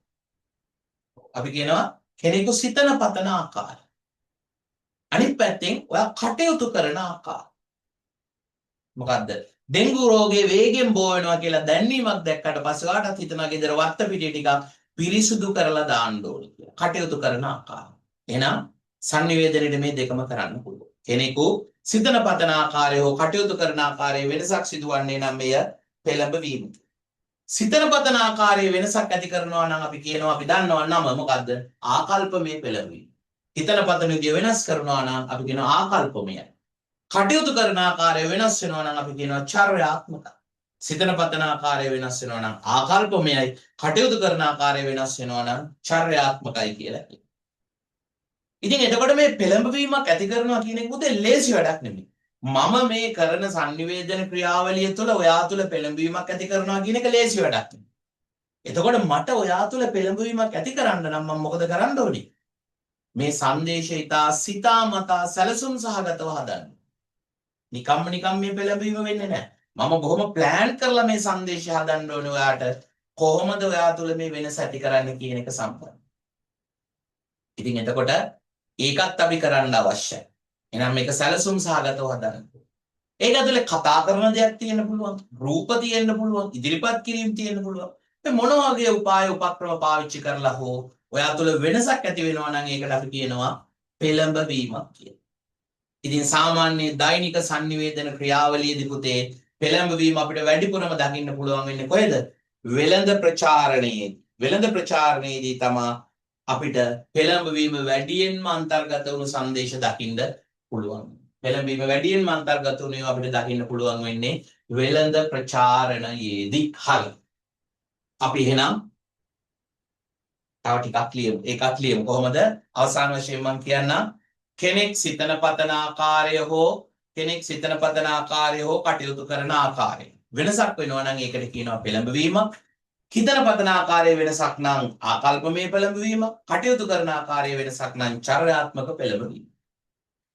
අපි කියනවා කෙනෙකු සිතන පතන ආකාරය. අනිත් පැත්තෙන් ඔයා කටයුතු කරන ආකාරය. මොකද්ද? ඩෙන්ගු රෝගේ වේගෙන් බෝ වෙනවා කියලා දැනීමක් දැක්කට පස්සේ ඔයාටත් හිතනවා ගෙදර වත්ත පිටිය ටිකක් පිරිසුදු කරලා දාන්න ඕනේ කියලා. කටයුතු කරන ආකාරය. එහෙනම් sannivedanයට මේ දෙකම කරන්න පුළුවන්. කෙනෙකු සිතන පතන ආකාරය හෝ කටයුතු කරන ආකාරයේ වෙනසක් සිදුවන්නේ නම් මෙය පෙළඹවීම. සිතන පතන ආකාරයේ වෙනසක් ඇති කරනවා නම් අපි කියනවා අපි දන්නවා නම මොකද්ද? ආකල්පමය පෙළඹවීම. හිතන පතන විදිය වෙනස් කරනවා නම් අපි කියනවා ආකල්පමයයි. කටයුතු කරන ආකාරය වෙනස් වෙනවා නම් අපි කියනවා චර්යාත්මකයි. සිතන පතන ආකාරය වෙනස් වෙනවා නම් ආකල්පමයයි. කටයුතු කරන ආකාරය වෙනස් වෙනවා නම් චර්යාත්මකයි කියලා කියනවා. ඉතින් එතකොට මේ පෙළඹවීමක් ඇති කරනවා කියන එක උදේ ලේසි වැඩක් නෙමෙයි. මම මේ කරන sannivedana ක්‍රියාවලිය තුළ ඔයා තුළ පෙළඹවීමක් ඇති කරනවා කියන එක ලේසි වැඩක් නෙමෙයි. එතකොට මට ඔයා තුළ පෙළඹවීමක් ඇති කරන්න නම් මම මොකද කරන්න ඕනේ? මේ සංදේශය ඉතා සිතාමතා සැලසුම් සහගතව හදන්න. නිකම් මේ පෙළඹවීම වෙන්නේ නැහැ. මම බොහොම ප්ලෑන් කරලා මේ සංදේශය හදන්න ඕනේ ඔයාට. කොහොමද ඔයා තුළ මේ වෙනස ඇති කරන්න කියන එක සම්බන්ධ. ඉතින් එතකොට ඒකත් අපි කරන්න අවශ්‍යයි. එහෙනම් මේක සැලසුම් සහගතව හදන්න. ඒක ඇතුලේ කතා කරන දෙයක් තියෙන්න පුළුවන්, රූප තියෙන්න පුළුවන්, ඉදිරිපත් කිරීම තියෙන්න පුළුවන්. මේ මොන වගේ උපාය උපක්‍රම පාවිච්චි කරලා හෝ ඔයා තුළ වෙනසක් ඇති වෙනවා නම් ඒකට අපි කියනවා පෙළඹවීමක් කියලා. ඉතින් සාමාන්‍ය දෛනික sannivedana ක්‍රියාවලියේදී පුතේ පෙළඹවීම අපිට වැඩිපුරම දකින්න පුළුවන් වෙන්නේ කොහෙද? වෙළඳ ප්‍රචාරණයේදී. වෙළඳ ප්‍රචාරණයේදී තමයි අපිට පෙළඹවීම වැඩියෙන්ම අන්තර්ගත වුණු සංදේශ දකින්න පුළුවන්. පෙළඹවීම වැඩියෙන්ම අන්තර්ගත වුණේ අපිට දකින්න පුළුවන් වෙන්නේ වෙළඳ ප්‍රචාරණයේදී. හරි. අපි එහෙනම් තව ටිකක් ලියමු. ඒකත් ලියමු. කොහොමද? අවසාන වශයෙන් මම කියන්නම් කෙනෙක් සිතන පතන ආකාරය හෝ කෙනෙක් සිතන පතන ආකාරය හෝ කටයුතු කරන ආකාරය වෙනසක් වෙනවා නම් ඒකට කියනවා පෙළඹවීමක්. හිතන පතන ආකාරයේ වෙනසක් නම් ආකල්පමය පෙළඹවීම, කටයුතු කරන ආකාරයේ වෙනසක් නම් චර්යාත්මක පෙළඹවීම.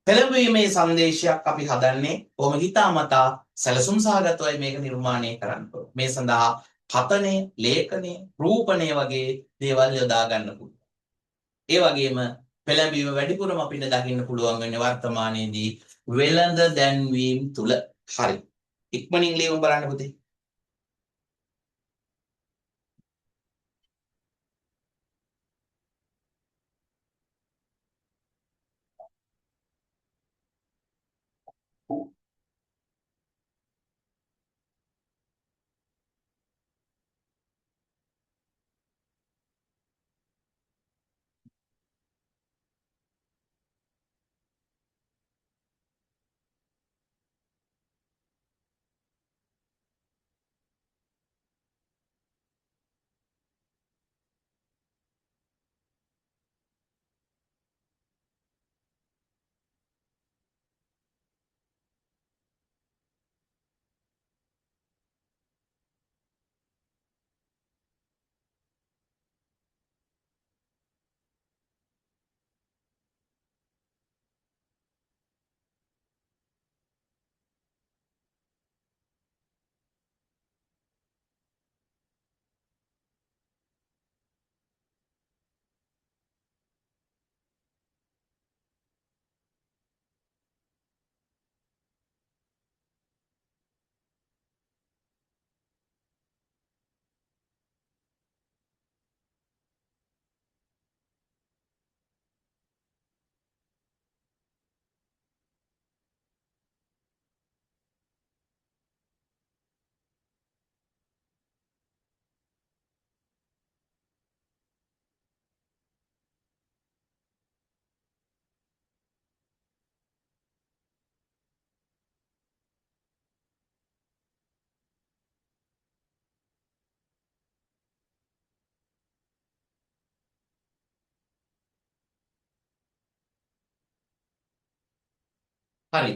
පෙළඹවීමේ සංදේශයක් අපි හදන්නේ කොහොම හිතාමතා සැලසුම් සහගතවයි මේක නිර්මාණය කරන්න ඕනේ. මේ සඳහා කතනය, ලේඛනය, රූපණය වගේ දේවල් යොදා ගන්න පුළුවන්. ඒ වගේම පෙළඹවීම වැඩිපුරම අපිට දකින්න පුළුවන් වෙන්නේ වර්තමානයේදී වෙළඳ දැන්වීම තුල. හරි. ඉක්මනින් ලියමු බලන්න පුතේ. හරි.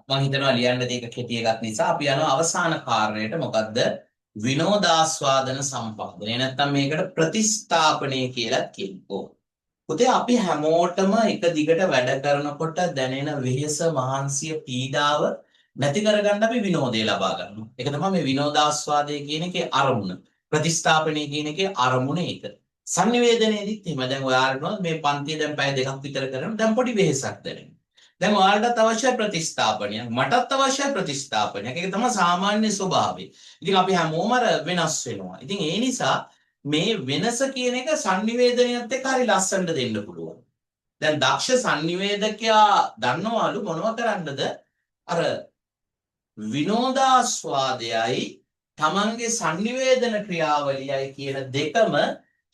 මම හිතනවා ලියන්න දෙයක කෙටි එකක් නිසා අපි යනවා අවසාන කාර්යයට. මොකද්ද? විනෝදාස්වාදන සම්පාදනය. නැත්නම් මේකට ප්‍රතිස්ථාපනය කියලා කියනවා. පුතේ අපි හැමෝටම එක දිගට වැඩ කරනකොට දැනෙන වෙහෙස මහන්සිය පීඩාව නැති කරගන්න අපි විනෝදය ලබා ගන්නවා. ඒක තමයි මේ විනෝදාස්වාදය කියන එකේ අරමුණ. ප්‍රතිස්ථාපනය කියන එකේ අරමුණ ඒක. සංනිවේදනයේදීත් එහෙම දැන් ඔයාලට මේ පන්තිය දැන් පැය දෙකක් විතර කරනවා. දැන් පොඩි වෙහෙසක් දැනෙනවා. දැන් ඔයාලටත් අවශ්‍යයි ප්‍රතිස්ථාපනයක්. මටත් අවශ්‍යයි ප්‍රතිස්ථාපනයක්. ඒක තමයි සාමාන්‍ය ස්වභාවය. ඉතින් අපි හැමෝම වෙනස් වෙනවා. ඉතින් ඒ නිසා මේ වෙනස කියන එක sannivedanayat එක්ක හරි ලස්සනට දෙන්න පුළුවන්. දැන් දක්ෂ sannivedakaya දන්නවලු මොනව කරන්නද? අර විනෝදාස්වාදයයි තමන්ගේ sannivedana ක්‍රියාවලියයි කියන දෙකම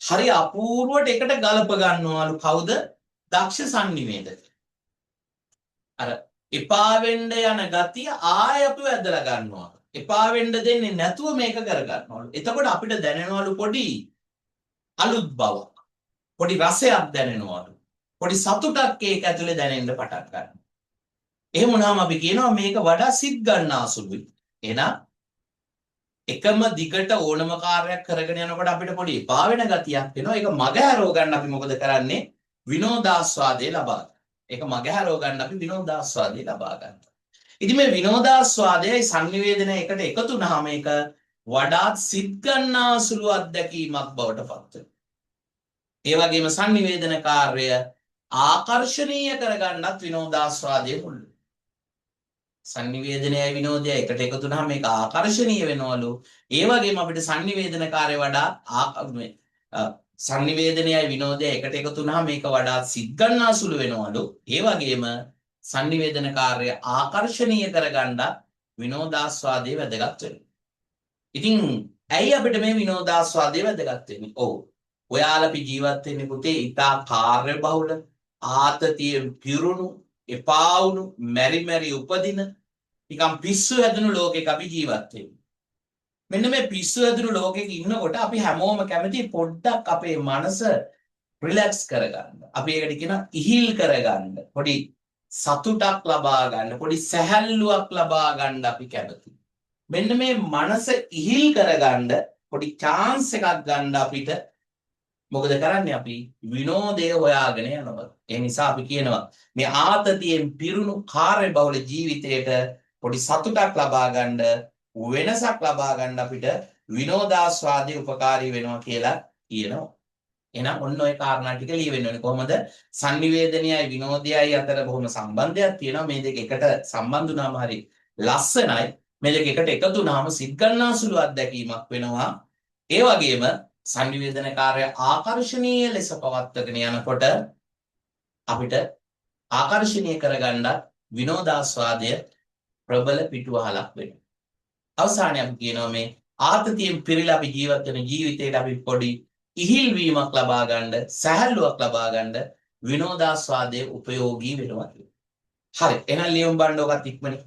හරි අපූර්වට එකට ගලප ගන්නවලු කවුද? දක්ෂ sannivedaka. අර එපා වෙන්න යන ගතිය ආය අපිව ඇදලා ගන්නවා. එපා වෙන්න දෙන්නේ නැතුව මේක කර ගන්නවලු. එතකොට අපිට දැනෙනවලු පොඩි අලුත් බවක්. පොඩි රසයක් දැනෙනවලු. පොඩි සතුටක් ඒක ඇතුලේ දැනෙන්න පටන් ගන්නවා. එහෙම වුණාම අපි කියනවා මේක වඩා සිත් ගන්නාසුළුයි. එහෙනම් එකම දිගට ඕනම කාර්යයක් කරගෙන යනකොට අපිට පොඩි එපා වෙන ගතියක් එනවා. ඒක මගහැරව ගන්න අපි මොකද කරන්නේ? විනෝදාස්වාදය ලබා ගන්න. ඒක මගහැරව ගන්න අපි විනෝදාස්වාදය ලබා ගන්නවා. ඉතින් මේ විනෝදාස්වාදයයි sannivedanaya එකට එකතු වුනහම ඒක වඩාත් සිත් ගන්නාසුළු අත්දැකීමක් බවට පත් වෙනවා. ඒ වගේම sannivedana කාර්යය ආකර්ෂණීය කරගන්නත් විනෝදාස්වාදය මුල් වෙනවා. sannivedanayයි විනෝදයයි එකට එකතු වුනහම මේක ආකර්ෂණීය වෙනවලු. ඒ වගේම අපිට sannivedana කාර්යය වඩා sannivedanayයි විනෝදයයි එකට එකතු වුනහම මේක වඩා සිත් ගන්නාසුළු වෙනවලු. ඒ වගේම sannivedana කාර්යය ආකර්ෂණීය කරගන්න විනෝදාස්වාදයේ වැදගත් වෙනවා. ඉතින් ඇයි අපිට මේ විනෝදාස්වාදය වැදගත් වෙන්නේ? ඔව්. ඔයාලා අපි ජීවත් වෙන්නේ පුතේ ඉතා කාර්ය බහුල ආතතියෙන් පිරුණු එපා වුණු මෙරි මෙරි උපදින නිකම් පිස්සු හැදුණු ලෝකයක අපි ජීවත් වෙන්නේ. මෙන්න මේ පිස්සු හැදුණු ලෝකයක ඉන්නකොට අපි හැමෝම කැමති පොඩ්ඩක් අපේ මනස රිලැක්ස් කරගන්න. අපි ඒකට කියනවා ඉහිල් කරගන්න. පොඩි සතුටක් ලබා ගන්න, පොඩි සැහැල්ලුවක් ලබා ගන්න අපි කැමති. මෙන්න මේ මනස ඉහිල් කරගන්න පොඩි chance එකක් ගන්න අපිට මොකද කරන්නේ? අපි විනෝදය හොයාගෙන යනවා. ඒ නිසා අපි කියනවා මේ ආතතියෙන් පිරුණු කාර්යබහුල ජීවිතයට පොඩි සතුටක් ලබා ගන්න, වෙනසක් ලබා ගන්න අපිට විනෝදාස්වාදයේ උපකාරී වෙනවා කියලා කියනවා. එහෙනම් ඔන්න ඔය කාරණා ටික ලියවෙන්න ඕනේ. කොහොමද? sannivedanayයි විනෝදයයි අතර බොහොම සම්බන්ධයක් තියෙනවා. මේ දෙක එකට සම්බන්ධ වුණාම හරි ලස්සනයි. මේ දෙක එකට එකතු වුණාම සිත් ගන්නාසුළු අත්දැකීමක් වෙනවා. ඒ වගේම sannivedana කාර්ය ආකර්ෂණීය ලෙස පවත්වාගෙන යනකොට අපිට ආකර්ෂණීය කරගන්න විනෝදාස්වාදය ප්‍රබල පිටුවහලක් වෙනවා. අවසානයේ අපි කියනවා මේ ආතතියෙන් පිරීලා අපි ජීවත් වෙන ජීවිතේට අපි පොඩි ඉහිල් වීමක් ලබා ගන්න, සැහැල්ලුවක් ලබා ගන්න විනෝදාස්වාදයේ උපයෝගී වෙනවා කියලා. හරි. එහෙනම් ලියමු බලන්න ඔකත් ඉක්මනින්.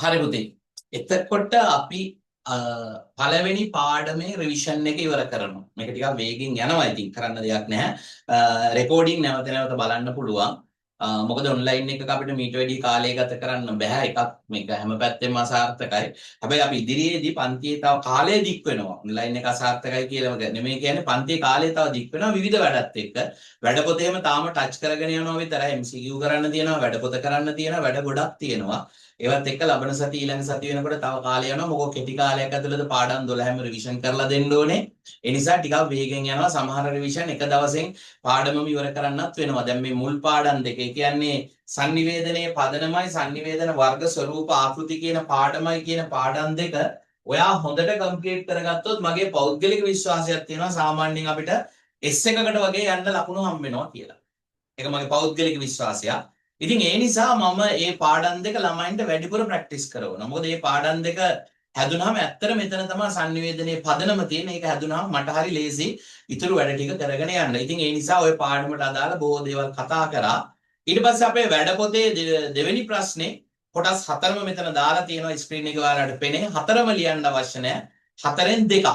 හරි පුතේ. එතකොට අපි පළවෙනි පාඩමේ රිවිෂන් එක ඉවර කරනවා. මේක ටිකක් වේගෙන් යනවා. ඉතින් කරන්න දෙයක් නැහැ. රෙකෝඩින් නැවත නැවත බලන්න පුළුවන්. මොකද ඔන්ලයින් එකක අපිට මීට වැඩි කාලය ගත කරන්න බෑ. එකක් මේක හැම පැත්තෙම අසාර්ථකයි. හැබැයි අපි ඉදිරියේදී පන්තියේ තව කාලය දික් වෙනවා. ඔන්ලයින් එක අසාර්ථකයි කියලා නෙමෙයි කියන්නේ, පන්තියේ කාලය තව දික් වෙනවා විවිධ වැඩත් එක්ක. වැඩ පොතේම තාම ટච් කරගෙන යනවා විතරයි. MCQ කරන්න තියෙනවා, වැඩ පොත කරන්න තියෙනවා, වැඩ ගොඩක් තියෙනවා. ඒවත් එක්ක ලබන සති ඊළඟ සති වෙනකොට තව කාලය යනවා. මොකෝ කෙටි කාලයක් ඇතුළත පාඩම් 12ම රිවිෂන් කරලා දෙන්න ඕනේ. ඒ නිසා ටිකක් වේගෙන් යනවා. සමහර රිවිෂන් එක දවසෙන් පාඩමම ඉවර කරන්නත් වෙනවා. දැන් මේ මුල් පාඩම් දෙක, ඒ කියන්නේ sannivedanaya පදනමයි sannivedana වර්ග ස්වරූප ආකෘති කියන පාඩමයි කියන පාඩම් දෙක ඔයා හොඳට කම්ප්ලීට් කරගත්තොත් මගේ පෞද්ගලික විශ්වාසයක් තියෙනවා සාමාන්‍යයෙන් අපිට S එකකට වගේ යන්න ලකුණු හම්බ වෙනවා කියලා. ඒක මගේ පෞද්ගලික විශ්වාසයක්. ඉතින් ඒ නිසා මම මේ පාඩම් දෙක ළමයින්ට වැඩිපුර ප්‍රැක්ටිස් කරනවා. මොකද මේ පාඩම් දෙක හැදුනහම ඇත්තට මෙතන තමයි sannivedanaya පදනම තියෙන. ඒක හැදුනහම මට හරි ලේසි ඉතුරු වැඩ ටික කරගෙන යන්න. ඉතින් ඒ නිසා ওই පාඩමට අදාළ බොහෝ දේවල් කතා කරා. ඊට පස්සේ අපේ වැඩ පොතේ දෙවෙනි ප්‍රශ්නේ කොටස් හතරම මෙතන දාලා තියෙනවා ස්ක්‍රීන් එකේ ඔයාලට පෙනේ. හතරම ලියන්න අවශ්‍ය නැහැ. හතරෙන් දෙකක්.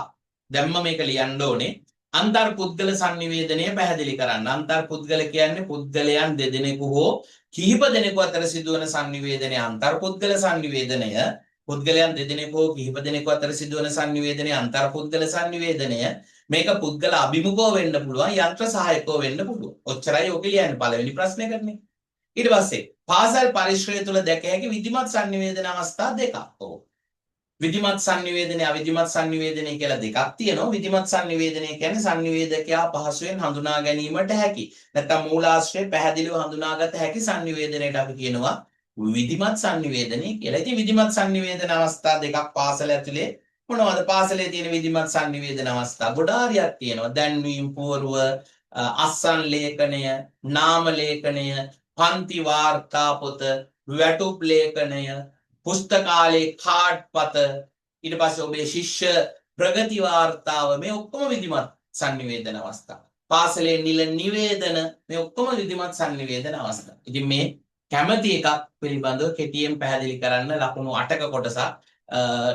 දැම්ම මේක ලියන්න ඕනේ. අන්තර් පුද්ගල sannivedanaya පැහැදිලි කරන්න. අන්තර් පුද්ගල කියන්නේ පුද්ගලයන් දෙදෙනෙකු හෝ කිහිප දෙනෙකු අතර සිදුවන sannivedanaya අන්තර් පුද්ගල sannivedanaya. පුද්ගලයන් දෙදෙනෙකු හෝ කිහිප දෙනෙකු අතර සිදුවන sannivedanaya අන්තර් පුද්ගල sannivedanaya. මේක පුද්ගල අභිමුඛව වෙන්න පුළුවන්, යන්ත්‍ර සහායකව වෙන්න පුළුවන්. ඔච්චරයි ඔක ලියන්නේ පළවෙනි ප්‍රශ්නයකනේ. ඊට පස්සේ පාසල් පරිශ්‍රය තුල දැක හැකි විධිමත් sannivedana අවස්ථා දෙකක්. ඔව්. විධිමත් sannivedanaya අවිධිමත් sannivedanaya කියලා දෙකක් තියෙනවා. විධිමත් sannivedanaya කියන්නේ sannivedakයා පහසුවෙන් හඳුනා ගැනීමට හැකි. නැත්නම් මූලාශ්‍රය පැහැදිලිව හඳුනාගත හැකි sannivedanayට අපි කියනවා විධිමත් sannivedanaya කියලා. ඉතින් විධිමත් sannivedana අවස්ථා දෙකක් පාසල ඇතුලේ මොනවද? පාසලේ තියෙන විධිමත් sannivedana අවස්ථා ගොඩාරියක් තියෙනවා. දැන්වීම්, පුවරුව, අස්සන් ලේඛනය, නාම ලේඛනය, පන්ති වාර්තා පොත, වැටුප් ලේඛනය, පුස්තකාලේ කාඩ් පත, ඊට පස්සේ ඔබේ ශිෂ්‍ය ප්‍රගති වාර්තාව, මේ ඔක්කොම විධිමත් sannivedana අවස්ථා. පාසලේ නිල නිවේදන, මේ ඔක්කොම විධිමත් sannivedana අවස්ථා. ඉතින් මේ කැමැති එකක් පිළිබඳව කෙටියෙන් පැහැදිලි කරන්න ලකුණු 8ක කොටසක්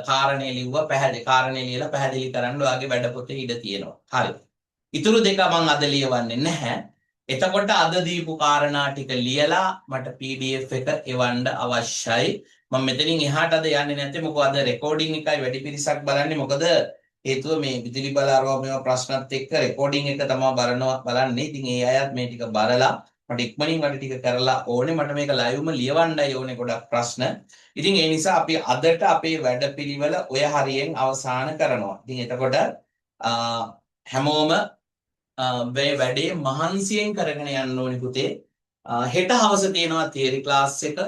කාරණේ ලිව්වා, කාරණේ ලියලා පැහැදිලි කරන්න ඔයාගේ වැඩ පොතේ ඉඩ තියෙනවා. හරි. ඉතුරු දෙක මම අද ලියවන්නේ නැහැ. එතකොට අද දීපු කාරණා ටික ලියලා මට PDF එක එවන්න අවශ්‍යයි. මම මෙතනින් එහාට අද යන්නේ නැත්තේ මොකද අද රෙකෝඩින් එකයි වැඩි පිරිසක් බලන්නේ. මොකද හේතුව මේ විදුලි බල අරවා මේවා ප්‍රශ්නත් එක්ක රෙකෝඩින් එක තමයි බලන්නේ. ඉතින් ඒ අයත් මේ ටික බලලා මට ඉක්මනින් වැඩ ටික කරලා ඕනේ. මට මේක ලයිව්ම ලියවන්නයි ඕනේ ගොඩක් ප්‍රශ්න. ඉතින් ඒ නිසා අපි අදට අපේ වැඩපිළිවෙල ඔය හරියෙන් අවසන් කරනවා. ඉතින් එතකොට හැමෝම මේ වැඩේ මහන්සියෙන් කරගෙන යන්න ඕනි පුතේ. හෙට හවස තියෙනවා තියරි ක්ලාස් එක.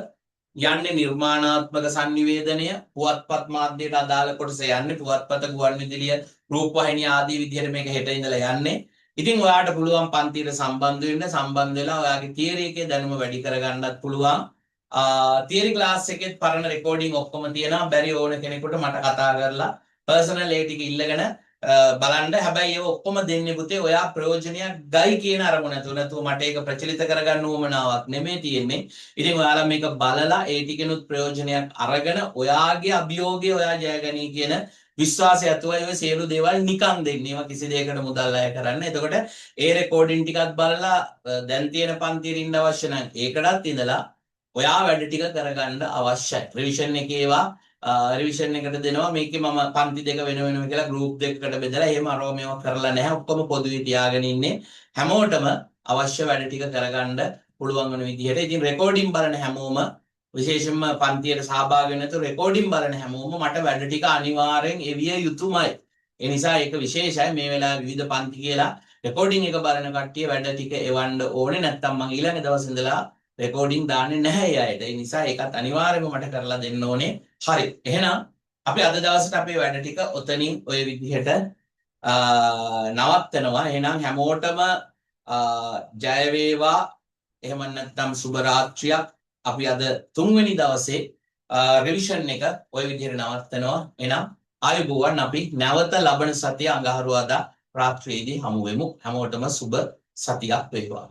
යන්නේ නිර්මාණාත්මක sannivedanaya, පුවත්පත් මාධ්‍යයට අදාළ කොටස යන්නේ. පුවත්පත, ගුවන්විදුලිය, රූපවාහිනිය ආදී විදිහට මේක හෙට ඉඳලා යන්නේ. ඉතින් ඔයාට පුළුවන් පන්තියට සම්බන්ධ වෙලා ඔයාගේ තියරි එකේ දැනුම වැඩි කරගන්නත් පුළුවන්. තියරි ක්ලාස් එකෙත් පරණ රෙකෝඩින් ඔක්කොම තියෙනවා. බැරි ඕන කෙනෙකුට මට කතා කරලා පර්සනල් ඒ ටික ඉල්ලගෙන බලන්න. හැබැයි ඒව ඔක්කොම දෙන්නේ පුතේ ඔයා ප්‍රයෝජනයක් ගයි කියන අරමුණ නැතුව මට ඒක ප්‍රචලිත කරගන්න උවමනාවක් නෙමෙයි තියෙන්නේ. ඉතින් ඔයාලා මේක බලලා ඒ ටිකෙනුත් ප්‍රයෝජනයක් අරගෙන ඔයාගේ අභියෝගය ඔයා ජයගනී කියන විශ්වාසය ඇතුවයි ඔය සියලු දේවල් නිකන් දෙන්නේ. ඒවා කිසි දෙයකට මුදල් අය කරන්න. එතකොට ඒ රෙකෝඩින් ටිකත් බලලා දැන් තියෙන පන්තියේ ඉන්න අවශ්‍ය නම් ඒකටත් ඉඳලා ඔයා වැඩ ටික කරගන්න අවශ්‍යයි. රිවිෂන් එකේ ඒවා රිවිෂන් එකට දෙනවා. මේකේ මම පන්ති දෙක වෙන වෙනම කියලා ගෲප් දෙකකට බෙදලා එහෙම අරව මේවා කරලා නැහැ. ඔක්කොම පොදුවේ තියාගෙන ඉන්නේ. හැමෝටම අවශ්‍ය වැඩ ටික කරගන්න පුළුවන් වෙන විදිහට. ඉතින් රෙකෝඩින් බලන හැමෝම විශේෂයෙන්ම පන්තියට සහභාගී වෙන තු රෙකෝඩින් බලන හැමෝම මට වැඩ ටික අනිවාර්යෙන් එවිය යුතුමයි. ඒ නිසා ඒක විශේෂයි. මේ වෙලාවේ විවිධ පන්ති කියලා රෙකෝඩින් එක බලන කට්ටිය වැඩ ටික එවන්න ඕනේ. නැත්තම් මම ඊළඟ දවස් ඉඳලා රෙකෝඩින් දාන්නේ නැහැ අයයට. ඒ නිසා ඒකත් අනිවාර්යයෙන්ම මට කරලා දෙන්න ඕනේ. හරි. එහෙනම් අපි අද දවසට අපේ වැඩ ටික ඔතනින් ඔය විදිහට නවත්තනවා. එහෙනම් හැමෝටම ජය වේවා. එහෙම නැත්නම් සුබ රාත්‍රියක්. අපි අද 3 වෙනි දවසේ රිවිෂන් එක ඔය විදිහට නවත්තනවා. එහෙනම් ආයුබෝවන්. අපි නැවත ලබන සතිය අඟහරුවාදා රාත්‍රියේදී හමු වෙමු. හැමෝටම සුබ සතියක් වේවා.